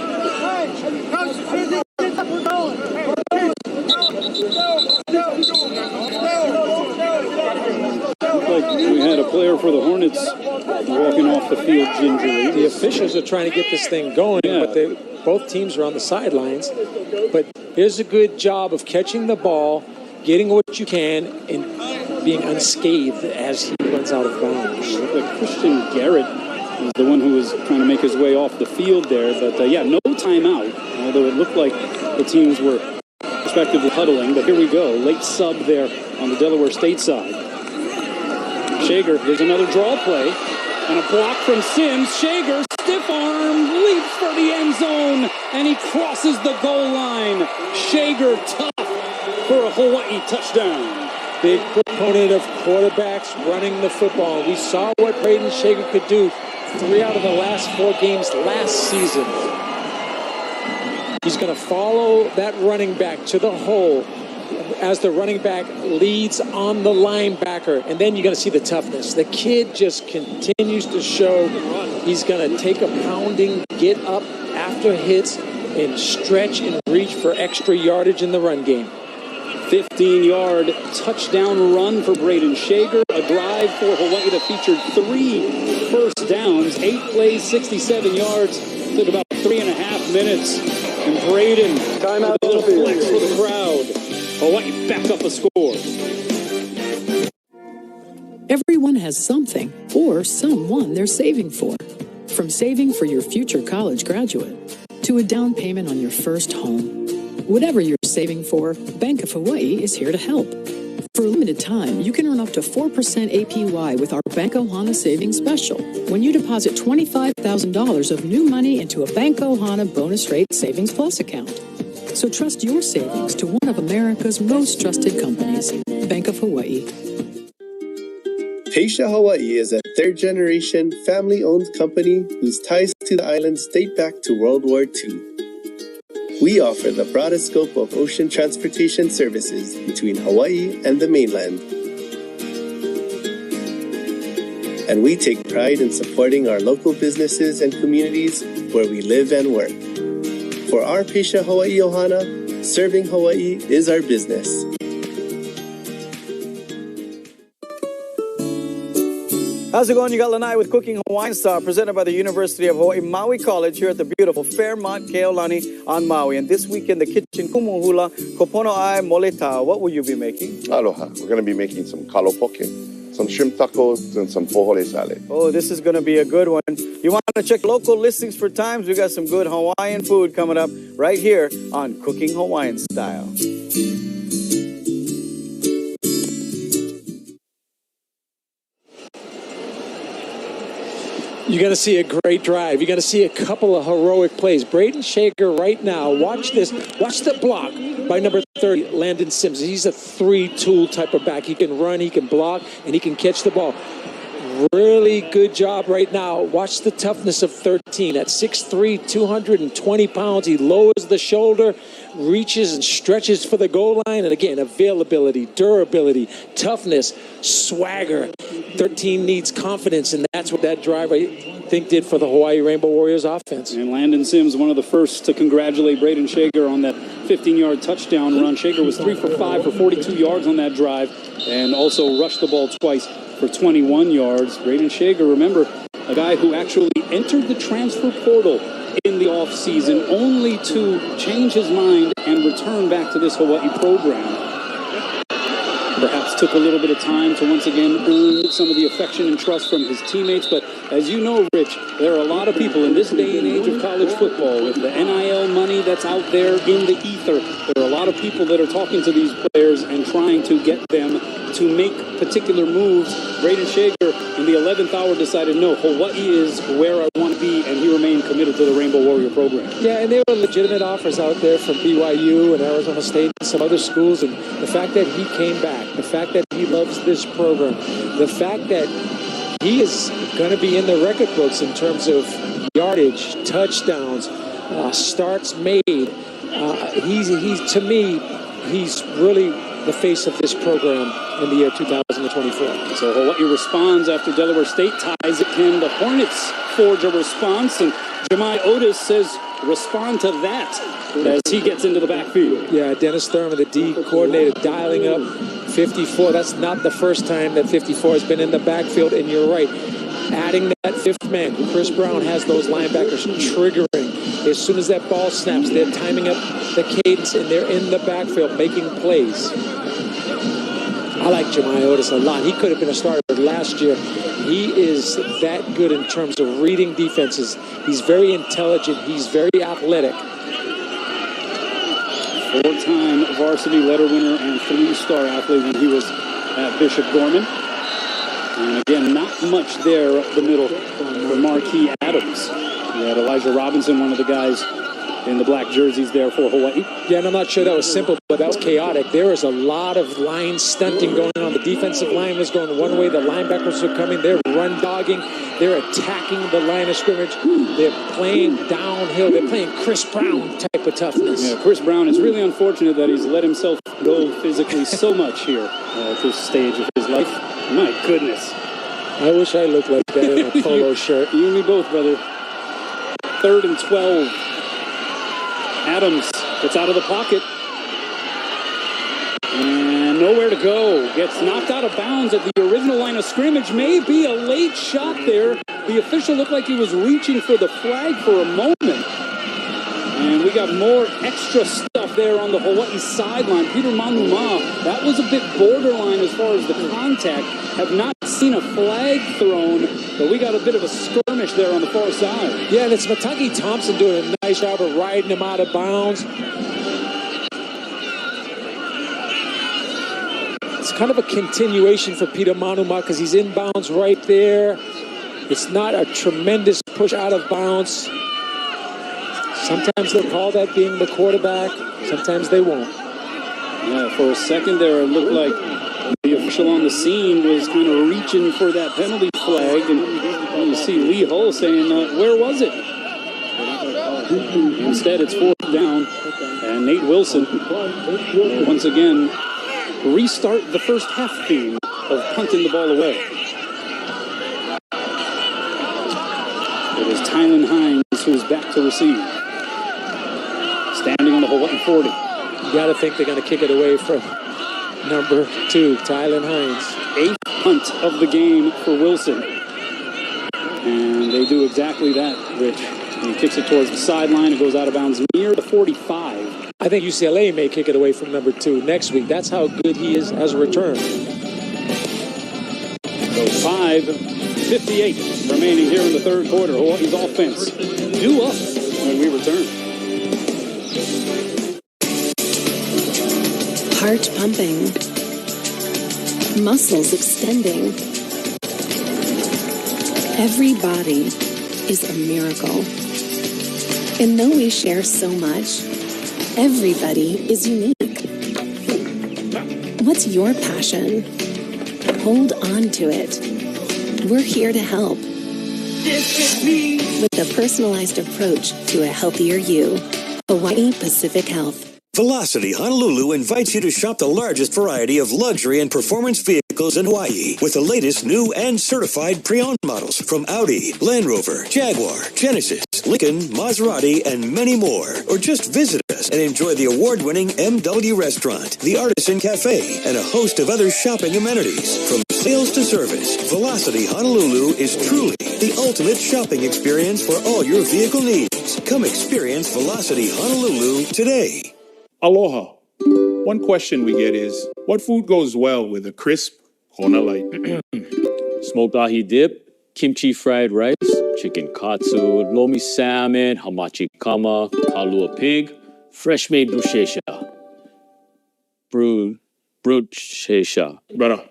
Like we had a player for the Hornets walking off the field gingerly. The officials are trying to get this thing going, but both teams are on the sidelines. But here's a good job of catching the ball, getting what you can, and being unscathed as he runs out of bounds. Like Christian Garrett was the one who was trying to make his way off the field there. But yeah, no timeout, although it looked like the teams were respectively huddling. But here we go. Late sub there on the Delaware State side. Shager, here's another draw play. And a block from Sims. Shager, stiff arm, leaps for the end zone. And he crosses the goal line. Shager tough for a Hawaii touchdown. Big proponent of quarterbacks running the football. We saw what Braden Shager could do 3 out of the last 4 games last season. He's going to follow that running back to the hole as the running back leads on the linebacker. And then you're going to see the toughness. The kid just continues to show he's going to take a pounding, get up after hits, and stretch and reach for extra yardage in the run game. 15-yard touchdown run for Braden Shager. A drive for Hawaii that featured 3 first downs, 8 plays, 67 yards. Took about 3.5 minutes. And Braden, a little flex for the crowd. Hawaii back up a score. Everyone has something or someone they're saving for. From saving for your future college graduate to a down payment on your first home. Whatever you're saving for, Bank of Hawaii is here to help. For a limited time, you can earn up to 4% APY with our Bank Ohana Savings Special when you deposit $25,000 of new money into a Bank Ohana Bonus Rate Savings Plus account. So trust your savings to one of America's most trusted companies, Bank of Hawaii. Peisha Hawaii is a 3rd-generation, family-owned company whose ties to the islands date back to World War II. We offer the broadest scope of ocean transportation services between Hawaii and the mainland. And we take pride in supporting our local businesses and communities where we live and work. For our Peisha Hawaii Ohana, serving Hawaii is our business. How's it going? You got Lanai with Cooking Hawaiian Style, presented by the University of Hawaii Maui College here at the beautiful Fairmont Keolani on Maui. And this week in the kitchen, kumuhula, kopono ai moleta. What will you be making? Aloha. We're going to be making some kalopoke, some shrimp tacos, and some pohole salad. Oh, this is going to be a good one. You want to check local listings for times? We got some good Hawaiian food coming up right here on Cooking Hawaiian Style. You're going to see a great drive. You're going to see a couple of heroic plays. Braden Shager right now, watch this. Watch the block by number 30, Landon Sims. He's a 3-tool type of back. He can run, he can block, and he can catch the ball. really good job right now. Watch the toughness of 13. At 6'3", 220 pounds, he lowers the shoulder, reaches and stretches for the goal line. And again, availability, durability, toughness, swagger. 13 needs confidence, and that's what that drive, I think, did for the Hawaii Rainbow Warriors offense. And Landon Sims, one of the first to congratulate Braden Shager on that 15-yard touchdown run. Shager was 3 for 5 for 42 yards on that drive and also rushed the ball twice for 21 yards. Braden Shager, remember, a guy who actually entered the transfer portal in the offseason only to change his mind and return back to this Hawaii program. Perhaps took a little bit of time to once again earn some of the affection and trust from his teammates. But as you know, Rich, there are a lot of people in this day and age of college football with the NIL money that's out there in the ether. There are a lot of people that are talking to these players and trying to get them to make particular moves. Braden Shager in the 11th hour decided, no, Hawaii is where I want to be, and he remained committed to the Rainbow Warrior program. Yeah, and there were legitimate offers out there from BYU and Arizona State and some other schools, and the fact that he came back, the fact that he loves this program, the fact that he is going to be in the record books in terms of yardage, touchdowns, starts made. He's to me, he's really the face of this program in the year 2024. So Hawaii responds after Delaware State ties it. Can the Hornets forge a response? And Jemai Otis says, respond to that as he gets into the backfield. Yeah, Dennis Thurman, the D coordinator, dialing up 54. That's not the first time that 54 has been in the backfield, and you're right. Adding that fifth man, Chris Brown has those linebackers triggering. As soon as that ball snaps, they're timing up the cadence, and they're in the backfield making plays. I like Jemai Otis a lot. He could have been a starter last year. He is that good in terms of reading defenses. He's very intelligent. He's very athletic. Four-time varsity letter winner and three-star athlete when he was at Bishop Gorman. And again, not much there up the middle for Marquis Adams. You had Elijah Robinson, one of the guys in the black jerseys there for Hawaii. Yeah, and I'm not sure that was simple, but that was chaotic. There was a lot of line stunting going on. The defensive line was going one way. The linebackers were coming. They're run dogging. They're attacking the line of scrimmage. They're playing downhill. They're playing Chris Brown type of toughness. Yeah, Chris Brown, it's really unfortunate that he's let himself go physically so much here at this stage of his life. My goodness. I wish I looked like that in a polo shirt. You and me both, brother. 3rd and 12. Adams gets out of the pocket. And nowhere to go. Gets knocked out of bounds at the original line of scrimmage. Maybe a late shot there. The official looked like he was reaching for the flag for a moment. And we got more extra stuff there on the Hawaii sideline. Peter Manuma, that was a bit borderline as far as the contact. Have not seen a flag thrown, but we got a bit of a skirmish there on the far side. Yeah, and it's Mataki Thompson doing a nice job of riding him out of bounds. It's kind of a continuation for Peter Manuma because he's in bounds right there. It's not a tremendous push out of bounds. Sometimes they'll call that being the quarterback. Sometimes they won't. Yeah, for a second there, it looked like the official on the scene was kind of reaching for that penalty flag. And you see Lee Hull saying, where was it? Instead, it's 4th down. And Nate Wilson will once again restart the first half theme of punting the ball away. It is Tylen Hines who is back to receive. Standing on the Hawaii 40. You got to think they're going to kick it away from number 2, Tylen Hines. 8th punt of the game for Wilson. And they do exactly that, Rich. He kicks it towards the sideline. It goes out of bounds near the 45. I think UCLA may kick it away from number 2 next week. That's how good he is as a return. So 5:58 remaining here in the third quarter. Hawaii's offense due up when we return. Heart pumping, muscles extending. Every body is a miracle. And though we share so much, everybody is unique. What's your passion? Hold on to it. we're here to help. With a personalized approach to a healthier you. Hawaii Pacific Health. Velocity Honolulu invites you to shop the largest variety of luxury and performance vehicles in Hawaii with the latest new and certified pre-owned models from Audi, Land Rover, Jaguar, Genesis, Lincoln, Maserati, and many more. Or just visit us and enjoy the award-winning MW Restaurant, the Artisan Cafe, and a host of other shopping amenities. From sales to service, Velocity Honolulu is truly the ultimate shopping experience for all your vehicle needs. Come experience Velocity Honolulu today. Aloha. One question we get is, what food goes well with a crisp Kona Light? Smoked ahi dip, kimchi fried rice, chicken katsu, lomi salmon, hamachi kama, kalua pig, fresh made bruschetta. Bruschetta. Brother,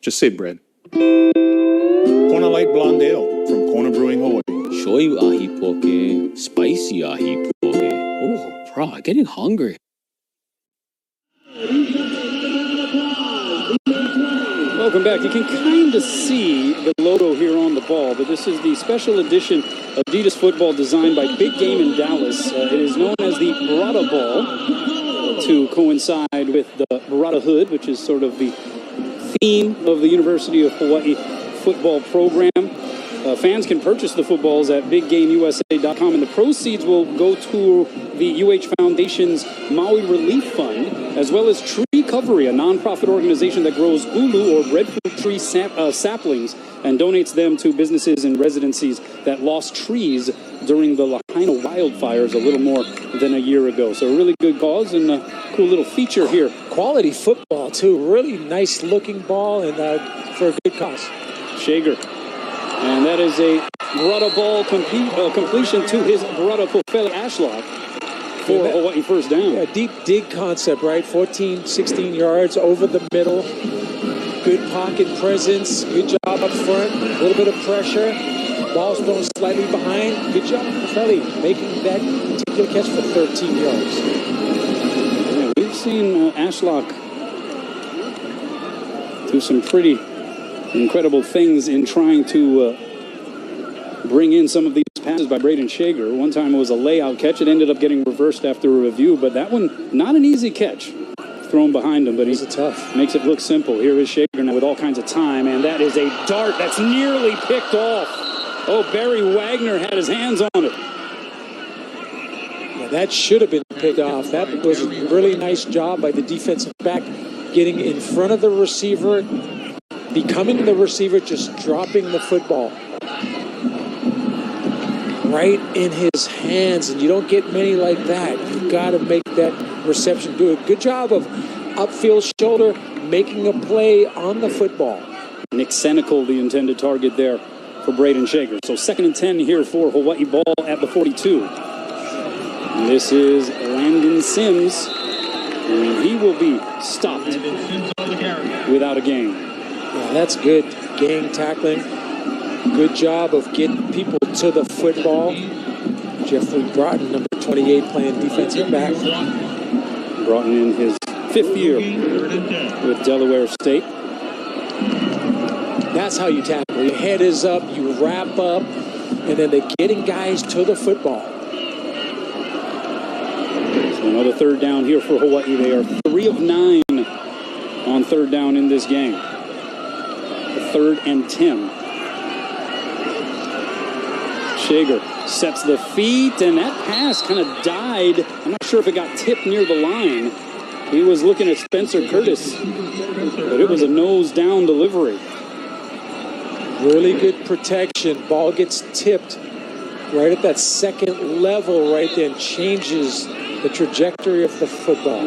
just say bread. Kona Light Blonde Ale from Kona Brewing, Hawaii. Shoyu ahi poke, spicy ahi poke. Oh, bro, getting hungry. Welcome back. You can kind of see the logo here on the ball, but this is the special edition Adidas football designed by Big Game in Dallas. It is known as the Barada Ball to coincide with the Barada Hood, which is sort of the theme of the University of Hawaii football program. Fans can purchase the footballs at BigGameUSA.com, and the proceeds will go to the UH Foundation's Maui Relief Fund, as well as Tree Recovery, a nonprofit organization that grows ulu or breadfruit tree saplings and donates them to businesses and residencies that lost trees during the Lahaina wildfires a little more than a year ago. So a really good cause and a cool little feature here. Quality football, too. Really nice looking ball and for a good cause. Shager. And that is a Barada Ball completion to his Barada Pofele Ashlock for Hawaii first down. Yeah, deep dig concept, right? 14, 16 yards over the middle. Good pocket presence. Good job up front. A little bit of pressure. Ball's thrown slightly behind. Good job, Pofele, making that particular catch for 13 yards. Yeah, we've seen Ashlock do some pretty incredible things in trying to bring in some of these passes by Braden Shager. One time it was a layout catch. It ended up getting reversed after a review, but that one, not an easy catch. Thrown behind him, but he's tough. Makes it look simple. Here is Shager now with all kinds of time, and that is a dart that's nearly picked off. Oh, Barry Wagner had his hands on it. Yeah, that should have been picked off. That was a really nice job by the defensive back, getting in front of the receiver, becoming the receiver, just dropping the football right in his hands, and you don't get many like that. You got to make that reception do a good job of upfield shoulder, making a play on the football. Nick Senecal, the intended target there for Braden Shager. So 2nd and 10 here for Hawaii ball at the 42. And this is Landon Sims, and he will be stopped without a gain. Yeah, that's good gang tackling. Good job of getting people to the football. Jeffrey Broughton, number 28, playing defensive back. Broughton in his 5th year with Delaware State. That's how you tackle. Your head is up, you wrap up, and then they're getting guys to the football. So another 3rd down here for Hawaii. They are 3 of 9 on 3rd down in this game. 3rd and 10. Shager sets the feet, and that pass kind of died. I'm not sure if it got tipped near the line. He was looking at Spencer Curtis, but it was a nose-down delivery. Really good protection. Ball gets tipped right at that second level right there and changes the trajectory of the football.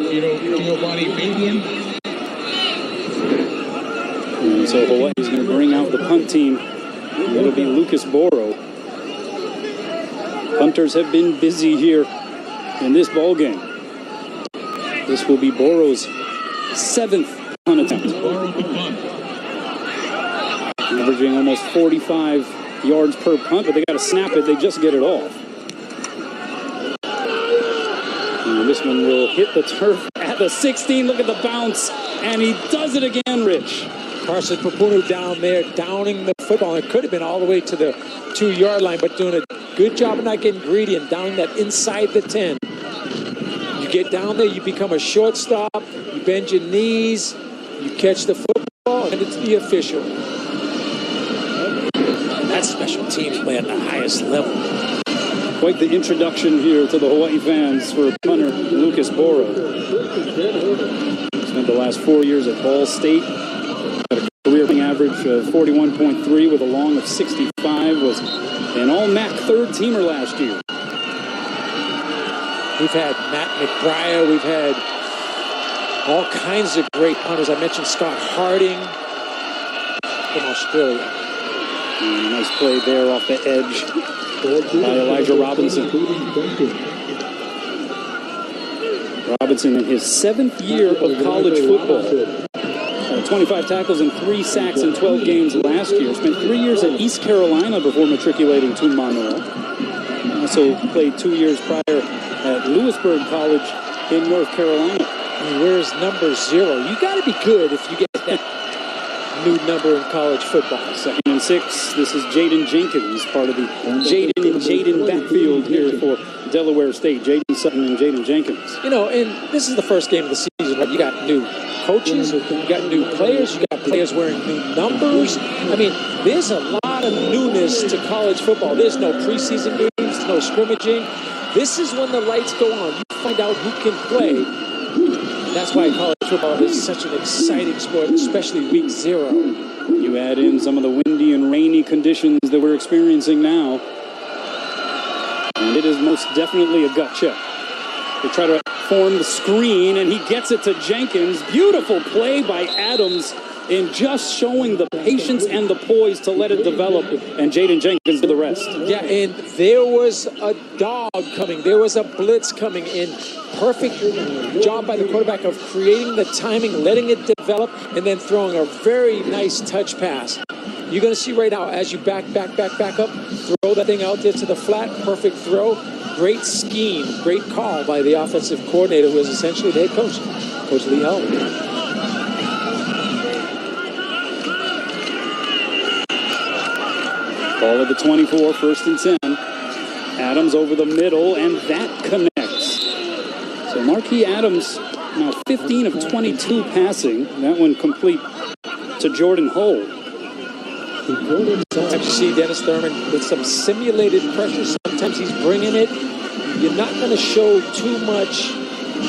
And so Hawaii's going to bring out the punt team. It'll be Lucas Boro. Punters have been busy here in this ball game. This will be Boro's 7th punt attempt. Averaging almost 45 yards per punt, but they got to snap it. They just get it off. And this one will hit the turf at the 16. Look at the bounce, and he does it again, Rich. Carson Papunu down there, downing the football. It could have been all the way to the 2-yard line, but doing a good job of not getting greedy and downing that inside the 10. You get down there, you become a shortstop, you bend your knees, you catch the football, and it's the official. That's special teams play at the highest level. Quite the introduction here to the Hawaii fans for punter Lucas Boro. Spent the last 4 years at Ball State. Had a career average of 41.3 with a long of 65. Was an all-MAC third-teamer last year. We've had Matt McBriar. We've had all kinds of great punters. I mentioned Scott Harding from Australia. And nice play there off the edge by Elijah Robinson. Robinson in his 7th year of college football. 25 tackles and 3 sacks in 12 games last year. Spent 3 years at East Carolina before matriculating to Manoa. Also played 2 years prior at Lewisburg College in North Carolina. And where's number 0? You got to be good if you get that new number in college football. 2nd and 6. This is Jaden Jenkins, part of the Jaden and Jaden backfield here for Delaware State. Jaden Sutton and Jaden Jenkins. You know, and this is the first game of the season. Right? You got new coaches, you got new players, you got players wearing new numbers. I mean, there's a lot of newness to college football. There's no preseason games, no scrimmaging. This is when the lights go on. You find out who can play. That's why college football is such an exciting sport, especially week 0. You add in some of the windy and rainy conditions that we're experiencing now, and it is most definitely a gut check. They try to form the screen, and he gets it to Jenkins. Beautiful play by Adams in just showing the patience and the poise to let it develop, and Jaden Jenkins did the rest. Yeah, and there was a dog coming. There was a blitz coming in. Perfect job by the quarterback of creating the timing, letting it develop, and then throwing a very nice touch pass. You're going to see right now, as you back up, throw that thing out there to the flat, perfect throw. Great scheme, great call by the offensive coordinator, who is essentially the head coach, Coach Lee Howell. Ball at the 24, 1st and 10. Adams over the middle, and that connects. So Marquis Adams, now 15 of 22 passing. That one complete to Jordan Hull. Sometimes you see Dennis Thurman with some simulated pressure. Sometimes he's bringing it. You're not going to show too much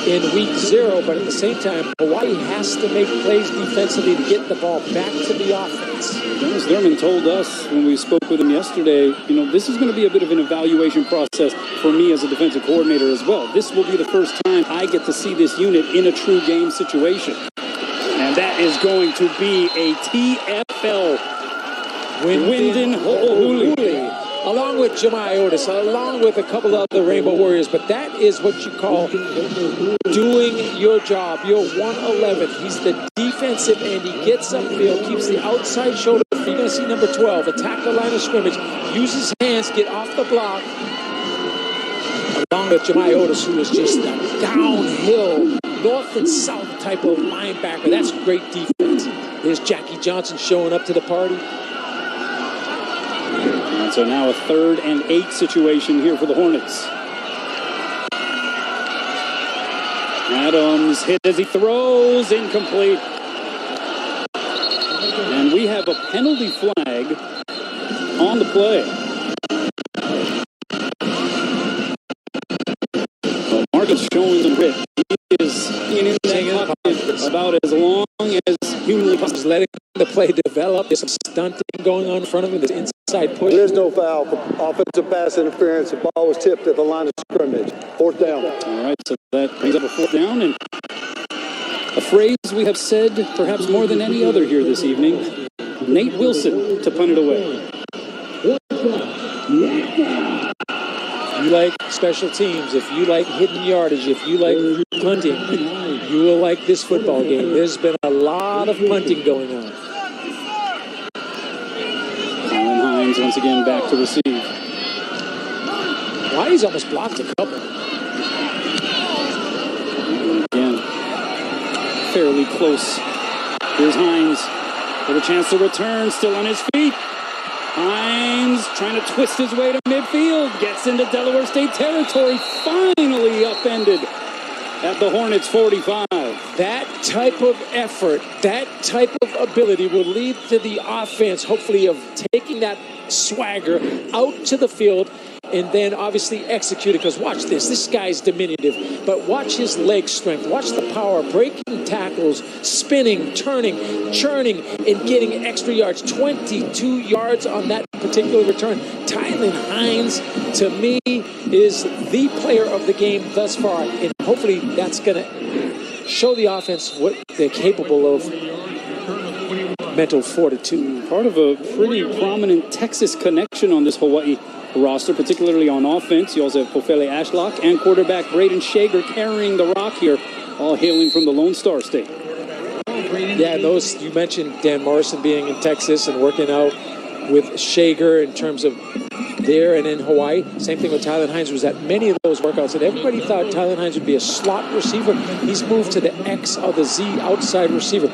in week 0, but at the same time, Hawaii has to make plays defensively to get the ball back to the offense. Dennis Thurman told us when we spoke with him yesterday, you know, this is going to be a bit of an evaluation process for me as a defensive coordinator as well. This will be the first time I get to see this unit in a true game situation. And that is going to be a TFL. Wyndon Ho'ohuli. Along with Jemai Otis, along with a couple of other Rainbow Warriors, but that is what you call doing your job. You're 111th. He's the defensive end. He gets upfield, keeps the outside shoulder. You're going to see number 12 attack the line of scrimmage, use his hands, get off the block. Along with Jemai Otis, who is just a downhill, north and south type of linebacker. That's great defense. There's Jackie Johnson showing up to the party. And so now a 3rd and 8 situation here for the Hornets. Adams hit as he throws, incomplete. And we have a penalty flag on the play. Well, Marcus showing some grit. He is in that pocket about as long as humanly possible. He's letting the play develop. There's some stunting going on in front of him. There's inside push. There's no foul for offensive pass interference. The ball was tipped at the line of scrimmage. 4th down. All right, so that brings up a 4th down, and a phrase we have said perhaps more than any other here this evening. Nate Wilson to punt it away. If you like special teams, if you like hidden yardage, if you like punting, you will like this football game. There's been a lot of punting going on. Alan Hines once again back to receive. Why's almost blocked a couple. And again, fairly close. Here's Hines. with a chance to return, still on his feet. Hines trying to twist his way to midfield, gets into Delaware State territory, finally upended at the Hornets 45. That type of effort, that type of ability will lead to the offense, hopefully, of taking that swagger out to the field and then obviously execute it. Because watch this guy's diminutive, but watch his leg strength, watch the power, breaking tackles, spinning, turning, churning, and getting extra yards. 22 yards on that particular return. Tylen Hines, to me, is the player of the game thus far, and hopefully that's going to show the offense what they're capable of. Mental fortitude. Part of a pretty prominent Texas connection on this Hawaii roster, particularly on offense. You also have Pofele Ashlock and quarterback Braden Shager carrying the rock here, all hailing from the Lone Star State. Yeah, those, you mentioned Dan Morrison being in Texas and working out with Shager in terms of there and in Hawaii. Same thing with Tylen Hines, was at many of those workouts, and everybody thought Tylen Hines would be a slot receiver. He's moved to the X or the Z outside receiver.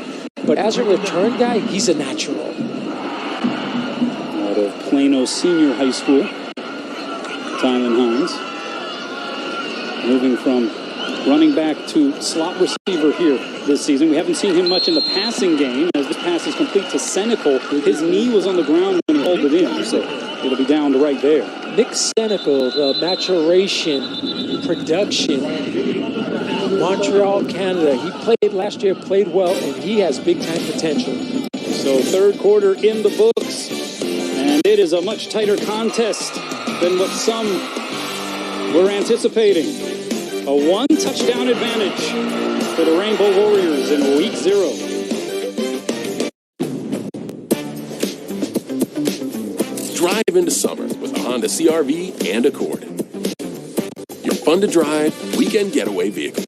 But as a return guy, he's a natural. Out of Plano Senior High School, Tylen Hines. Moving from running back to slot receiver here this season. We haven't seen him much in the passing game, as this pass is complete to Senecal. His knee was on the ground when he pulled it in, so it'll be down to right there. Nick Senecal, the maturation, production, Montreal, Canada. He played last year, played well, and he has big-time potential. So third quarter in the books, and it is a much tighter contest than what some were anticipating. A one-touchdown advantage for the Rainbow Warriors in week 0. Drive into summer with a Honda CR-V and Accord. Your fun-to-drive, weekend getaway vehicles.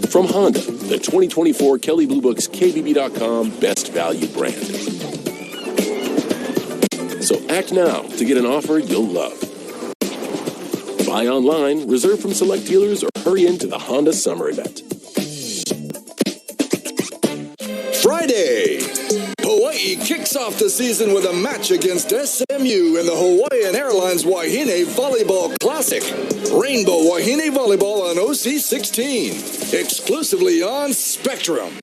From Honda, the 2024 Kelley Blue Book's KBB.com Best Value brand. So act now to get an offer you'll love. Buy online, reserve from select dealers, or hurry into the Honda Summer event. Friday, Hawaii kicks off the season with a match against SMU in the Hawaiian Airlines Wahine Volleyball Classic. Rainbow Wahine Volleyball on OC16, exclusively on Spectrum.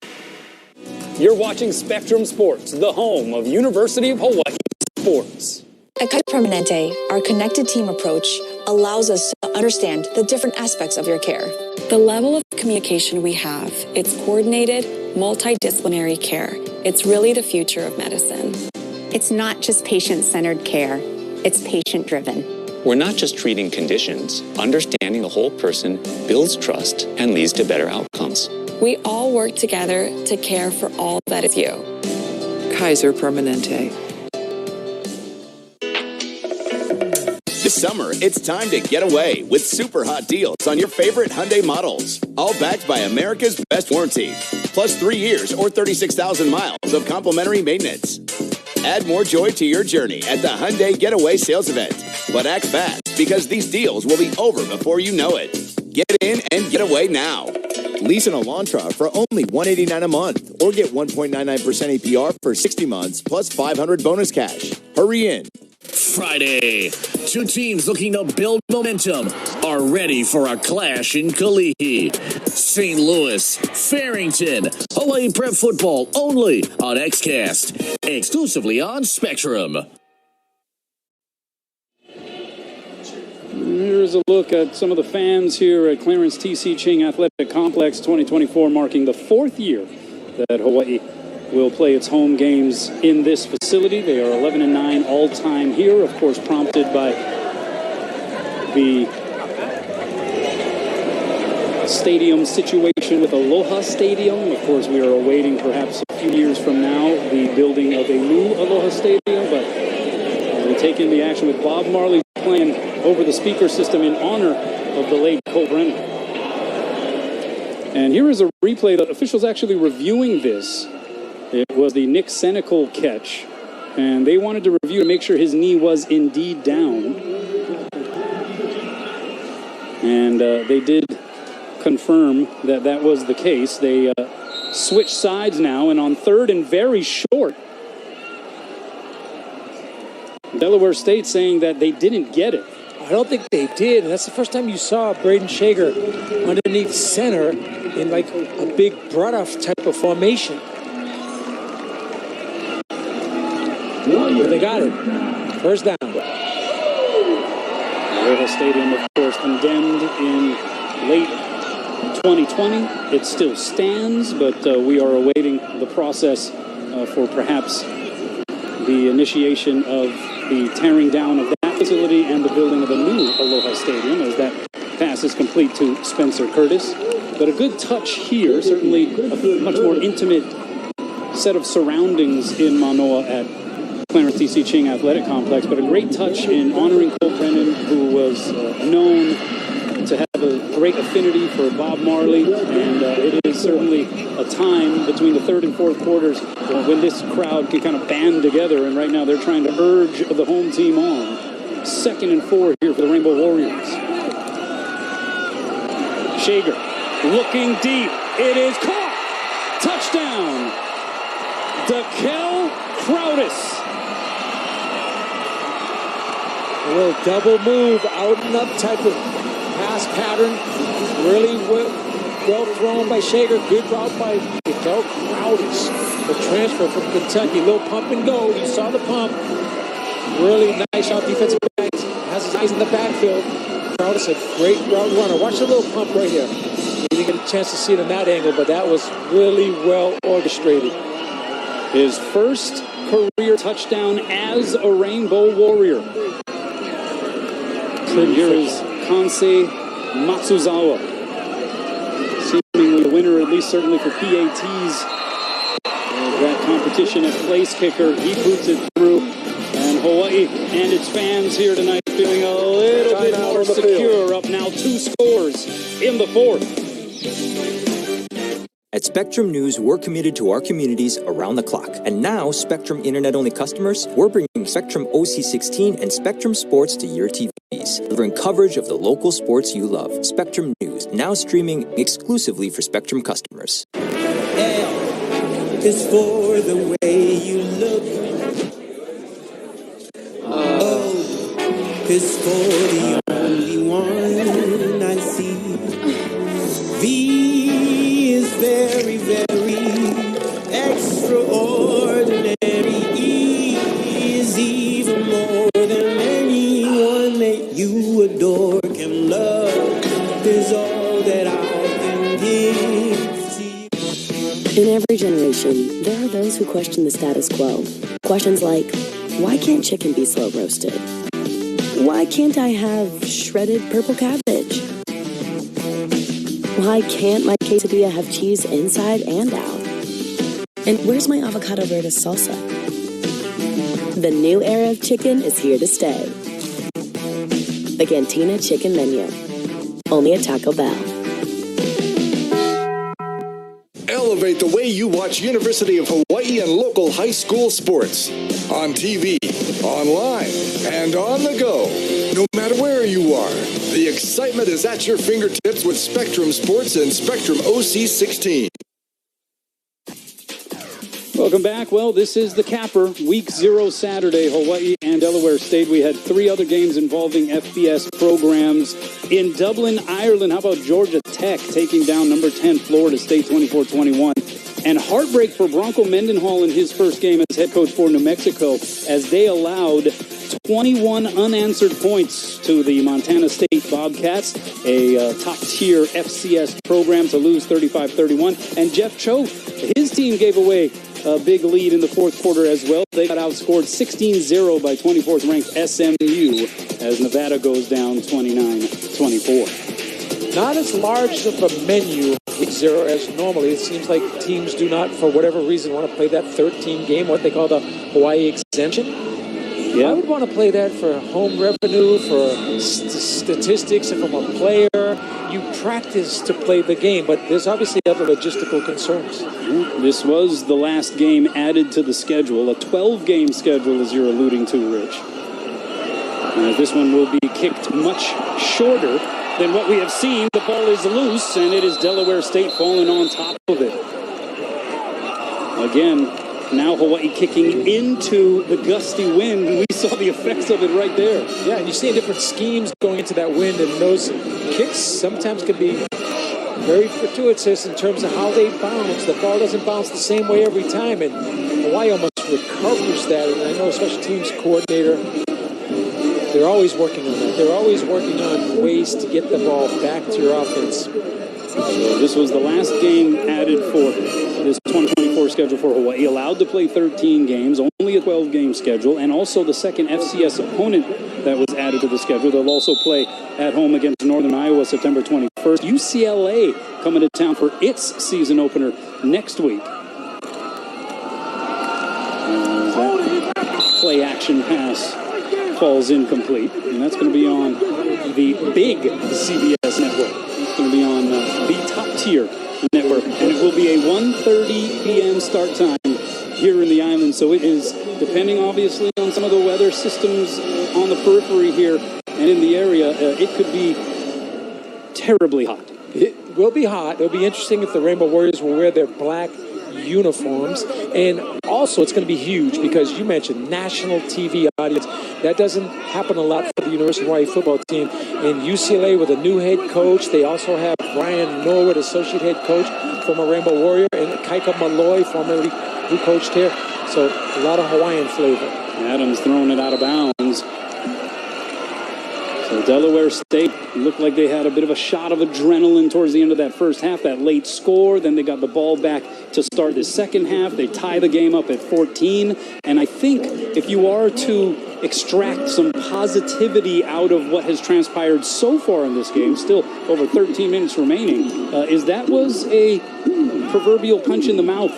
You're watching Spectrum Sports, the home of University of Hawaii sports. At Kaiser Permanente, our connected team approach allows us to understand the different aspects of your care. The level of communication we have, it's coordinated, multidisciplinary care. It's really the future of medicine. It's not just patient-centered care, it's patient-driven. We're not just treating conditions. Understanding the whole person builds trust and leads to better outcomes. We all work together to care for all that is you. Kaiser Permanente. This summer, it's time to get away with super hot deals on your favorite Hyundai models. All backed by America's best warranty. Plus 3 years or 36,000 miles of complimentary maintenance. Add more joy to your journey at the Hyundai Getaway Sales Event. But act fast, because these deals will be over before you know it. Get in and get away now. Lease an Elantra for only $189 a month, or get 1.99% APR for 60 months plus $500 bonus cash. Hurry in. Friday, two teams looking to build momentum are ready for a clash in Kalihi. St. Louis, Farrington, Hawaii Prep football only on XCast, exclusively on Spectrum. Here's a look at some of the fans here at Clarence T.C. Ching Athletic Complex 2024, marking the 4th year that Hawaii will play its home games in this facility. They are 11-9 all-time here, of course, prompted by the stadium situation with Aloha Stadium. Of course, we are awaiting perhaps a few years from now the building of a new Aloha Stadium, but we'll take in the action with Bob Marley playing over the speaker system in honor of the late Cole Brennan. And here is a replay. The officials actually reviewing this. It was the Nick Senecal catch, and they wanted to review to make sure his knee was indeed down. And they did confirm that that was the case. They switch sides now, and on third and very short, Delaware State saying that they didn't get it. I don't think they did. And that's the first time you saw Braden Shager underneath center in like a big Bruddoff type of formation. But they got it. First down. Aloha Stadium, of course, condemned in late 2020. It still stands, but we are awaiting the process for perhaps the initiation of the tearing down of that facility and the building of a new Aloha Stadium, as that pass is complete to Spencer Curtis. But a good touch here, certainly a much more intimate set of surroundings in Manoa at Clarence D.C. Ching Athletic Complex, but a great touch in honoring Cole Brennan, who was known to have a great affinity for Bob Marley, and it is certainly a time between the third and fourth quarters when this crowd can kind of band together, and right now they're trying to urge the home team on. 2nd and 4 here for the Rainbow Warriors. Shager looking deep. It is caught. Touchdown. Dakel Crowdis. A little double move, out and up type of pass pattern. Really well thrown by Shager. Good route by Dakel Crowdis. The transfer from Kentucky. Little pump and go. You saw the pump. Really nice shot. Defensive back has his eyes in the backfield. Crowdis, a great route runner. Watch the little pump right here. You didn't get a chance to see it in that angle, but that was really well orchestrated. His first career touchdown as a Rainbow Warrior. And here is Kansei Matsuzawa, seemingly the winner, at least certainly for PATs. That competition at place kicker, he boots it through. And Hawaii and its fans here tonight feeling a little bit more secure. Up now 2 scores in the 4th. At Spectrum News, we're committed to our communities around the clock. And now, Spectrum Internet-only customers, we're bringing Spectrum OC16 and Spectrum Sports to your TVs, delivering coverage of the local sports you love. Spectrum News, now streaming exclusively for Spectrum customers. L is for the way you look. O is for the only one I see. V is very, very extraordinary. E is even more than anyone that you adore can love. Is all that I can give to you. In every generation, there are those who question the status quo. Questions like, why can't chicken be slow roasted? Why can't I have shredded purple cabbage? Why can't my quesadilla have cheese inside and out? And where's my avocado verde salsa? The new era of chicken is here to stay. The Cantina Chicken Menu. Only at Taco Bell. Elevate the way you watch University of Hawaii and local high school sports. On TV, online, and on the go. No matter where you are, the excitement is at your fingertips with Spectrum Sports and Spectrum OC16. Welcome back. Well, this is the capper. Week 0 Saturday, Hawaii and Delaware State. We had 3 other games involving FBS programs. In Dublin, Ireland, how about Georgia Tech taking down number 10 Florida State 24-21? And heartbreak for Bronco Mendenhall in his first game as head coach for New Mexico, as they allowed 21 unanswered points to the Montana State Bobcats, a top-tier FCS program, to lose 35-31. And Jeff Cho, his team gave away a big lead in the 4th quarter as well. They got outscored 16-0 by 24th-ranked SMU as Nevada goes down 29-24. Not as large of a menu week 0 as normally. It seems like teams do not, for whatever reason, want to play that 13 game, what they call the Hawaii exemption. Yeah. I would want to play that for home revenue, for statistics, and from a player. You practice to play the game, but there's obviously other logistical concerns. This was the last game added to the schedule, a 12-game schedule, as you're alluding to, Rich. This one will be kicked much shorter than what we have seen. The ball is loose, and it is Delaware State falling on top of it. Again, now Hawaii kicking into the gusty wind, and we saw the effects of it right there. Yeah, and you see different schemes going into that wind, and those kicks sometimes can be very fortuitous in terms of how they bounce. The ball doesn't bounce the same way every time, and Hawaii almost recovers that. And I know special teams coordinator, they're always working on that. They're always working on ways to get the ball back to your offense. So this was the last game added for this 2024 schedule for Hawaii. Allowed to play 13 games, only a 12-game schedule, and also the second FCS opponent that was added to the schedule. They'll also play at home against Northern Iowa September 21st. UCLA coming to town for its season opener next week. That play action pass falls incomplete, and that's going to be on the big CBS network. It's going to be on the top tier network, and it will be a 1:30 p.m. start time here in the island. So it is, depending obviously on some of the weather systems on the periphery here and in the area, it could be terribly hot. It will be hot. It'll be interesting if the Rainbow Warriors will wear their black uniforms. And also, it's going to be huge because you mentioned national TV audience. That doesn't happen a lot for the University of Hawaii football team. And UCLA with a new head coach. They also have Brian Norwood, associate head coach, former Rainbow Warrior, and Kaika Malloy, formerly who coached here. So a lot of Hawaiian flavor. Adams throwing it out of bounds. So Delaware State looked like they had a bit of a shot of adrenaline towards the end of that first half, that late score. Then they got the ball back to start the second half. They tie the game up at 14. And I think if you are to extract some positivity out of what has transpired so far in this game, still over 13 minutes remaining, is that was a proverbial punch in the mouth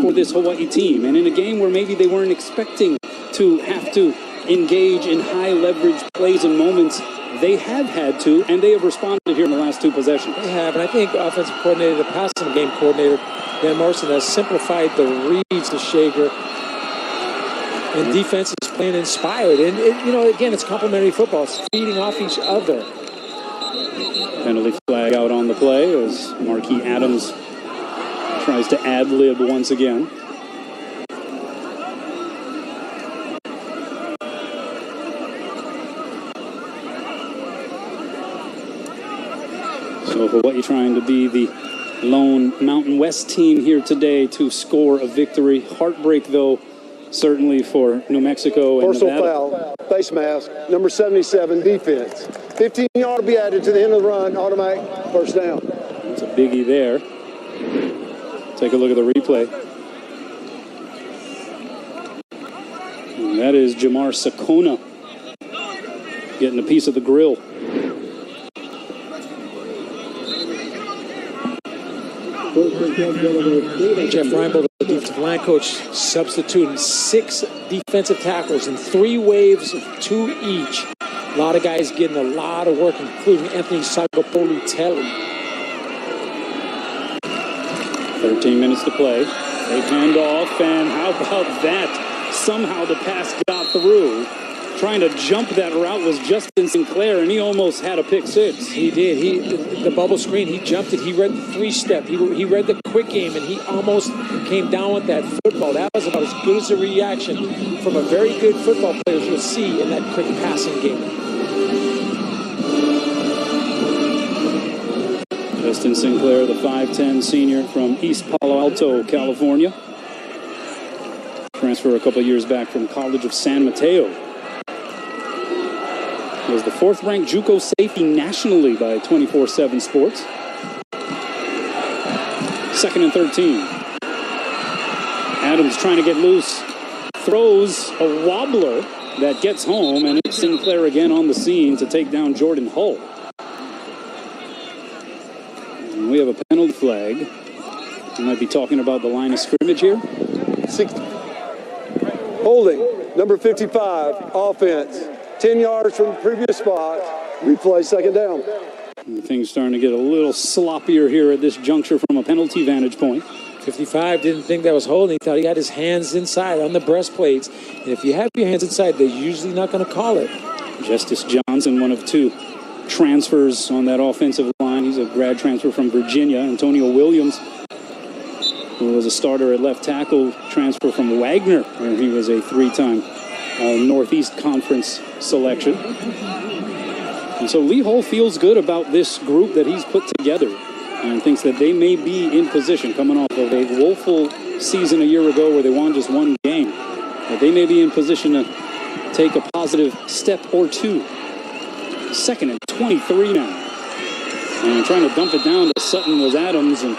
for this Hawaii team. And in a game where maybe they weren't expecting to have to engage in high leverage plays and moments, they have had to, and they have responded here in the last two possessions. They have, and I think offensive coordinator, the passing game coordinator, Dan Morrison, has simplified the reads to Shager, and defense is playing inspired. And, again, it's complementary football. It's feeding off each other. Penalty flag out on the play as Marquis Adams tries to ad-lib once again. So Hawaii trying to be the lone Mountain West team here today to score a victory. Heartbreak, though, certainly for New Mexico and Personal Nevada. foul, face mask, number 77, defense. 15 yard to be added to the end of the run, automatic first down. That's a biggie there. Take a look at the replay. And that is Jamar Sakona getting a piece of the grill. Jeff Reinbold, the defensive line coach, substituting 6 defensive tackles in 3 waves of 2 each. A lot of guys getting a lot of work, including Anthony Sagapolu-Telly. 13 minutes to play. They hand off, and how about that? Somehow the pass got through. Trying to jump that route was Justin Sinclair, and he almost had a pick six. He did. The bubble screen, he jumped it. He read the 3-step. He read the quick game, and he almost came down with that football. That was about as good as a reaction from a very good football player you'll see in that quick passing game. Justin Sinclair, the 5'10 senior from East Palo Alto, California. Transfer a couple years back from College of San Mateo. He was the 4th-ranked JUCO safety nationally by 24/7 Sports. 2nd and 13. Adams trying to get loose. Throws a wobbler that gets home, and it's Sinclair again on the scene to take down Jordan Hull. And we have a penalty flag. We might be talking about the line of scrimmage here. 60. Holding, number 55, offense. 10 yards from the previous spot. Replay, second down. And things starting to get a little sloppier here at this juncture from a penalty vantage point. 55 didn't think that was holding. He thought he had his hands inside on the breastplates. And if you have your hands inside, they're usually not going to call it. Justice Johnson, one of 2 transfers on that offensive line. He's a grad transfer from Virginia. Antonio Williams who was a starter at left tackle, transfer from Wagner, where he was a three-time Northeast Conference selection. And so Lee Hull feels good about this group that he's put together and thinks that they may be in position, coming off of a woeful season a year ago where they won just one game, that they may be in position to take a positive step or two. Second and 23 now. And trying to dump it down to Sutton was Adams, and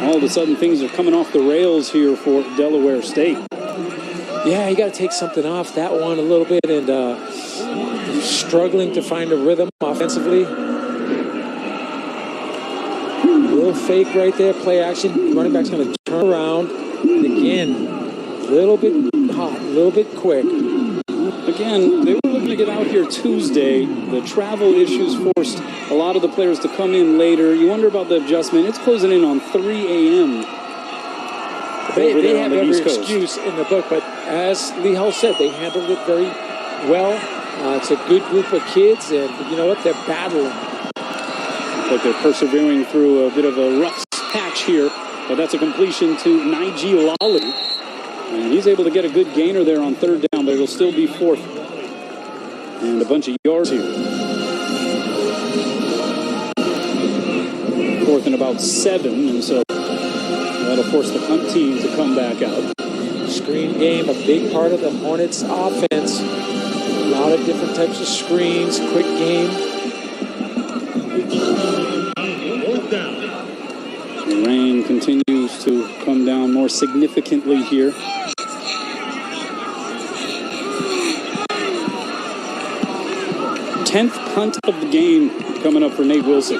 all of a sudden things are coming off the rails here for Delaware State. Yeah, you got to take something off that one a little bit, and struggling to find a rhythm offensively. A little fake right there, play action. Running back's going to turn around, and again, a little bit hot, a little bit quick. Again, they were looking to get out here Tuesday. The travel issues forced a lot of the players to come in later. You wonder about the adjustment. It's closing in on 3 a.m. They have every excuse in the book, but as Lee Hull said, they handled it very well. It's a good group of kids, and you know what? They're battling. But they're persevering through a bit of a rough patch here. But that's a completion to Nigel Lally. And he's able to get a good gainer there on third down, but it'll still be fourth. And a bunch of yards here. Fourth and about 7, and so that'll force the punt team to come back out. Screen game, a big part of the Hornets' offense. A lot of different types of screens, quick game. The rain continues to come down more significantly here. Tenth punt of the game coming up for Nate Wilson.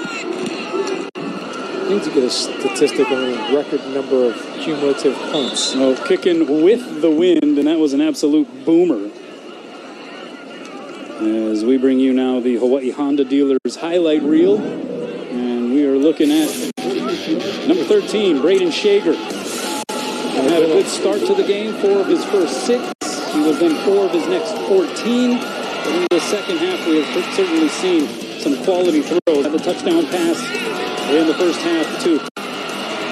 Need to get a statistic on a record number of cumulative punts. Well, kicking with the wind, and that was an absolute boomer. As we bring you now the Hawaii Honda Dealers highlight reel, and we are looking at number 13, Braden Shager. He had a good start to the game, 4 of his first 6. He was then 4 of his next 14. But in the second half, we have certainly seen some quality throws. Had the touchdown pass in the first half to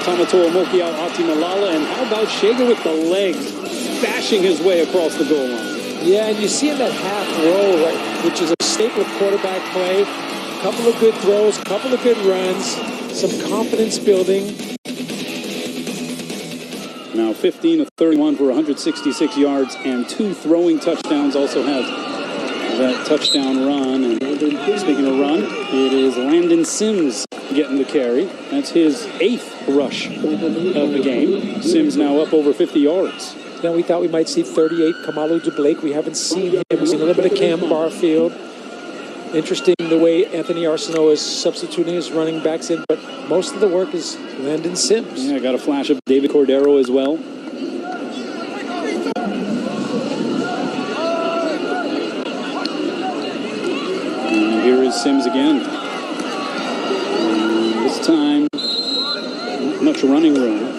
Tamatoa Mokiao Atimalala. And how about Shager with the legs, bashing his way across the goal line? Yeah, and you see in that half roll, right, which is a staple of quarterback play. A couple of good throws, a couple of good runs, some confidence building. Now 15 of 31 for 166 yards and 2 throwing touchdowns. Also has that touchdown run. And speaking of run, it is Landon Sims getting the carry. That's his 8th rush of the game. Sims now up over 50 yards. Then we thought we might see 38 Kamalu DeBlake. We haven't seen him. We've seen a little bit of Cam Barfield. Interesting the way Anthony Arsenault is substituting his running backs in, but most of the work is Landon Sims. Yeah, got a flash of David Cordero as well. And here is Sims again. And this time, not much running room.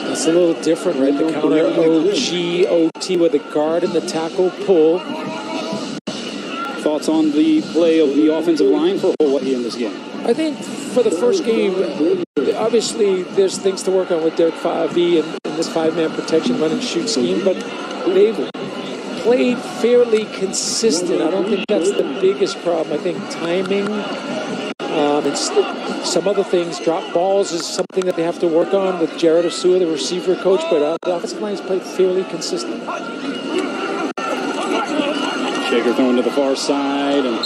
It's a little different, right? The counter OT with the guard and the tackle pull. Thoughts on the play of the offensive line for Hawaii in this game? I think for the first game, obviously there's things to work on with Derek Favi and this 5-man protection run and shoot scheme, but they've played fairly consistent. I don't think that's the biggest problem. I think timing and some other things, drop balls is something that they have to work on with Jared Osua, the receiver coach, but the offensive line has played fairly consistent. Shaker throwing to the far side. And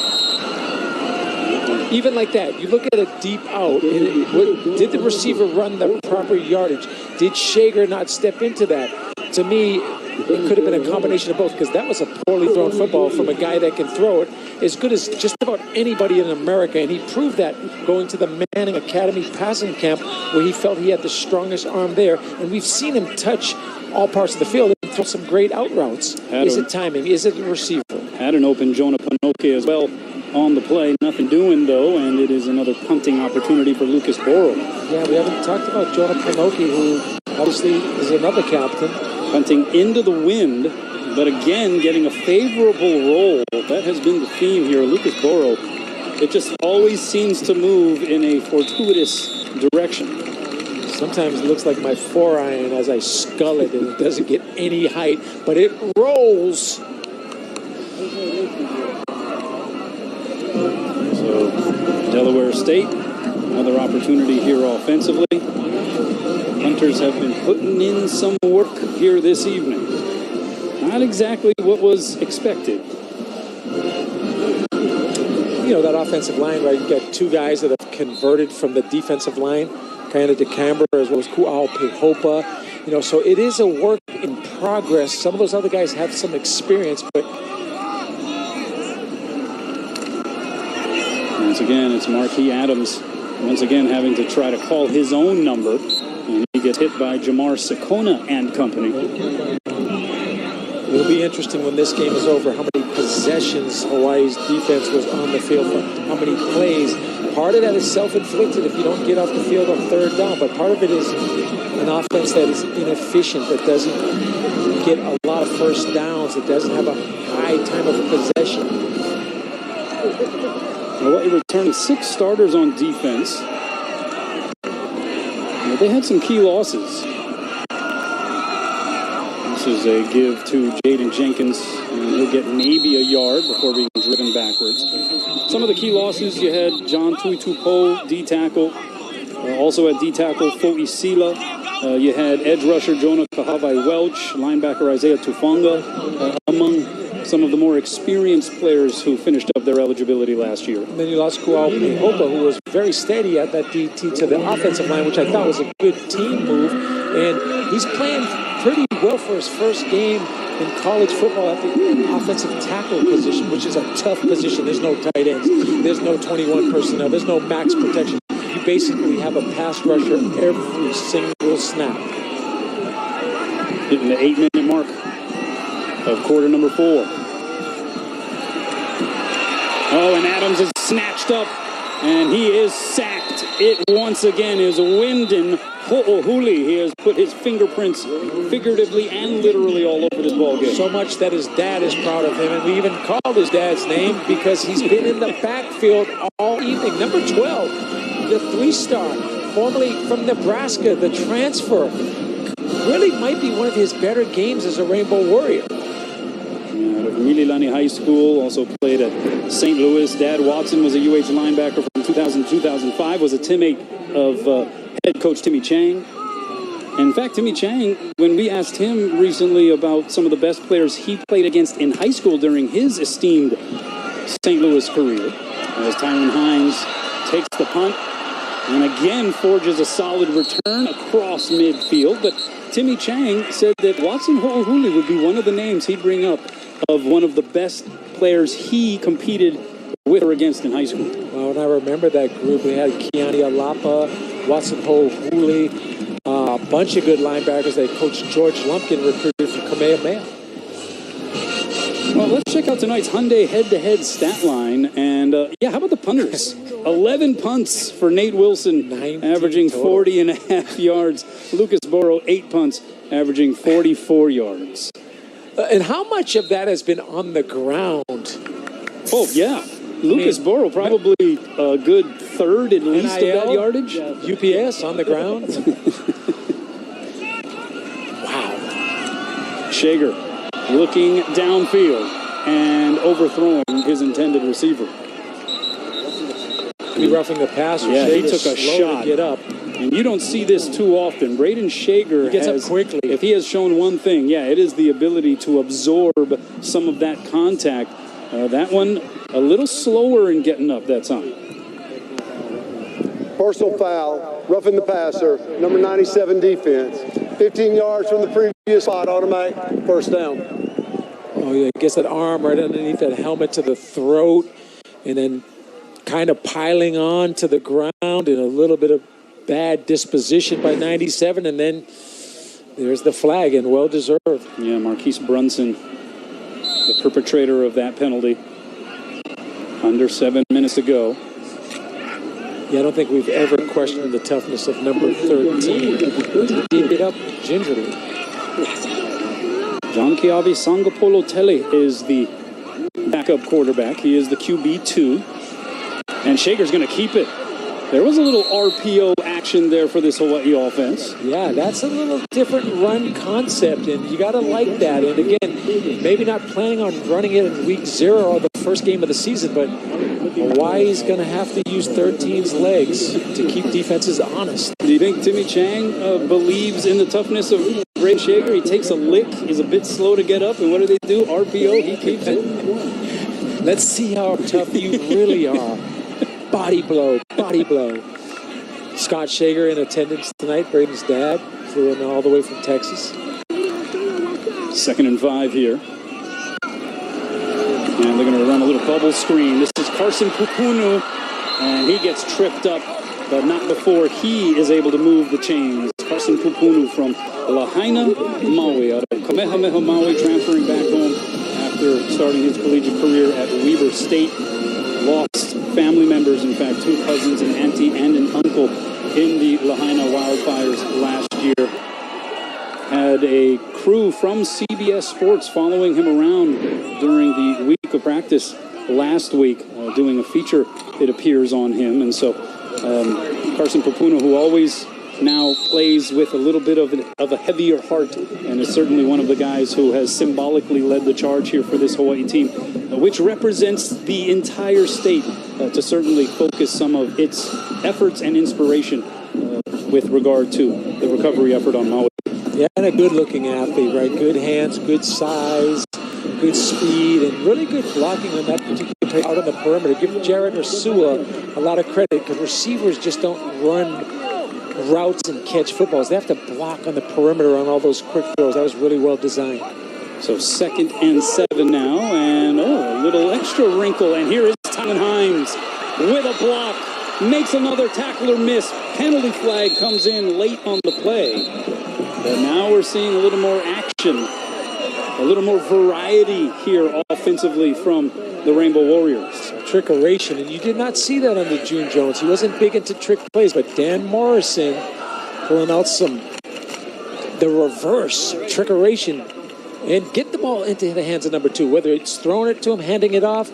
even like that, you look at a deep out. Did the receiver run the proper yardage? Did Shager not step into that? To me, it could have been a combination of both, because that was a poorly thrown football from a guy that can throw it as good as just about anybody in America. And he proved that going to the Manning Academy passing camp, where he felt he had the strongest arm there. And we've seen him touch all parts of the field and throw some great out routes. Is it timing? Is it the receiver? Had an open Jonah Panoke as well on the play. Nothing doing, though, and it is another punting opportunity for Lucas Boro. Yeah, we haven't talked about Jonah Panoke, who obviously is another captain. Punting into the wind, but again, getting a favorable roll. That has been the theme here. Lucas Boro, it just always seems to move in a fortuitous direction. Sometimes it looks like my 4-iron as I scull it, and it doesn't get any height, but it rolls. So Delaware State, another opportunity here offensively. Hunters have been putting in some work here this evening. Not exactly what was expected. You know, that offensive line, right? You've got two guys that have converted from the defensive line, kind of DeCamber as well as Ku'au Pehopa. You know, so it is a work in progress. Some of those other guys have some experience, but once again, it's Marquis Adams once again having to try to call his own number, and he gets hit by Jamar Sakona and company. It'll be interesting when this game is over how many possessions Hawaii's defense was on the field for, how many plays. Part of that is self-inflicted if you don't get off the field on third down, but part of it is an offense that is inefficient, that doesn't get a lot of first downs, that doesn't have a high time of possession. Hawaii returning 6 starters on defense. They had some key losses. This is a give to Jaden Jenkins, and he'll get maybe a yard before being driven backwards. Some of the key losses, you had John Tuitupo, D-tackle. Also at D-tackle, Fo'i Sila. You had edge rusher Jonah Kahavai-Welch, linebacker Isaiah Tufonga, among some of the more experienced players who finished up their eligibility last year. And then you lost Ku'au Pehopa, who was very steady at that DT to the offensive line, which I thought was a good team move. And he's playing pretty well for his first game in college football at the offensive tackle position, which is a tough position. There's no tight ends. There's no 21 personnel. There's no max protection. You basically have a pass rusher every single snap. Hitting the 8-minute mark of quarter number 4. Oh, and Adams is snatched up, and he is sacked. It once again is Wyndon Ho'ohuli. He has put his fingerprints figuratively and literally all over this ballgame. So much that his dad is proud of him, and we even called his dad's name because he's been in the backfield all evening. Number 12, the 3-star, formerly from Nebraska, the transfer. Really might be one of his better games as a Rainbow Warrior. Out of Mililani High School, also played at St. Louis. Dad Watson was a UH linebacker from 2000-2005, was a teammate of head coach Timmy Chang. And in fact, Timmy Chang, when we asked him recently about some of the best players he played against in high school during his esteemed St. Louis career, as Tyron Hines takes the punt and again forges a solid return across midfield. But Timmy Chang said that Watson Ho'ohuli would be one of the names he'd bring up of one of the best players he competed with or against in high school. Well, and I remember that group. We had Keani Alapa, Watson Ho'ohuli, a bunch of good linebackers that Coach George Lumpkin recruited from Kamehameha. Well, let's check out tonight's Hyundai head-to-head stat line. And, how about the punters? 11 punts for Nate Wilson, averaging 40.5 yards. Lucas Borro, 8 punts, averaging 44 yards. And how much of that has been on the ground? Oh, yeah. Lucas Borro, probably a good third at least of that yardage. UPS on the ground. Wow. Shager looking downfield and overthrowing his intended receiver. Be roughing the passer. Yeah, he Shager's took a slow shot. to get up. And you don't see this too often. Braden Shager He gets up quickly. If he has shown one thing, it is the ability to absorb some of that contact. That one a little slower in getting up that time. Personal foul, roughing the passer, number 97 defense. 15 yards from the previous spot, automatic first down. Oh, yeah, gets that arm right underneath that helmet to the throat, and then kind of piling on to the ground and a little bit of bad disposition by 97, and then there's the flag, and well-deserved. Yeah, Marquise Brunson, the perpetrator of that penalty. Under 7 minutes to go. Yeah, I don't think we've ever questioned the toughness of number 13. He did it up gingerly. John Kiavi Sangapolo Tele is the backup quarterback. He is the QB2. And Shaker's going to keep it. There was a little RPO action action there for this Hawaii offense. Yeah, that's a little different run concept, and you got to like that. And again, maybe not planning on running it in week 0 or the first game of the season, but Hawaii's going to have to use 13's legs to keep defenses honest. Do you think Timmy Chang believes in the toughness of Ray Shager? He takes a lick, he's a bit slow to get up, and what do they do? RPO, he keeps it. Let's see how tough you really are. Body blow, body blow. Scott Shager in attendance tonight, Braden's dad, flew in all the way from Texas. 2nd and 5 here. And they're going to run a little bubble screen. This is Carson Pupunu, and he gets tripped up, but not before he is able to move the chains. Carson Pupunu from Lahaina, Maui, out of Kamehameha, Maui, transferring back home after starting his collegiate career at Weber State. Lost family members, in fact, 2 cousins, an auntie, and an uncle in the Lahaina wildfires last year. Had a crew from CBS Sports following him around during the week of practice last week, doing a feature, it appears, on him. And so Carson Pupunu, who always now plays with a little bit of a heavier heart, and is certainly one of the guys who has symbolically led the charge here for this Hawaii team, which represents the entire state, to certainly focus some of its efforts and inspiration with regard to the recovery effort on Maui. Yeah, and a good-looking athlete, right? Good hands, good size, good speed, and really good blocking on that particular play out on the perimeter. Give Jared Ursua a lot of credit, because receivers just don't run routes and catch footballs. They have to block on the perimeter on all those quick throws. That was really well designed. So 2nd and 7 now, and a little extra wrinkle, and here is Tylen Himes with a block, makes another tackler miss. Penalty flag comes in late on the play. But now we're seeing a little more action, a little more variety here offensively from the Rainbow Warriors. Trickeration, and you did not see that under June Jones. He wasn't big into trick plays, but Dan Morrison pulling out the reverse trickeration and get the ball into the hands of number 2, whether it's throwing it to him, handing it off.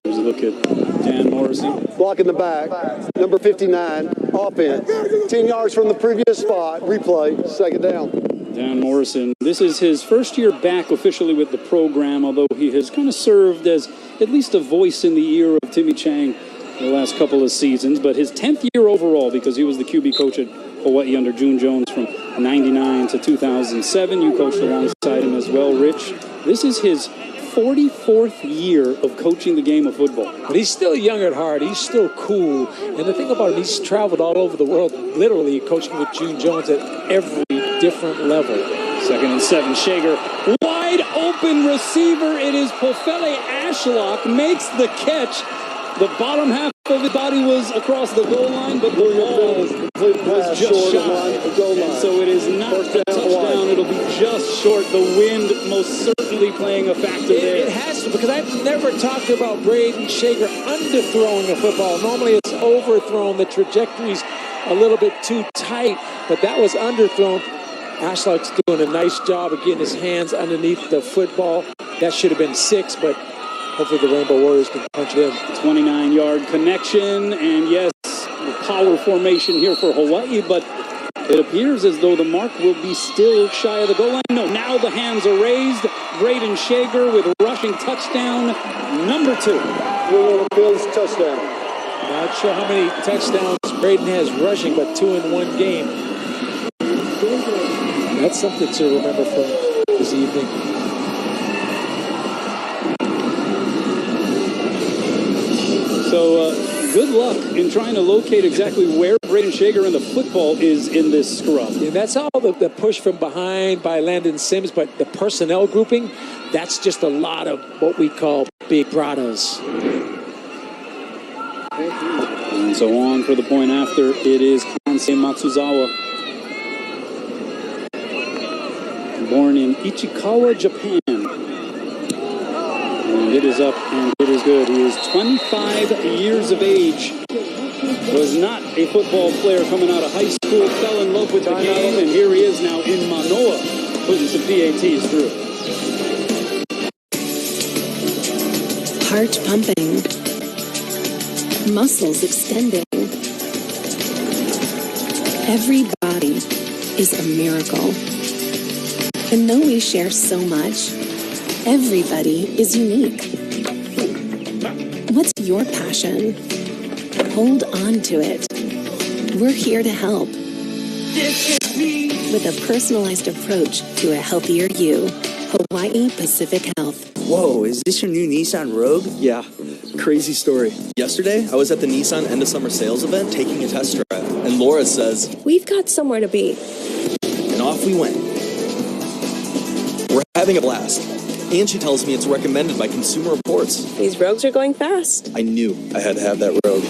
There's a look at Dan Morrison. Block in the back, number 59, offense. 10 yards from the previous spot, replay, 2nd down. Dan Morrison, this is his first year back officially with the program, although he has kind of served as at least a voice in the ear of Timmy Chang the last couple of seasons, but his 10th year overall, because he was the QB coach at Hawaii under June Jones from 99 to 2007. You coached alongside him as well, Rich. This is his 44th year of coaching the game of football. But he's still young at heart. He's still cool. And the thing about him, he's traveled all over the world, literally coaching with June Jones at every different level. 2nd and 7, Shager. Wide open receiver. It is Pofele Ashlock. Makes the catch. The bottom half of his body was across the goal line, but the ball was just shy. And so it is not a touchdown. It'll be just short. The wind most certainly playing a factor there. It has to, because I've never talked about Braden Shager underthrowing a football. Normally it's overthrown. The trajectory's a little bit too tight, but that was underthrown. Ashlock's doing a nice job of getting his hands underneath the football. That should have been 6, but hopefully the Rainbow Warriors can punch it in. 29-yard connection, and yes, the power formation here for Hawaii, but it appears as though the mark will be still shy of the goal line. No, now the hands are raised. Braden Shager with rushing touchdown, number 2. Bill's touchdown. Not sure how many touchdowns Braden has rushing, but 2 in one game. That's something to remember from this evening. So good luck in trying to locate exactly where Braden Shager and the football is in this scrum. And that's all the push from behind by Landon Sims, but the personnel grouping, that's just a lot of what we call big bradas. And so on for the point after, it is Kansei Matsuzawa. Born in Ichikawa, Japan. And it is up and it is good. He is 25 years of age. Was not a football player coming out of high school. Fell in love with the game. And here he is now in Manoa, putting some PATs through. Heart pumping, muscles extending. Every body is a miracle. And though we share so much, everybody is unique. What's your passion? Hold on to it. We're here to help. With a personalized approach to a healthier you. Hawaii Pacific Health. Whoa, is this your new Nissan Rogue? Yeah, crazy story. Yesterday, I was at the Nissan end of summer sales event taking a test drive, and Laura says, "We've got somewhere to be." And off we went. We're having a blast. And she tells me it's recommended by Consumer Reports. These Rogues are going fast. I knew I had to have that Rogue.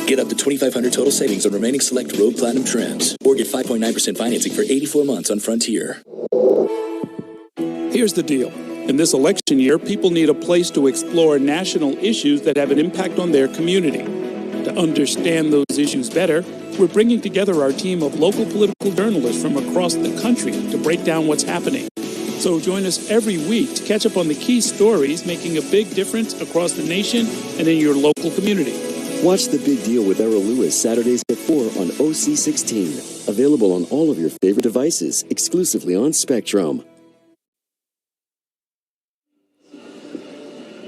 Get up to $2,500 total savings on remaining select Rogue Platinum trims, or get 5.9% financing for 84 months on Frontier. Here's the deal. In this election year, people need a place to explore national issues that have an impact on their community. To understand those issues better, we're bringing together our team of local political journalists from across the country to break down what's happening. So join us every week to catch up on the key stories making a big difference across the nation and in your local community. Watch The Big Deal with Errol Lewis Saturdays at 4 on OC16. Available on all of your favorite devices, exclusively on Spectrum.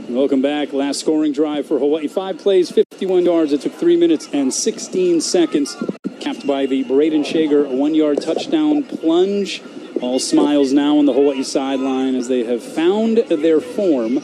Welcome back. Last scoring drive for Hawaii. 5 plays, 51 yards. It took 3 minutes and 16 seconds. Capped by the Braden Shager 1-yard touchdown plunge. All smiles now on the Hawaii sideline as they have found their form.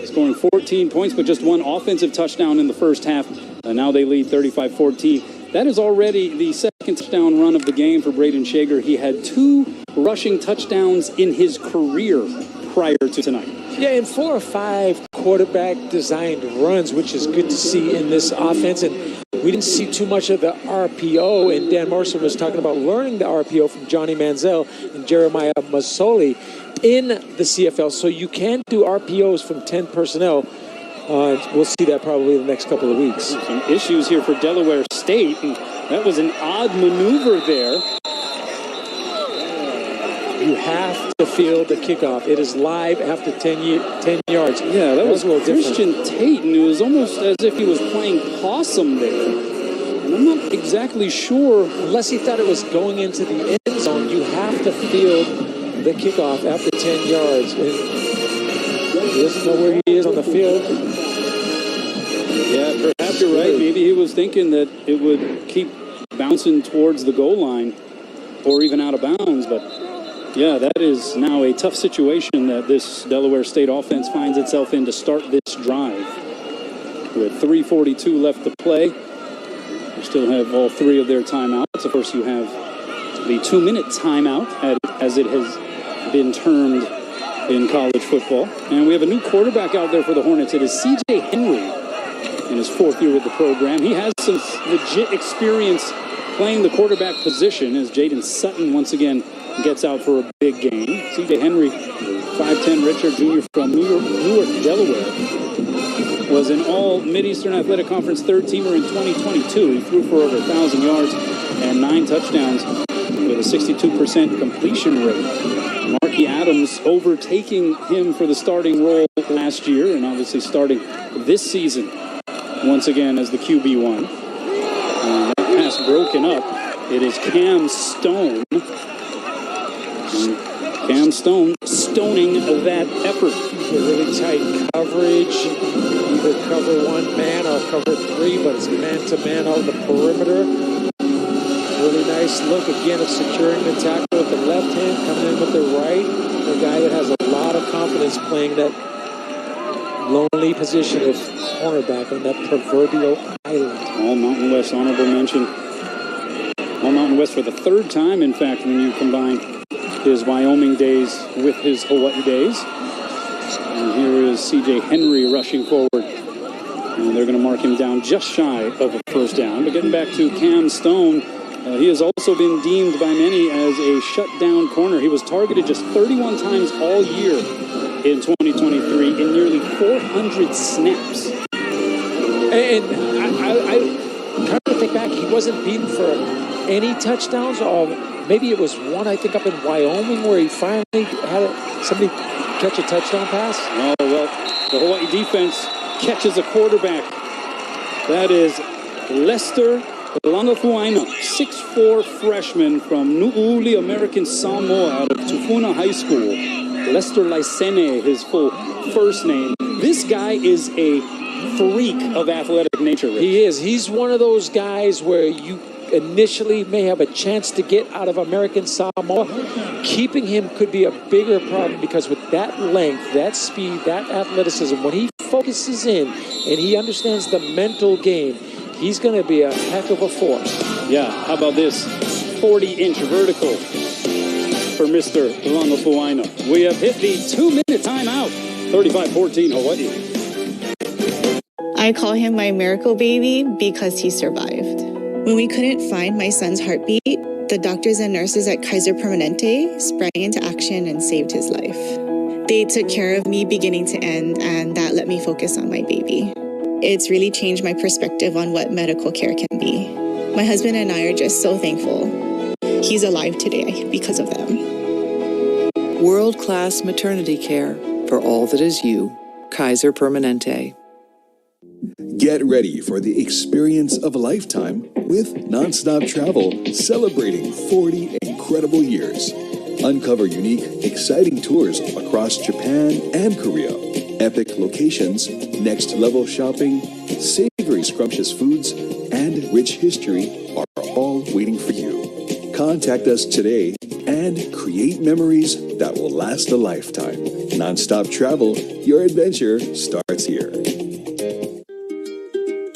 Scoring 14 points, but just one offensive touchdown in the first half. Now they lead 35-14. That is already the second touchdown run of the game for Braden Shager. He had 2 rushing touchdowns in his career prior to tonight. Yeah, and 4 or 5 quarterback-designed runs, which is good to see in this offense. And we didn't see too much of the RPO, and Dan Morrison was talking about learning the RPO from Johnny Manziel and Jeremiah Masoli in the CFL. So you can do RPOs from 10 personnel. We'll see that probably in the next couple of weeks. Some issues here for Delaware State. And that was an odd maneuver there. You have to field the kickoff. It is live after 10 yards. Yeah, that was a little Christian different. Tate, and it was almost as if he was playing possum there. And I'm not exactly sure. Unless he thought it was going into the end zone, you have to field the kickoff after 10 yards. And he doesn't know where he is on the field. Yeah, perhaps you're right. Maybe he was thinking that it would keep bouncing towards the goal line or even out of bounds, but yeah, that is now a tough situation that this Delaware State offense finds itself in to start this drive. With 3:42 left to play, you still have all 3 of their timeouts. Of course, you have the 2-minute timeout, as it has been termed in college football. And we have a new quarterback out there for the Hornets. It is C.J. Henry in his 4th year with the program. He has some legit experience playing the quarterback position as Jaden Sutton once again gets out for a big game. C.J. Henry, 5'10" redshirt junior from Newark, Delaware, was an all Mid-Eastern Athletic Conference third-teamer in 2022. He threw for over 1,000 yards and 9 touchdowns with a 62% completion rate. Marky Adams overtaking him for the starting role last year and obviously starting this season once again as the QB1. That pass broken up. It is Cam Stone. Cam Stone stoning that effort. A really tight coverage. Either cover 1 man or cover 3, but it's man-to-man on the perimeter. Really nice look again of securing the tackle with the left hand, coming in with the right. A guy that has a lot of confidence playing that lonely position of cornerback on that proverbial island. All Mountain West honorable mention. All Mountain West for the 3rd time, in fact, when you combine his Wyoming days with his Hawaii days. And here is C.J. Henry rushing forward. And they're going to mark him down just shy of a first down. But getting back to Cam Stone, he has also been deemed by many as a shutdown corner. He was targeted just 31 times all year in 2023 in nearly 400 snaps. And I kind of think back, he wasn't beaten for any touchdowns, or maybe it was one, I think, up in Wyoming where he finally had somebody catch a touchdown pass. Oh, well, the Hawaii defense catches a quarterback. That is Lester Langafuaina, 6'4" freshman from Nu'uli, American Samoa, out of Tufuna High School. Lester Lysene, his full first name. This guy is a freak of athletic nature, Rich. He is. He's one of those guys where you initially may have a chance to get out of American Samoa. Keeping him could be a bigger problem because with that length, that speed, that athleticism, when he focuses in and he understands the mental game, he's going to be a heck of a force. Yeah, how about this? 40-inch vertical for Mr. Langafuaina. We have hit the 2-minute timeout. 35-14 Hawaii. I call him my miracle baby because he survived. When we couldn't find my son's heartbeat, the doctors and nurses at Kaiser Permanente sprang into action and saved his life. They took care of me beginning to end, and that let me focus on my baby. It's really changed my perspective on what medical care can be. My husband and I are just so thankful he's alive today because of them. World-class maternity care for all that is you. Kaiser Permanente. Get ready for the experience of a lifetime with Nonstop Travel, celebrating 40 incredible years. Uncover unique, exciting tours across Japan and Korea. Epic locations, next-level shopping, savory scrumptious foods, and rich history are all waiting for you. Contact us today and create memories that will last a lifetime. Nonstop Travel, your adventure starts here.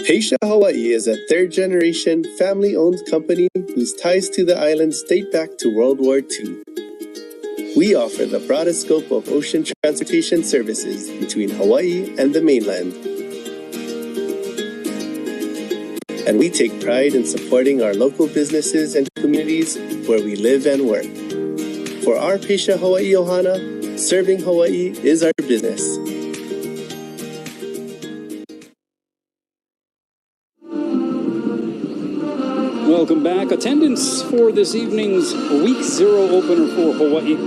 Heisha Hawaii is a third-generation, family-owned company whose ties to the islands date back to World War II. We offer the broadest scope of ocean transportation services between Hawaii and the mainland. And we take pride in supporting our local businesses and communities where we live and work. For our Heisha Hawaii Ohana, serving Hawaii is our business. Welcome back. Attendance for this evening's Week 0 opener for Hawaii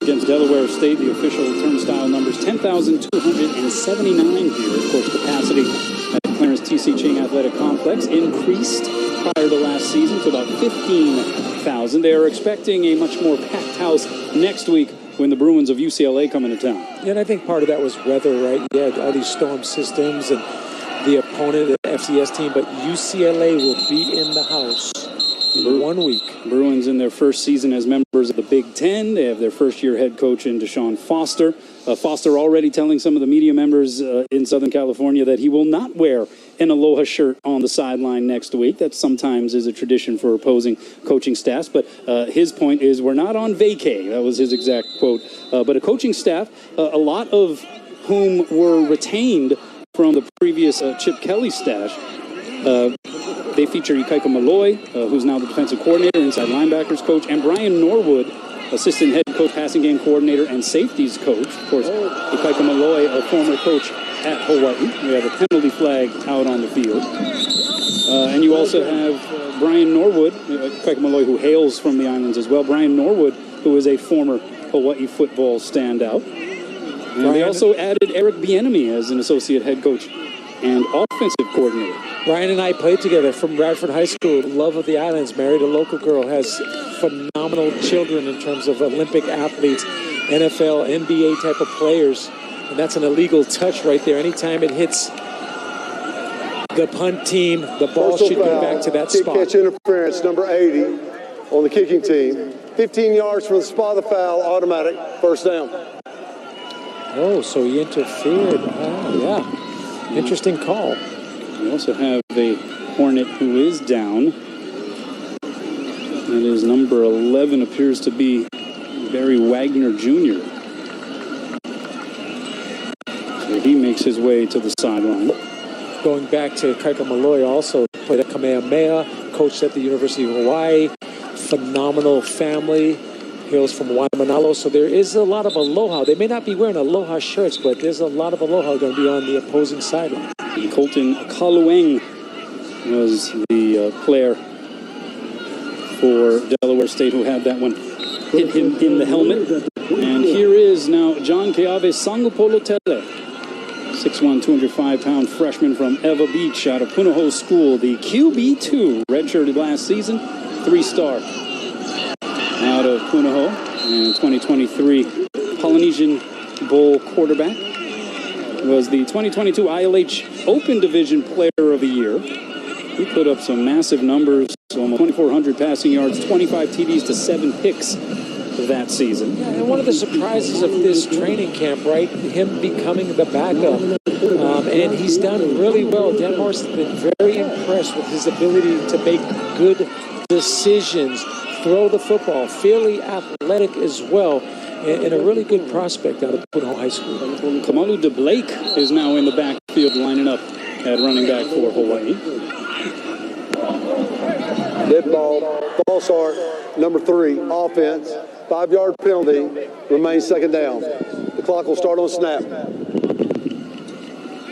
against Delaware State. The official turnstile numbers 10,279 here. Of course, capacity at Clarence T.C. Ching Athletic Complex increased prior to last season to about 15,000. They are expecting a much more packed house next week when the Bruins of UCLA come into town. Yeah, and I think part of that was weather, right? You had all these storm systems and the opponent, the FCS team, but UCLA will be in the house in 1 week. Bruins in their first season as members of the Big Ten. They have their first-year head coach in Deshaun Foster. Foster already telling some of the media members in Southern California that he will not wear an Aloha shirt on the sideline next week. That sometimes is a tradition for opposing coaching staffs, but his point is we're not on vacay. That was his exact quote. But a coaching staff, a lot of whom were retained from the previous Chip Kelly stash. They feature Ikaika Malloy, who's now the defensive coordinator, inside linebackers coach, and Brian Norwood, assistant head coach, passing game coordinator, and safeties coach. Of course, Ikaika Malloy, a former coach at Hawaii. We have a penalty flag out on the field. And you also have Brian Norwood, Ikaika Malloy, who hails from the islands as well. Brian Norwood, who is a former Hawaii football standout. And they also added Eric Bieniemy as an associate head coach and offensive coordinator. Brian and I played together from Radford High School. Love of the Islands, married a local girl, has phenomenal children in terms of Olympic athletes, NFL, NBA type of players. And that's an illegal touch right there. Anytime it hits the punt team, the ball should go back to that spot. Kick catch interference, number 80 on the kicking team. 15 yards from the spot of the foul, automatic, first down. Oh, so he interfered. Yeah. Interesting call. We also have the Hornet who is down. That is number 11, appears to be Barry Wagner Jr. So he makes his way to the sideline. Going back to Kaika Malloy, also played at Kamehameha, coached at the University of Hawaii. Phenomenal family. Hails from Waimanalo, so there is a lot of aloha. They may not be wearing aloha shirts, but there's a lot of aloha going to be on the opposing sideline. Colton Kalueng was the player for Delaware State who had that one hit him in the helmet. And here is now John Keave Sangupolotele. 6'1", 205-pound freshman from Eva Beach out of Punahou School, the QB2, redshirted last season, 3-star out of Punahou, and 2023 Polynesian Bowl quarterback. Was the 2022 ILH Open Division Player of the Year. He put up some massive numbers, almost 2,400 passing yards, 25 TDs to 7 picks that season. Yeah, and one of the surprises of this training camp, right, him becoming the backup. And he's done really well. Dan Morris has been very impressed with his ability to make good decisions, throw the football, fairly athletic as well, and a really good prospect out of Punahou High School. Kamalu de Blake is now in the backfield lining up at running back for Hawaii. Dead ball, false start, number 3, offense, 5-yard penalty, remains second down. The clock will start on snap.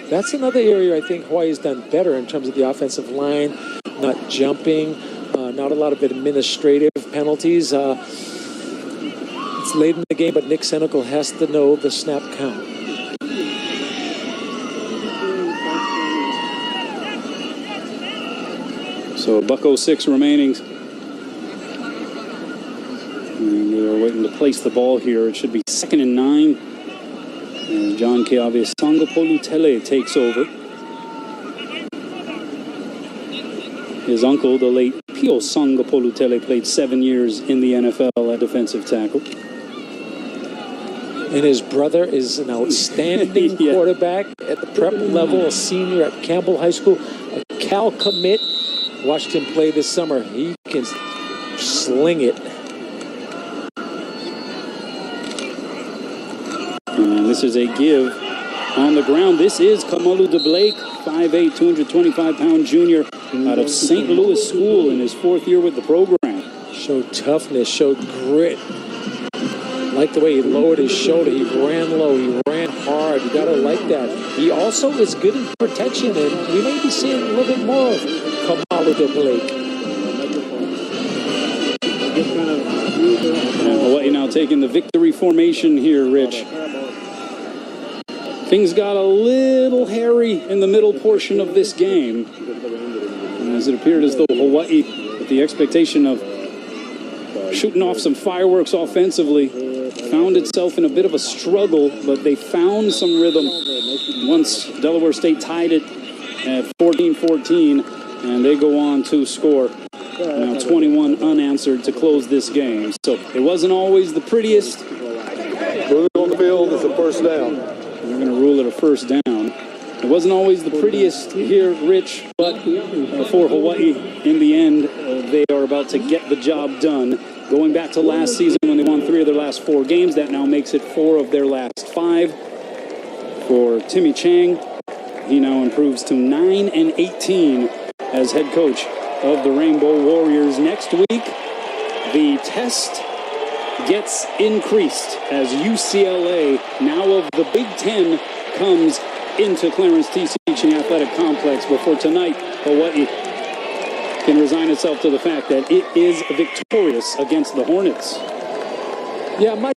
That's another area I think Hawaii's done better in terms of the offensive line, not jumping, not a lot of administrative penalties. It's late in the game, but Nick Senecal has to know the snap count. So $1.06 remaining. And they're waiting to place the ball here. It should be 2nd and 9. And John Keawe Sangapolutele takes over. His uncle, the late Pio Sangapolutele, played 7 years in the NFL at defensive tackle. And his brother is an outstanding quarterback at the prep level, a senior at Campbell High School, a Cal commit. Watched him play this summer. He can sling it. And this is a give on the ground. This is Kamalu de Blake, 5'8", 225-pound junior out of St. Louis School in his 4th year with the program. Showed toughness, showed grit. Like the way he lowered his shoulder. He ran low. He ran hard. You got to like that. He also is good in protection, and we may be seeing a little bit more of Kamalu de Blake. Hawaii now taking the victory formation here, Rich. Things got a little hairy in the middle portion of this game, as it appeared as though Hawaii, with the expectation of shooting off some fireworks offensively, found itself in a bit of a struggle, but they found some rhythm once Delaware State tied it at 14-14, and they go on to score now 21 unanswered to close this game. So it wasn't always the prettiest. Moving on the field, it's a first down. They're going to rule it a first down. It wasn't always the prettiest here, Rich, but for Hawaii, in the end, they are about to get the job done. Going back to last season when they won 3 of their last 4 games, that now makes it 4 of their last 5. For Timmy Chang, he now improves to 9-18 as head coach of the Rainbow Warriors. Next week, the test gets increased as UCLA, now of the Big Ten, comes into Clarence T. Teaching Athletic Complex. Before tonight, Hawaii can resign itself to the fact that it is victorious against the Hornets. Yeah, my